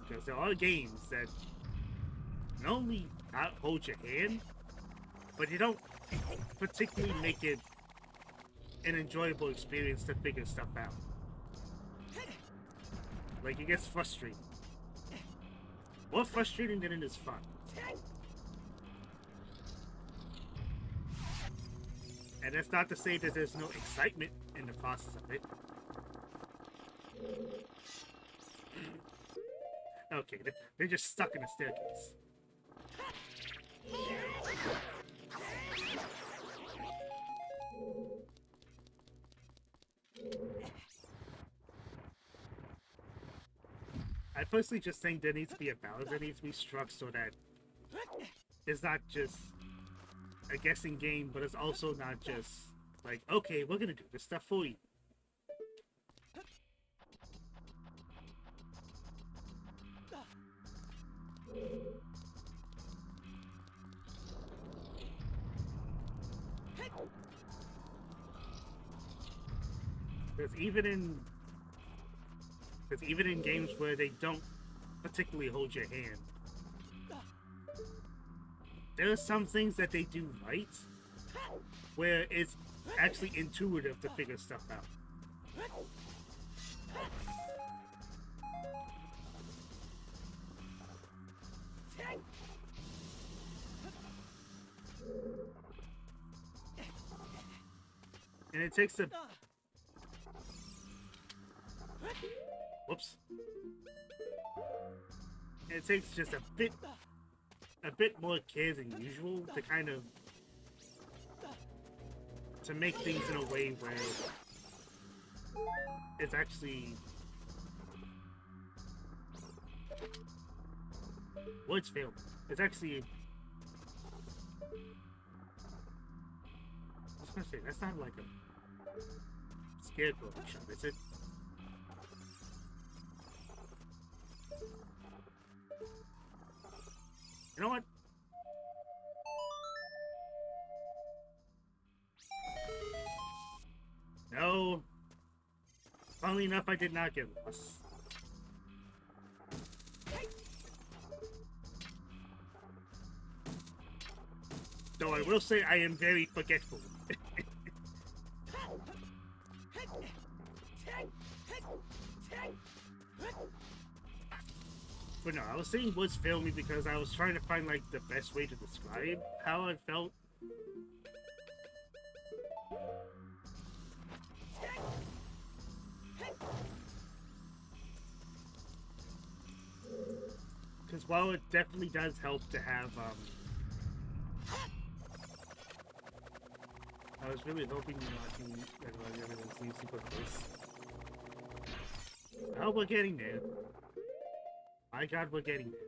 Because there are games that not only not hold your hand, but you don't particularly make it an enjoyable experience to figure stuff out. Like, it gets frustrating. More frustrating than it is fun. And that's not to say that there's no excitement in the process of it. Okay, they're just stuck in a staircase. I personally just think there needs to be a balance. There needs to be struck so that it's not just a guessing game, but it's also not just like, okay, we're gonna do this stuff for you. Because even in games where they don't particularly hold your hand, there are some things that they do right, where it's actually intuitive to figure stuff out. And it takes a... Whoops. And it takes just a bit more care than usual to kind of... to make things in a way where it's actually... Words fail. It's actually... I was gonna say, that's not like a scarecrow shot, is it? You know what? No. Funnily enough, I did not get lost. Though I will say I am very forgetful. But no, I was saying was filmy because I was trying to find like the best way to describe how I felt. Because while it definitely does help to have, I was really hoping watching everyone's leave super close. Oh, we're getting there. My God, we're getting there.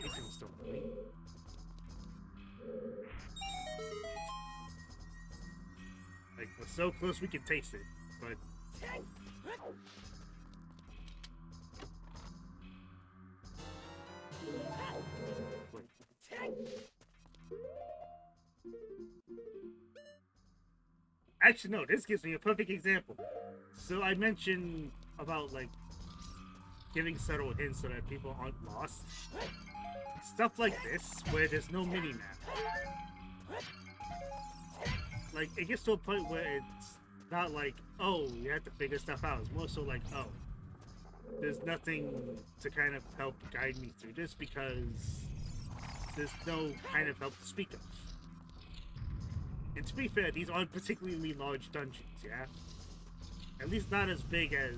This thing's still moving. Like, we're so close we can taste it, but... Wait. Actually, no, this gives me a perfect example. So I mentioned about, like, giving subtle hints so that people aren't lost. Stuff like this, where there's no mini-map. Like, it gets to a point where it's not like, oh, you have to figure stuff out. It's more so like, oh, there's nothing to kind of help guide me through this because there's no kind of help to speak of. And to be fair, these aren't particularly large dungeons, yeah? At least not as big as,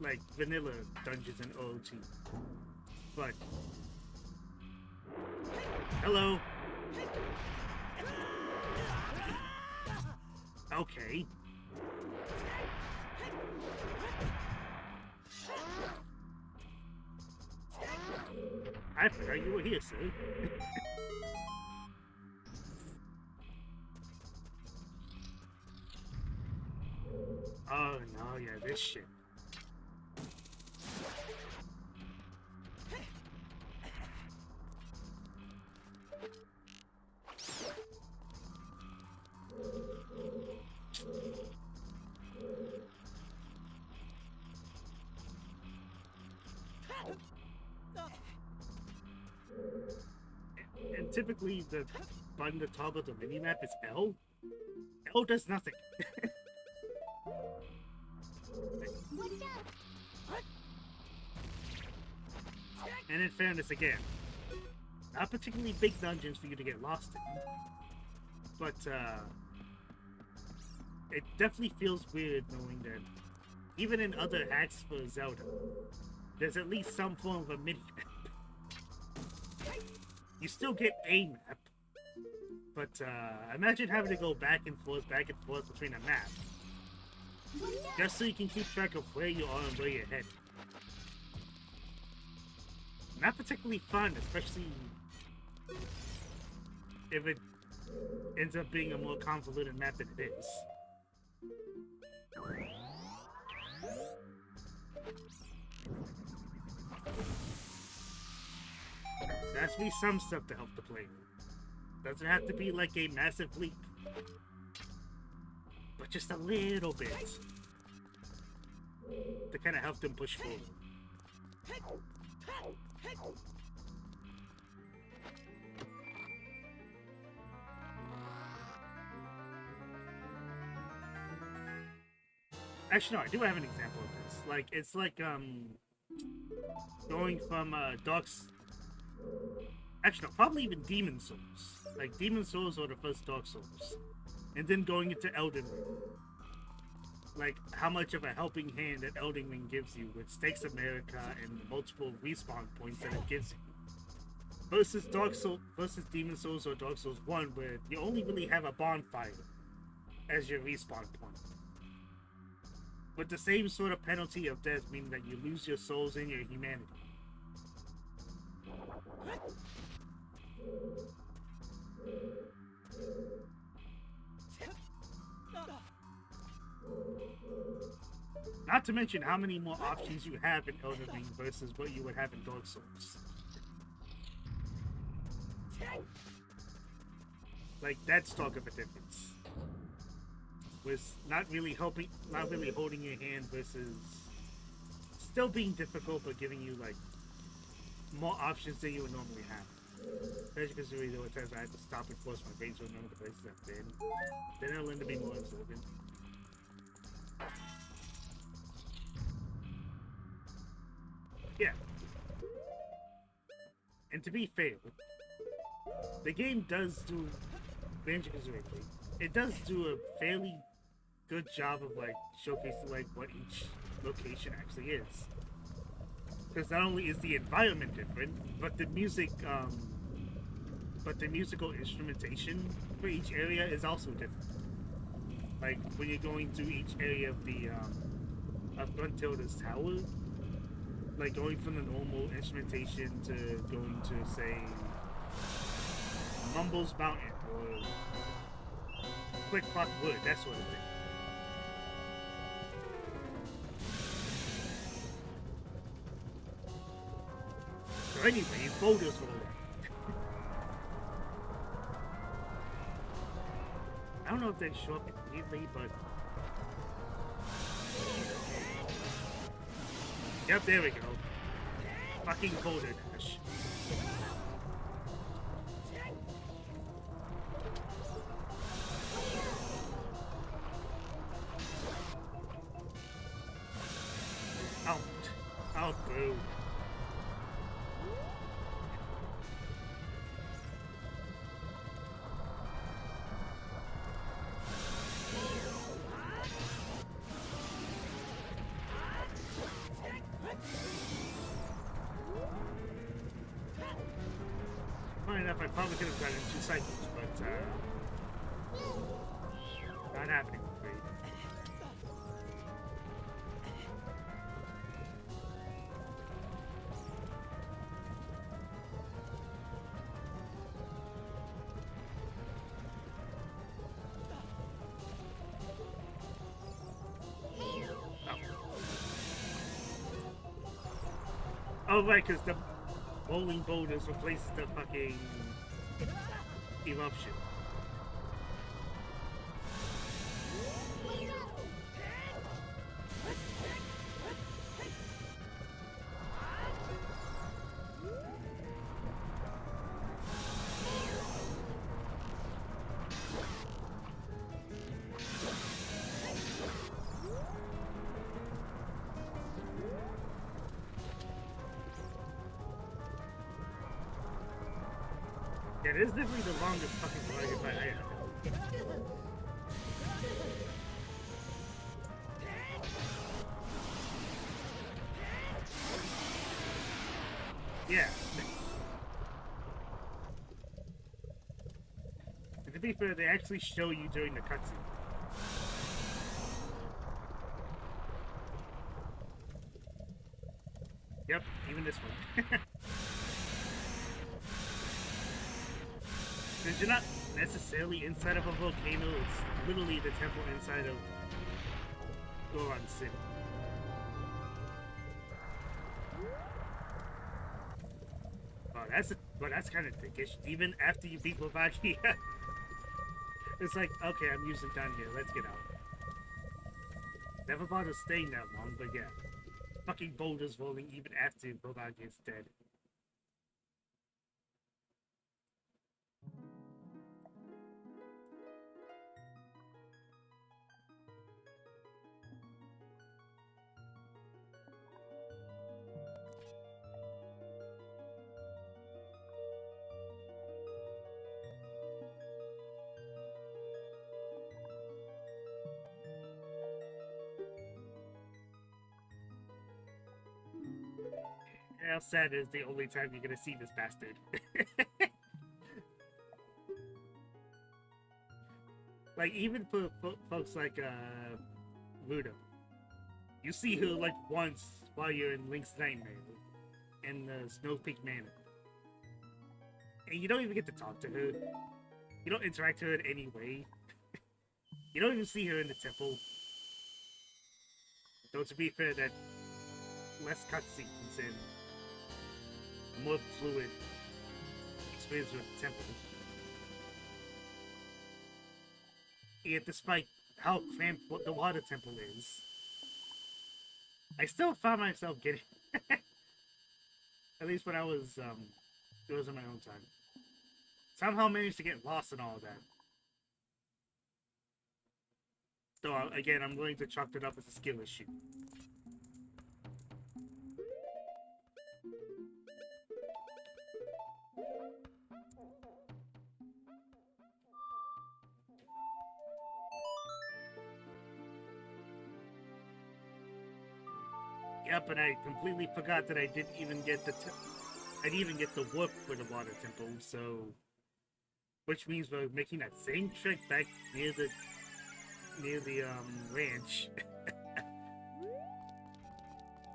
like, vanilla dungeons in OOT. But... Hello! Okay. I forgot you were here, sir. Oh no, yeah, this shit. And typically the button to toggle the minimap is L. L does nothing. And in fairness, again, not particularly big dungeons for you to get lost in, but it definitely feels weird knowing that even in other hacks for Zelda, there's at least some form of a mini-map. you still get a map, but imagine having to go back and forth between a map, just so you can keep track of where you are and where you're headed. Not particularly fun, especially if it ends up being a more convoluted map than it is. There has to be some stuff to help the player. Doesn't have to be like a massive leap, but just a little bit to kind of help them push forward. Actually, no, I do have an example of this. Like, it's like, going from, Actually, no, probably even Demon Souls. Like, Demon Souls or the first Dark Souls. And then going into Elden Ring. Like, how much of a helping hand that Elden Ring gives you with Stakes America and the multiple respawn points that it gives you. Versus Demon Souls or Dark Souls 1, where you only really have a bonfire as your respawn point. With the same sort of penalty of death, meaning that you lose your souls and your humanity. Not to mention how many more options you have in Elden Ring versus what you would have in Dark Souls. Like, that's talk of a difference. Was not really holding your hand versus still being difficult, but giving you like more options than you would normally have. Especially because there were times I had to stop and force my brain to remember the places I've been. Then it'll end up being more absorbent. Yeah. And to be fair, the game does do Banjo-Kazooie. It does do a fairly good job of like showcasing like what each location actually is. Because not only is the environment different, but the musical instrumentation for each area is also different. Like when you're going to each area of the of Gruntilda's tower, like going from the normal instrumentation to going to say Mumble's Mountain or Quick Clock Wood, that sort of thing. So anyway, boulders for that. I don't know if they show up immediately, but yep, there we go. Fucking boulder dash. Out, boo. Funny enough, I probably could have done it in 2 cycles, but not happening, I'm afraid. Oh, right, because the rolling boulders replaces the fucking eruption. Yeah, it is definitely the longest fucking dragon fight I have. Yeah. be fair, they actually show you during the cutscene. Yep, even this one. Because you're not necessarily inside of a volcano, it's literally the temple inside of Goron City. Well, that's kind of dickish. Even after you beat Volvagia, it's like, okay, I'm usually done here. Let's get out. Never bothered staying that long, but yeah. Fucking boulders rolling even after Volvagia is dead. How sad is the only time you're gonna see this bastard. Like, even for folks like, Ruda, you see her, like, once while you're in Link's Nightmare, in the Snow Peak Manor. And you don't even get to talk to her. You don't interact with her in any way. You don't even see her in the temple. Though, to be fair, that less cutscenes and more fluid experience with the temple. Yet, despite how cramped the water temple is, I still found myself getting... At least when I was, it was in my own time. Somehow managed to get lost in all of that. Though, again, I'm willing to chalk it up as a skill issue. Yep, and I completely forgot that I didn't even get the warp for the water temple, so... Which means we're making that same trek back near the ranch.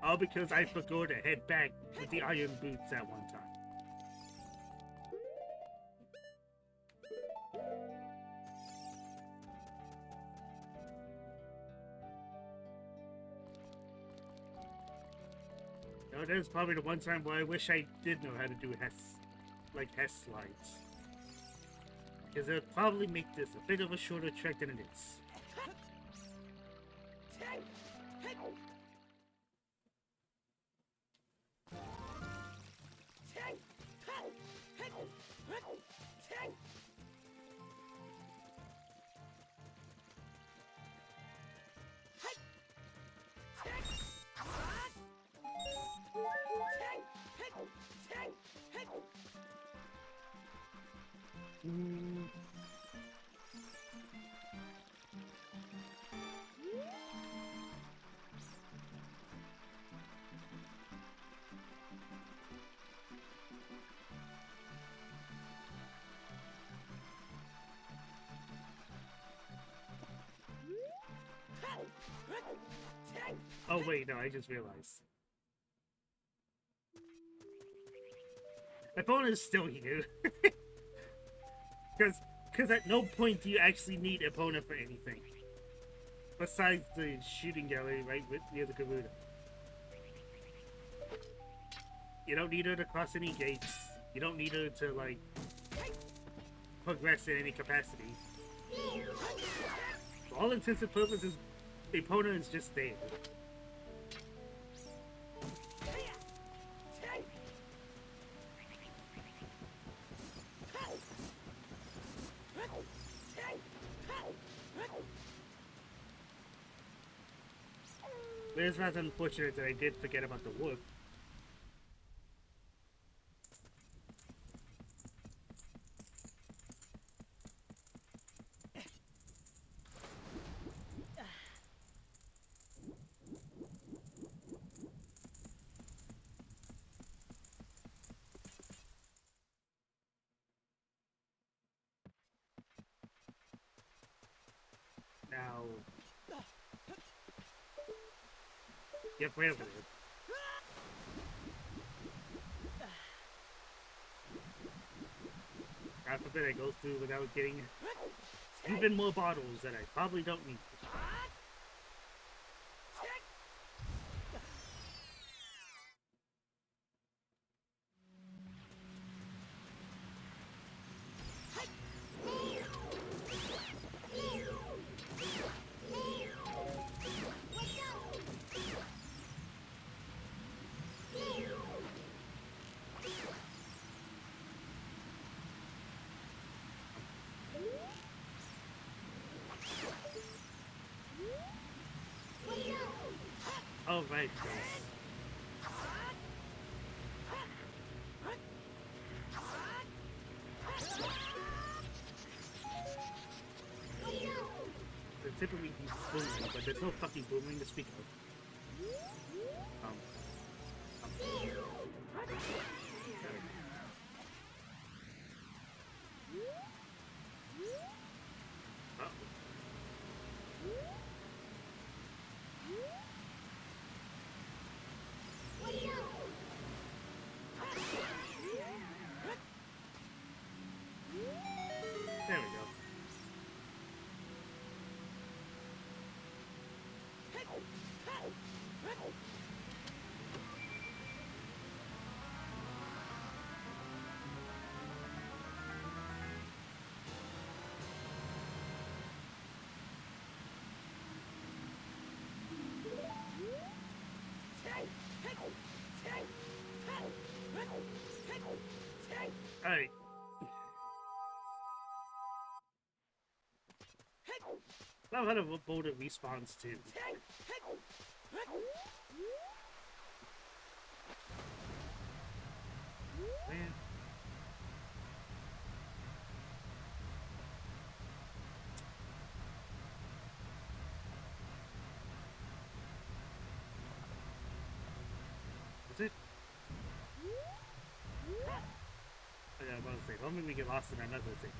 All because I forgot to head back with the iron boots at one time. No, that was probably the one time where I wish I did know how to do Hess slides. Because it would probably make this a bit of a shorter trek than it is. Oh wait, no, I just realized. Epona is still here. Because at no point do you actually need Epona for anything. Besides the shooting gallery right near the Garuda. You don't need her to cross any gates. You don't need her to, like, progress in any capacity. For all intents and purposes, Epona is just there. But it's rather unfortunate that I did forget about the warp. Ow. Yep, right over there. God forbid I go through without getting even more bottles that I probably don't need. Oh, right, yes. They're typically booming, but there's no fucking booming to speak of. There we go. Uh-oh. There we go. Alright. Love how the boulder respawns too. Man. That's it? I was about to say, don't make me get lost in another thing.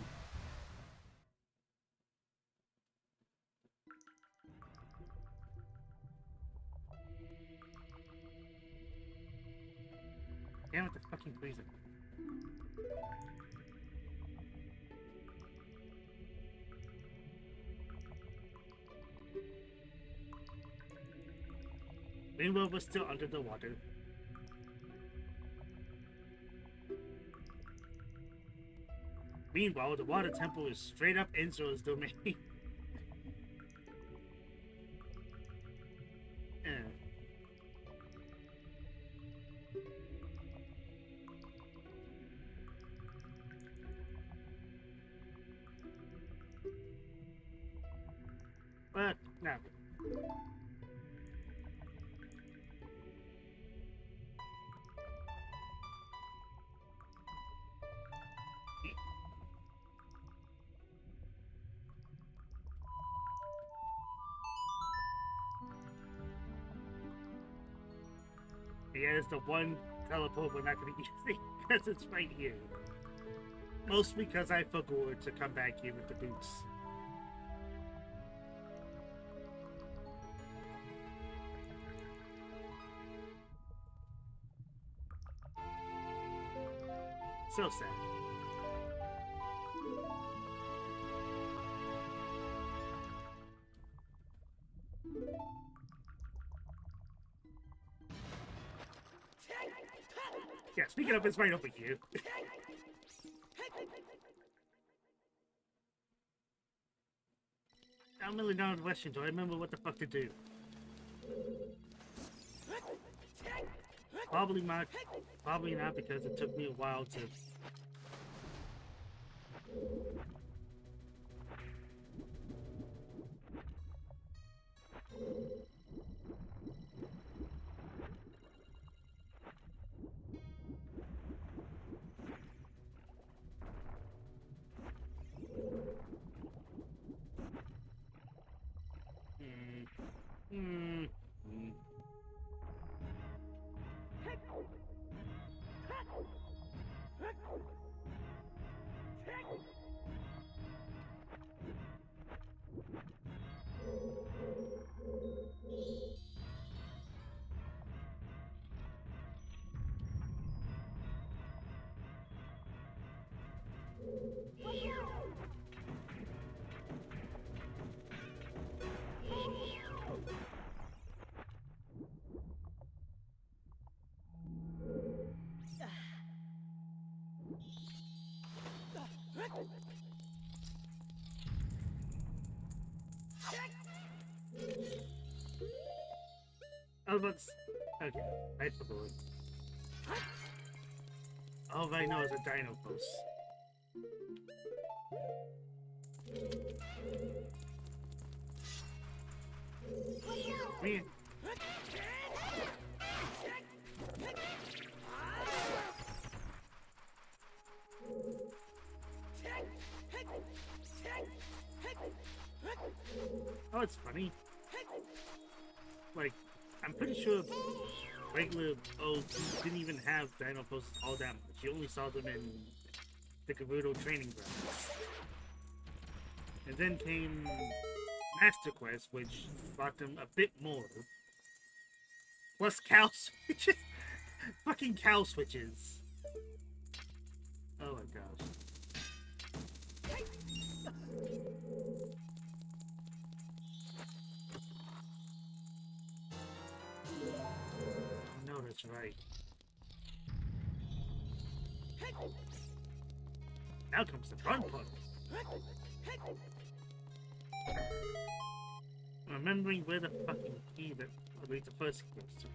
Damn it, the fucking freezer. Rainbow was still under the water. Meanwhile, the water temple is straight up Enzo's domain. Yeah. But, now. Yeah, it's the one teleport we're not going to be using because it's right here. Mostly because I forgot to come back here with the boots. So sad. Yeah, speaking of, it's right over here. I'm really not in Western, do I remember what the fuck to do? Probably not because it took me a while to... about to okay, I forgot. All I know is a Dino Pulse. Man. Oh, it's funny. Like, I'm pretty sure regular OG didn't even have Dino Pulses all that much. You only saw them in the Gerudo training grounds. And then came Master Quest, which brought them a bit more. Plus cow switches. Fucking cow switches. Oh my gosh. No, that's right. Now comes the fun part. Remembering where the fucking key that leads the first goes to.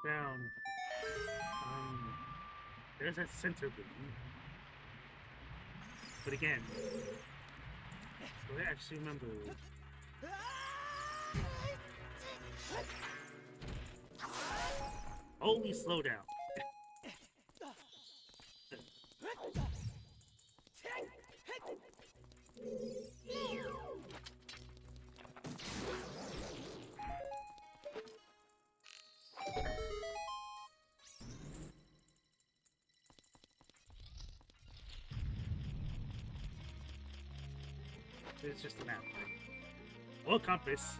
Down. There's that center beam. But again, do I actually remember? Holy slow down. It's just a map. Or compass.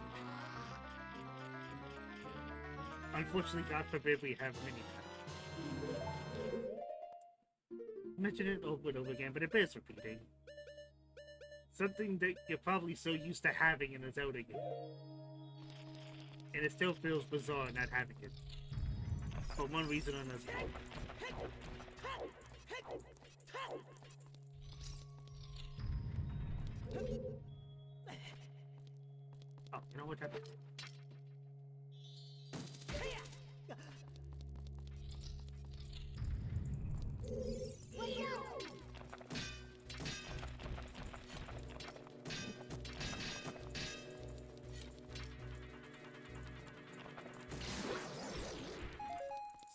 Unfortunately, God forbid we have mini-map. Mention it over and over again, but it bears repeating. Something that you're probably so used to having in a Zelda game. And it still feels bizarre not having it. For one reason or another. Oh, you know what happened?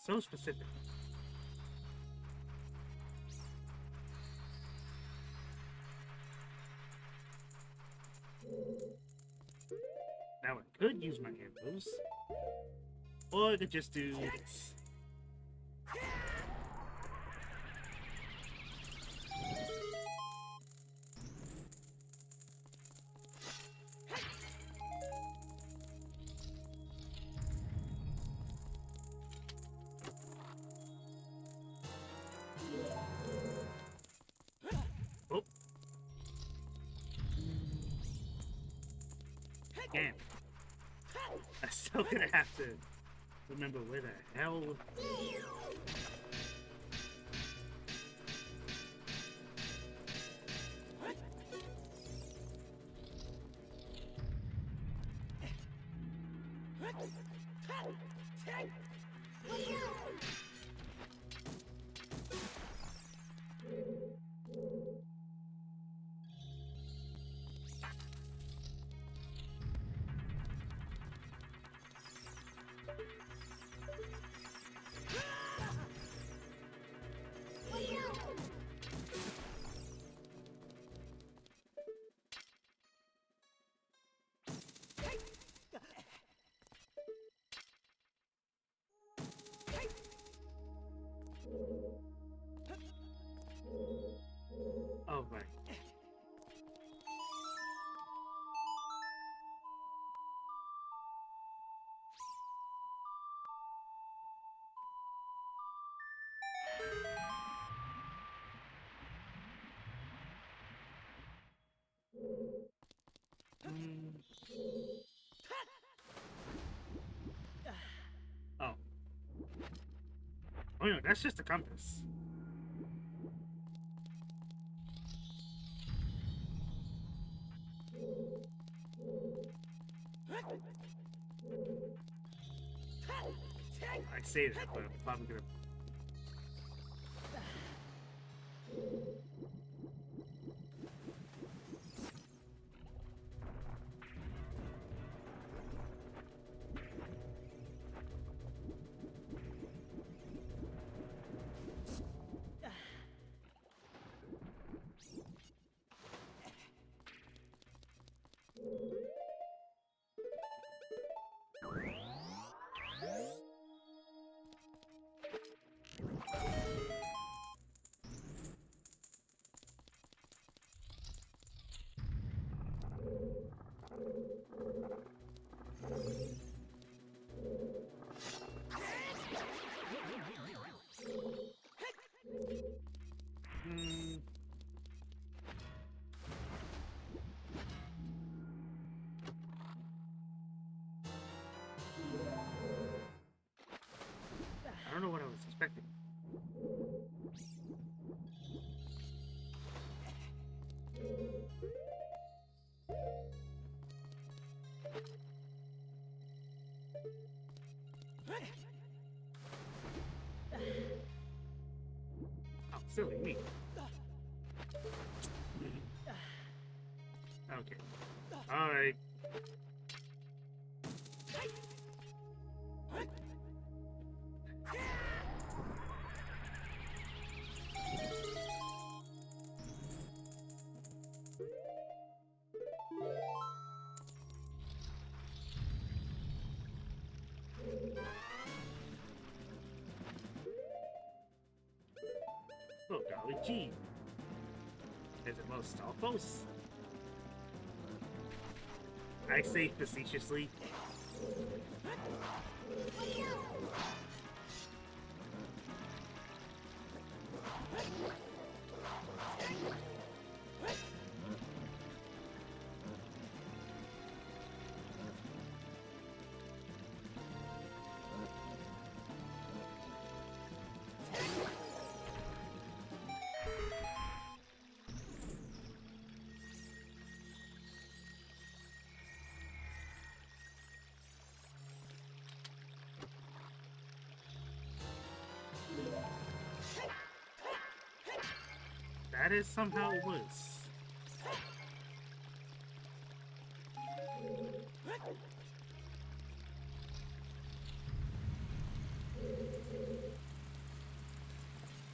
So specific. Now I could use my arrows, or I could just do this. Oh. Damn. I'm still gonna have to remember where the hell. Oh no, that's just a compass. I say that, but I'm probably gonna. I don't know what I was expecting. Oh, silly me. Okay. Alright. Oh, golly gee. Is it most Stalfos? I say facetiously. That is somehow it was.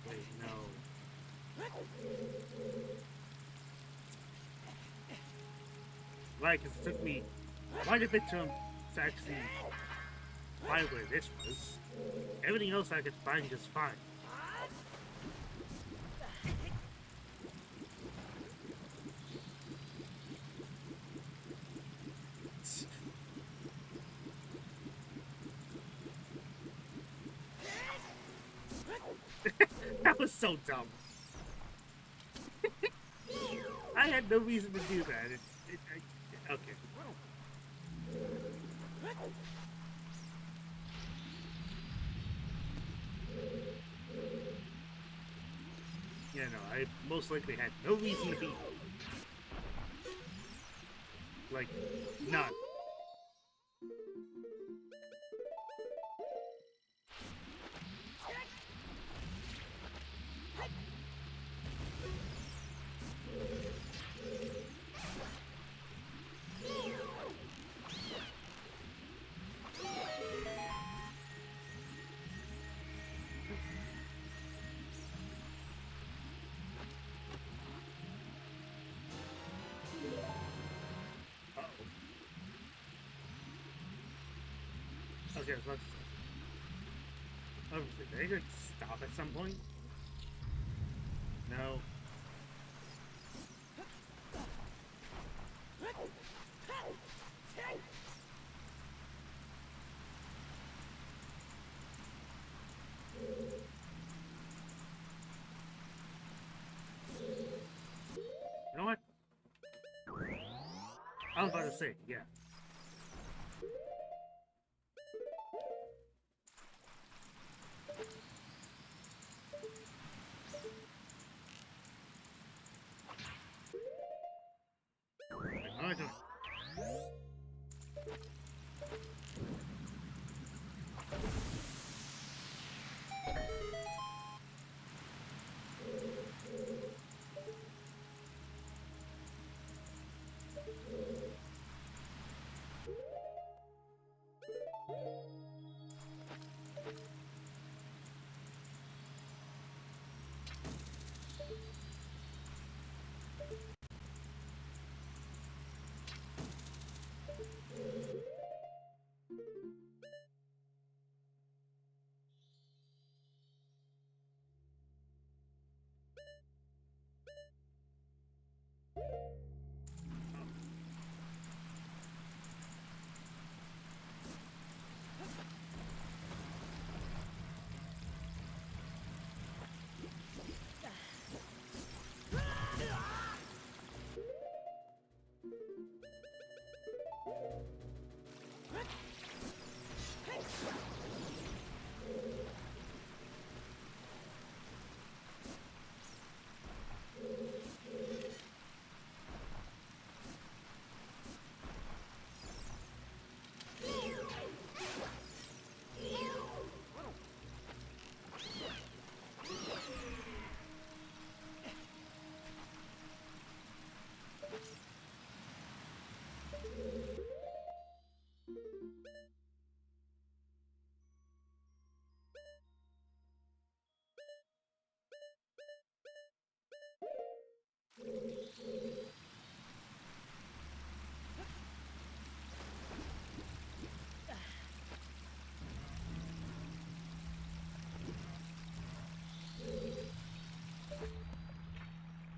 Wait, no. Right, because it took me quite a bit to actually find where this was. Everything else I could find just fine. That was so dumb. I had no reason to do that. Okay. Yeah, no, I most likely had no reason to be. Like, none. Okay, so let's. Oh, did they just stop at some point? No. You know what? I was about to say, yeah. am I doing?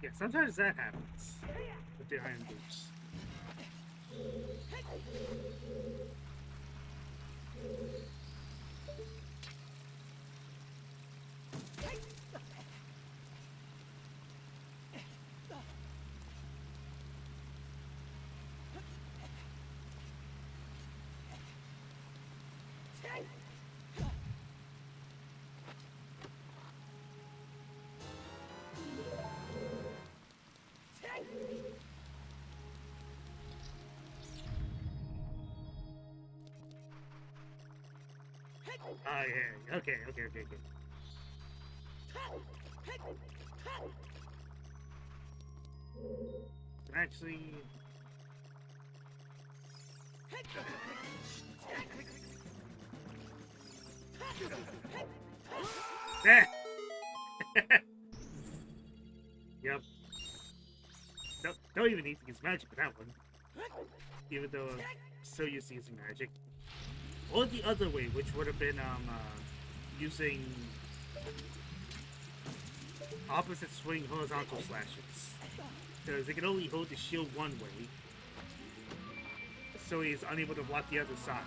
Yeah, sometimes that happens with the iron boots. Oh yeah, okay. Actually, eh. Yep. Don't even need to use magic for that one. Even though I'm so used to using magic. Or the other way, which would have been using opposite swing horizontal slashes. Because it can only hold the shield one way, so he's unable to block the other side.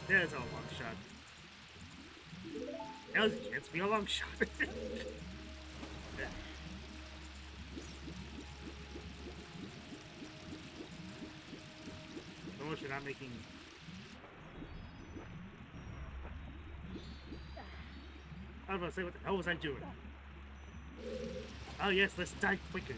There's a long shot. That was a chance to be a long shot. Yeah. Almost you're not making. I was about to say, what the hell was I doing? Oh yes, let's die quicker.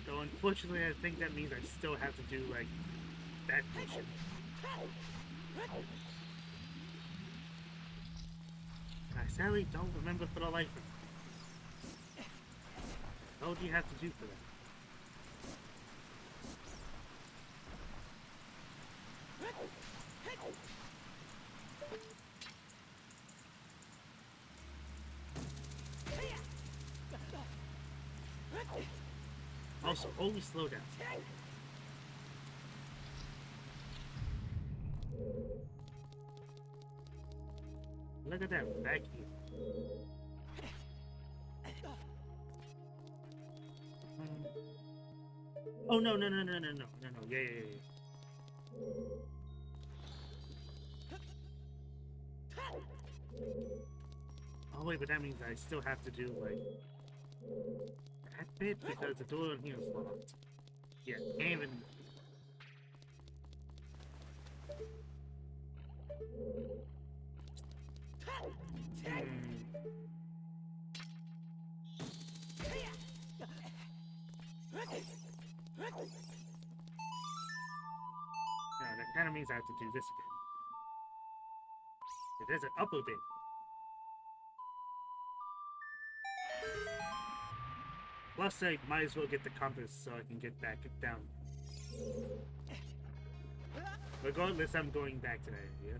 Though unfortunately, I think that means I still have to do, like, that mission. I sadly don't remember for the life of me. What do you have to do for that? Also, always slow down. Look at that vacuum. Oh no. Yeah. Oh wait, but that means I still have to do, like, that bit because the door in here is locked. Yeah, can't even. that kind of means I have to do this again. It is an upper bit. Plus, I might as well get the compass so I can get back down. Regardless, I'm going back to that area.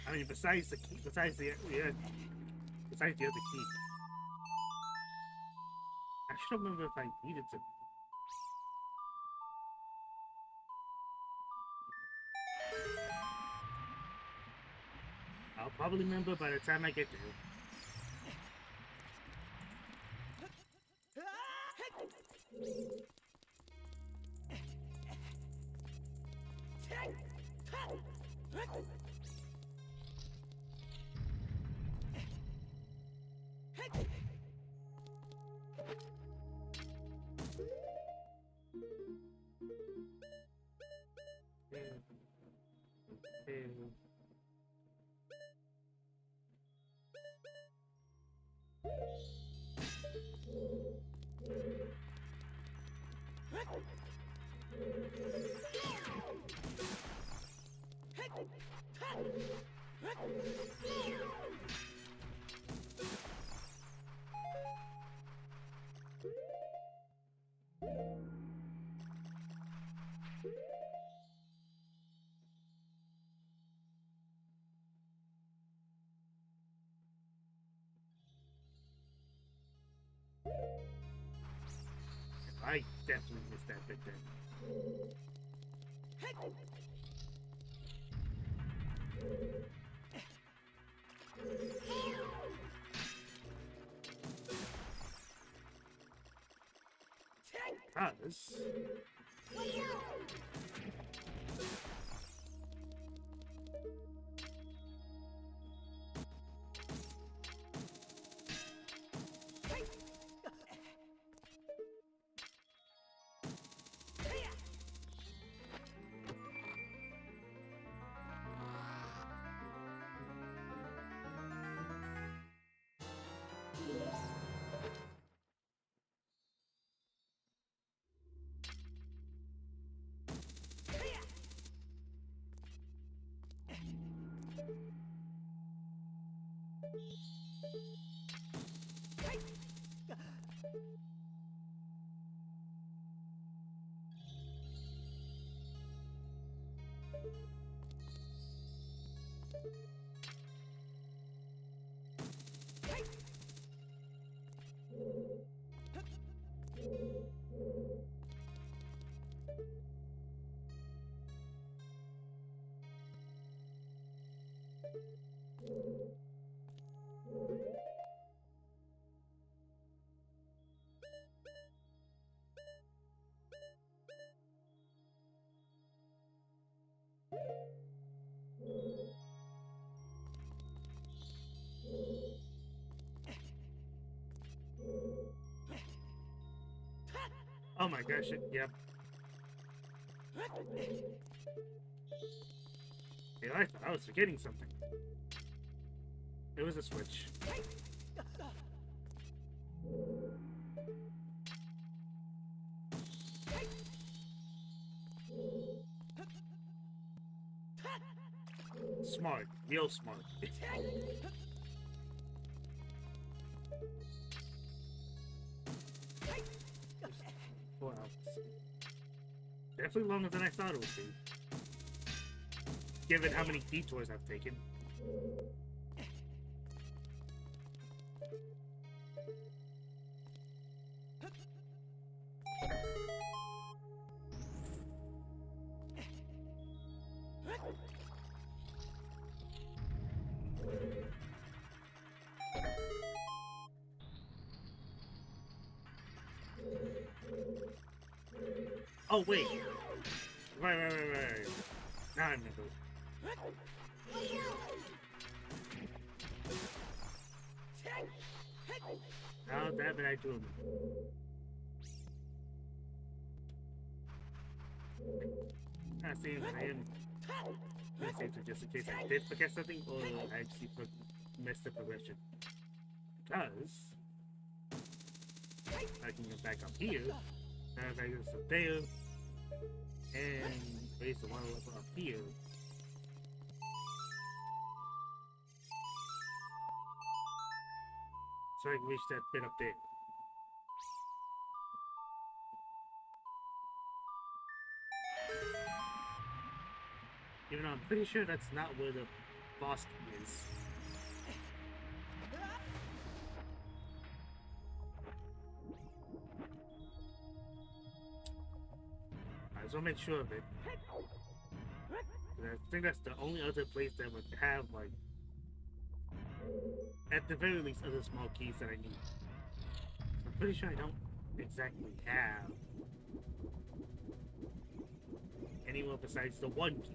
I mean, besides the key, besides the other key, I should remember if I needed to. I'll probably remember by the time I get there. I definitely missed that bit then. Because... Oh my gosh, yep. Yeah, I thought I was forgetting something. It was a switch. Smart, real smart. 4 hours. Definitely longer than I thought it would be. Given how many detours I've taken. Oh, wait. Right. Now I remember. Now damn it, I do remember. I see, I am. Let's see, just in case I did forget something or I actually messed the progression. Because I can go back up here, and I use up there, and raise the water level up here. So I can reach that bit up there. Even though I'm pretty sure that's not where the boss key is. I just want to make sure of it. I think that's the only other place that would have, like, at the very least, other small keys that I need. I'm pretty sure I don't exactly have anywhere besides the one key.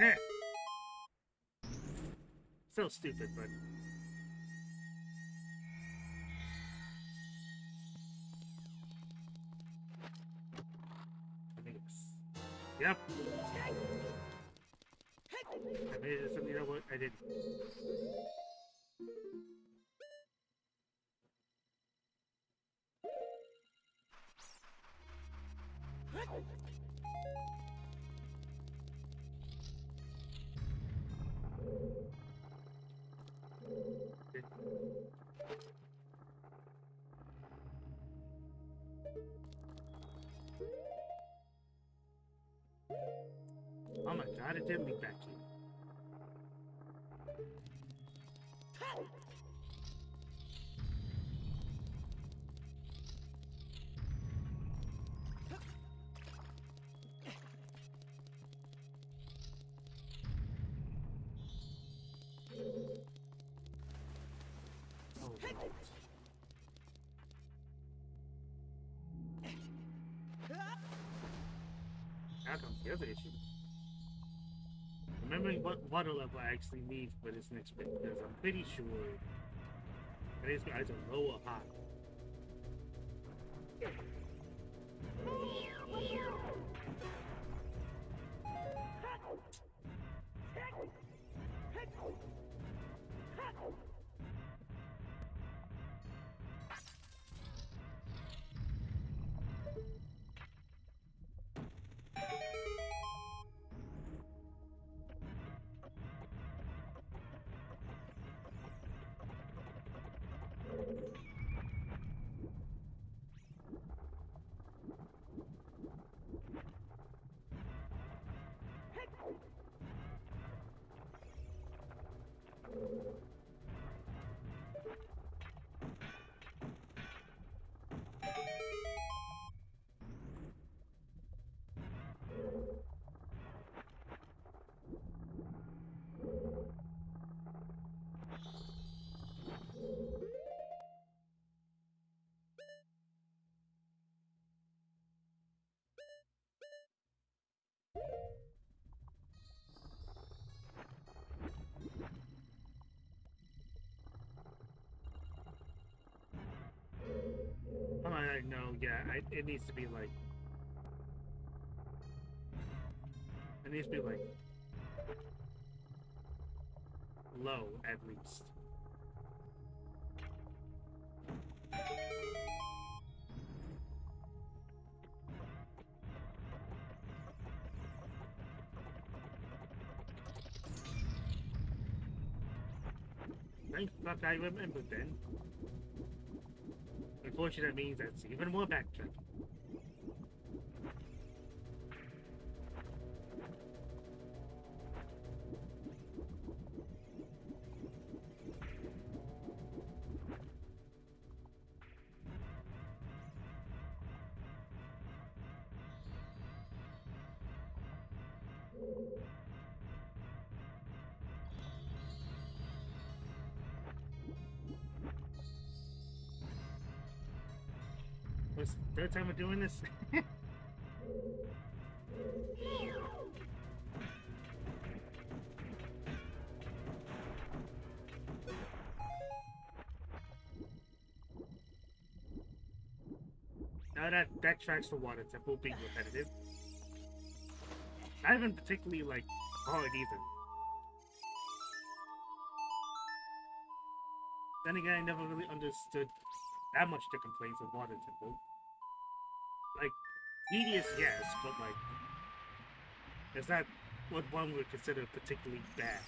Eh. So stupid, but I think it's... Yep. I made it something, you know what? I didn't. Oh my god, it did me back here. Oh, right. Now comes the other issue. Remembering what water level I actually need for this next bit, because I'm pretty sure it is either low or high. Yeah, it needs to be like. It needs to be like low at least. Thank fuck I remembered then. Unfortunately, that means that's even more backtracking. What's the third time we're doing this? Now that tracks the water temple being repetitive. Not even particularly like hard either. Then again, I never really understood that much the complaints of water temple. Like, tedious, yes, but like, is that what one would consider particularly bad?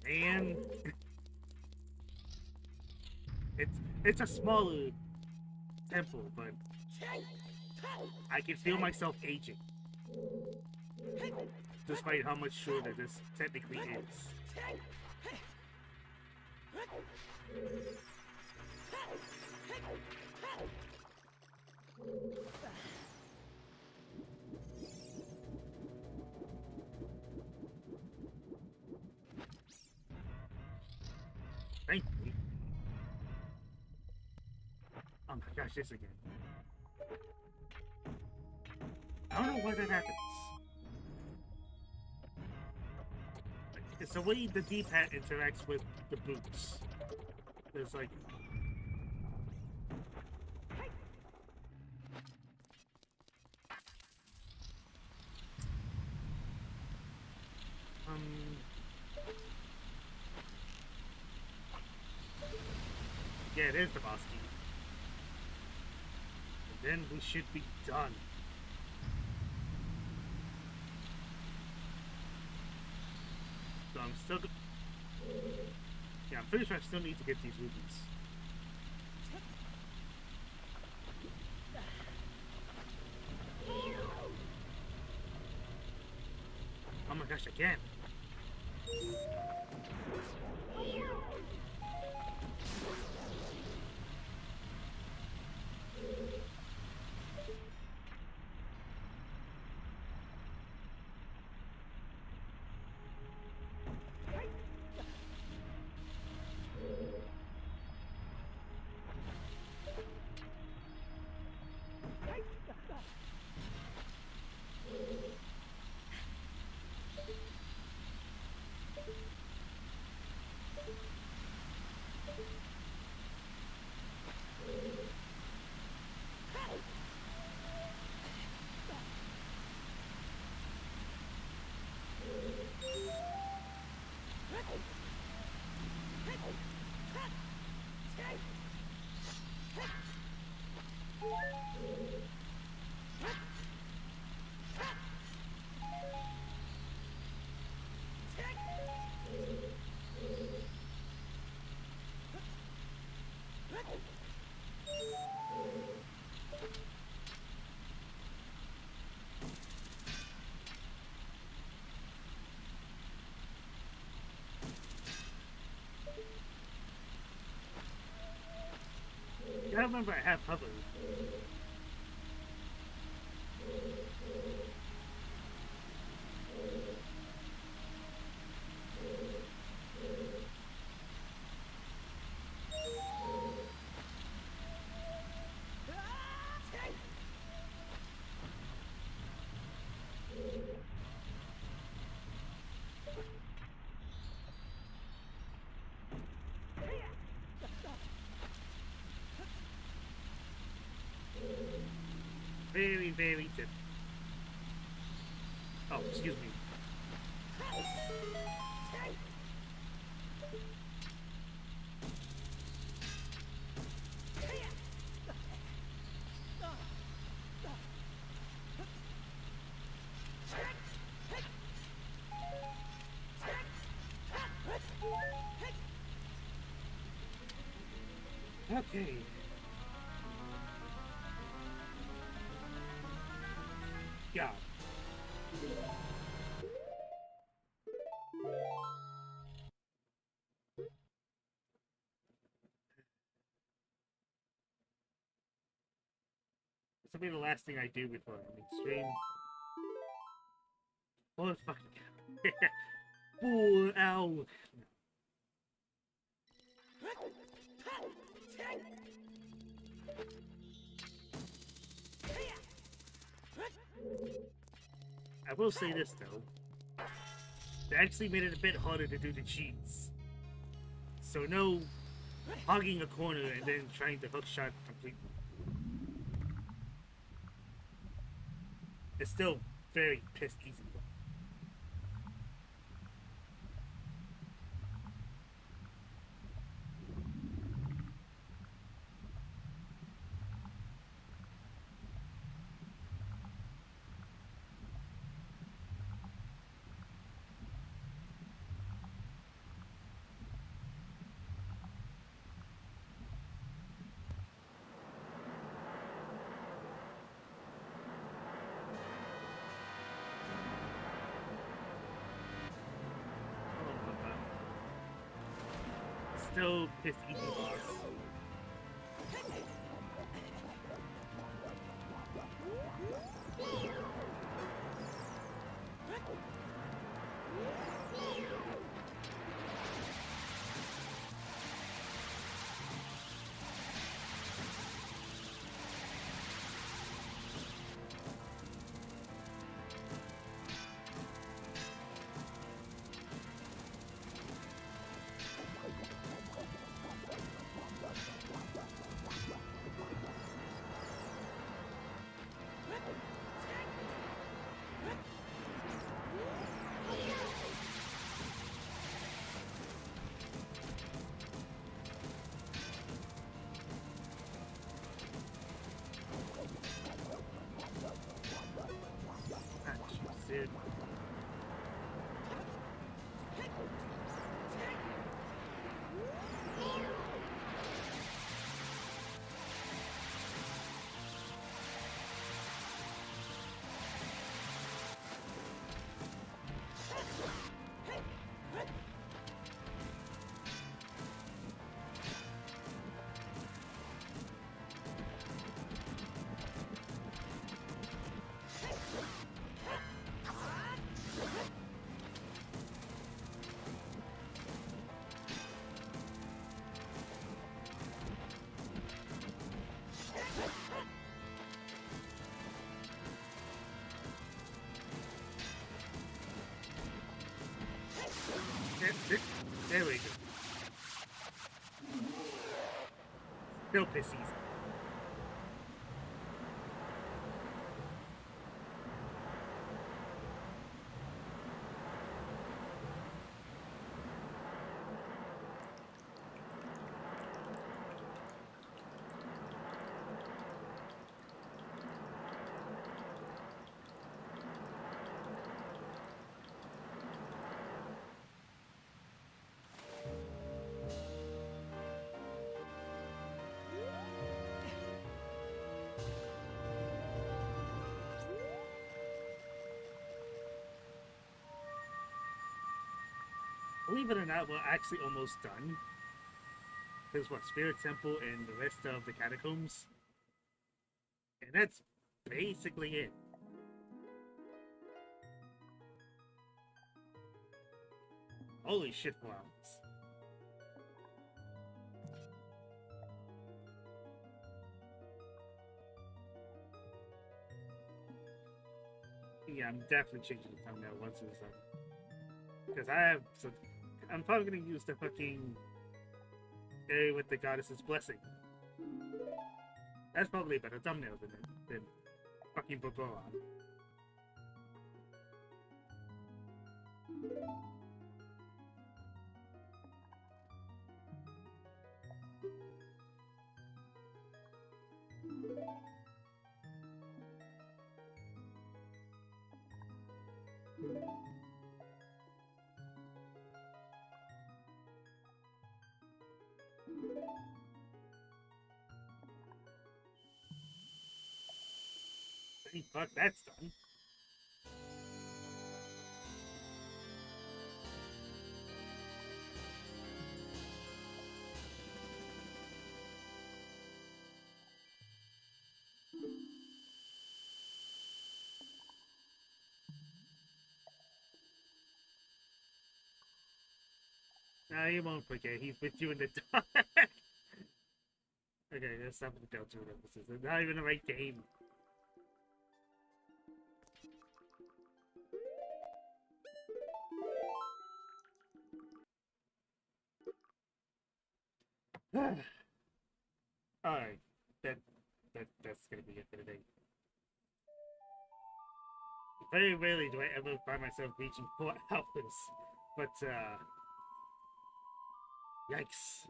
And it's a smaller temple, but I can feel myself aging, despite how much shorter this technically is. Thankfully. Oh my gosh, this again. I don't know why that happens. It's the way the D-pad interacts with the boots. There's like... Yeah, there's the boss key. And then we should be done. So I'm still... Yeah, I'm pretty sure I still need to get these rubies. Oh my gosh, again! I remember I have hover. Very, very tip. Oh, excuse me. Okay. Yeah. This will be the last thing I do before an extreme. Oh, fucking. Full ow. I will say this though. They actually made it a bit harder to do the cheese. So no hogging a corner and then trying to hook shot completely. It's still very piss easy. Still piss easy boss. Dude. There we go. Still piss easy. Believe it or not, we're actually almost done. There's what, Spirit Temple and the rest of the catacombs. And that's basically it. Holy shit, wow. Yeah, I'm definitely changing the thumbnail once it's done. Because I'm probably gonna use the fucking area with the goddess's blessing. That's probably a better thumbnail than fucking Balboa. Fuck, that's done. Nah, he won't forget. He's with you in the dark. Okay, that's not the Delta references. It's not even the right game. Alright. That's gonna be it for today. Very rarely do I ever find myself reaching 4 hours. But, yikes.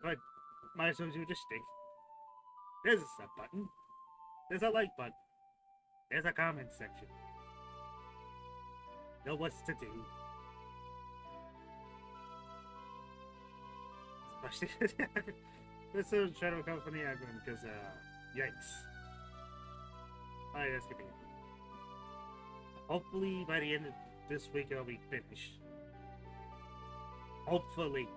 But, might as well do just stick. There's a sub button. There's a like button. There's a comment section. Know what's to do. Especially this is trying to come from the admin because yikes. Alright, that's gonna be it. Hopefully by the end of this week I'll be finished. Hopefully.